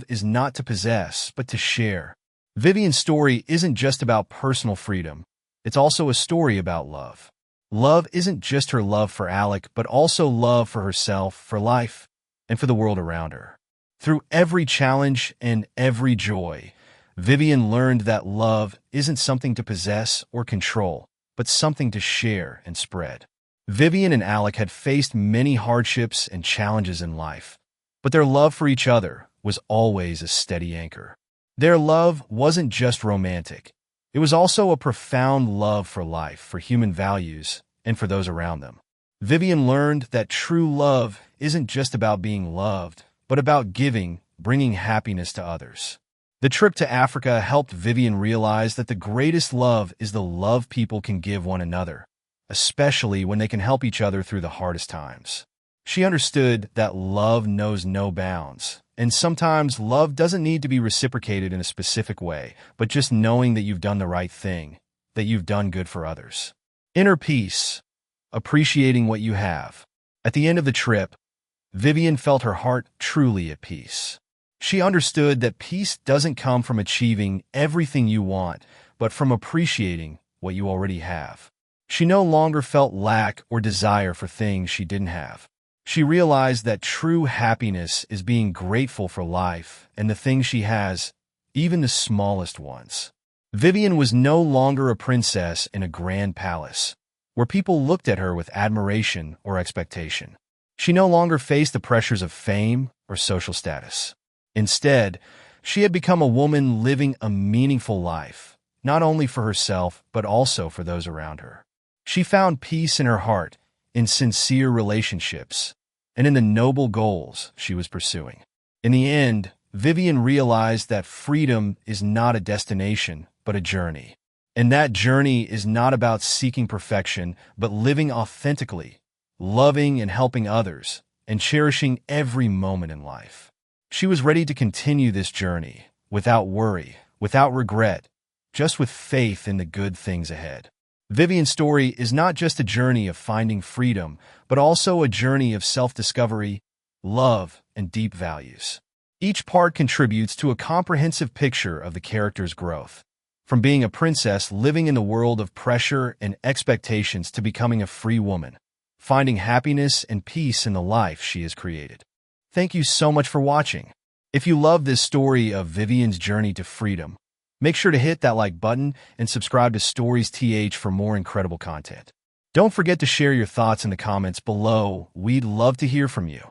is not to possess, but to share. Vivian's story isn't just about personal freedom, it's also a story about love. Love isn't just her love for Alec, but also love for herself, for life, and for the world around her. Through every challenge and every joy, Vivian learned that love isn't something to possess or control, but something to share and spread. Vivian and Alec had faced many hardships and challenges in life, but their love for each other was always a steady anchor. Their love wasn't just romantic. It was also a profound love for life, for human values, and for those around them. Vivian learned that true love isn't just about being loved, but about giving, bringing happiness to others. The trip to Africa helped Vivian realize that the greatest love is the love people can give one another, especially when they can help each other through the hardest times. She understood that love knows no bounds, and sometimes love doesn't need to be reciprocated in a specific way, but just knowing that you've done the right thing, that you've done good for others. Inner peace, appreciating what you have. At the end of the trip, Vivian felt her heart truly at peace. She understood that peace doesn't come from achieving everything you want, but from appreciating what you already have. She no longer felt lack or desire for things she didn't have. She realized that true happiness is being grateful for life and the things she has, even the smallest ones. Vivian was no longer a princess in a grand palace, where people looked at her with admiration or expectation. She no longer faced the pressures of fame or social status. Instead, she had become a woman living a meaningful life, not only for herself, but also for those around her. She found peace in her heart, in sincere relationships, and in the noble goals she was pursuing. In the end, Vivian realized that freedom is not a destination, but a journey. And that journey is not about seeking perfection, but living authentically, loving and helping others, and cherishing every moment in life. She was ready to continue this journey, without worry, without regret, just with faith in the good things ahead. Vivian's story is not just a journey of finding freedom, but also a journey of self-discovery, love, and deep values. Each part contributes to a comprehensive picture of the character's growth, from being a princess living in the world of pressure and expectations to becoming a free woman, finding happiness and peace in the life she has created. Thank you so much for watching. If you love this story of Vivian's journey to freedom, make sure to hit that like button and subscribe to Stories TH for more incredible content. Don't forget to share your thoughts in the comments below. We'd love to hear from you.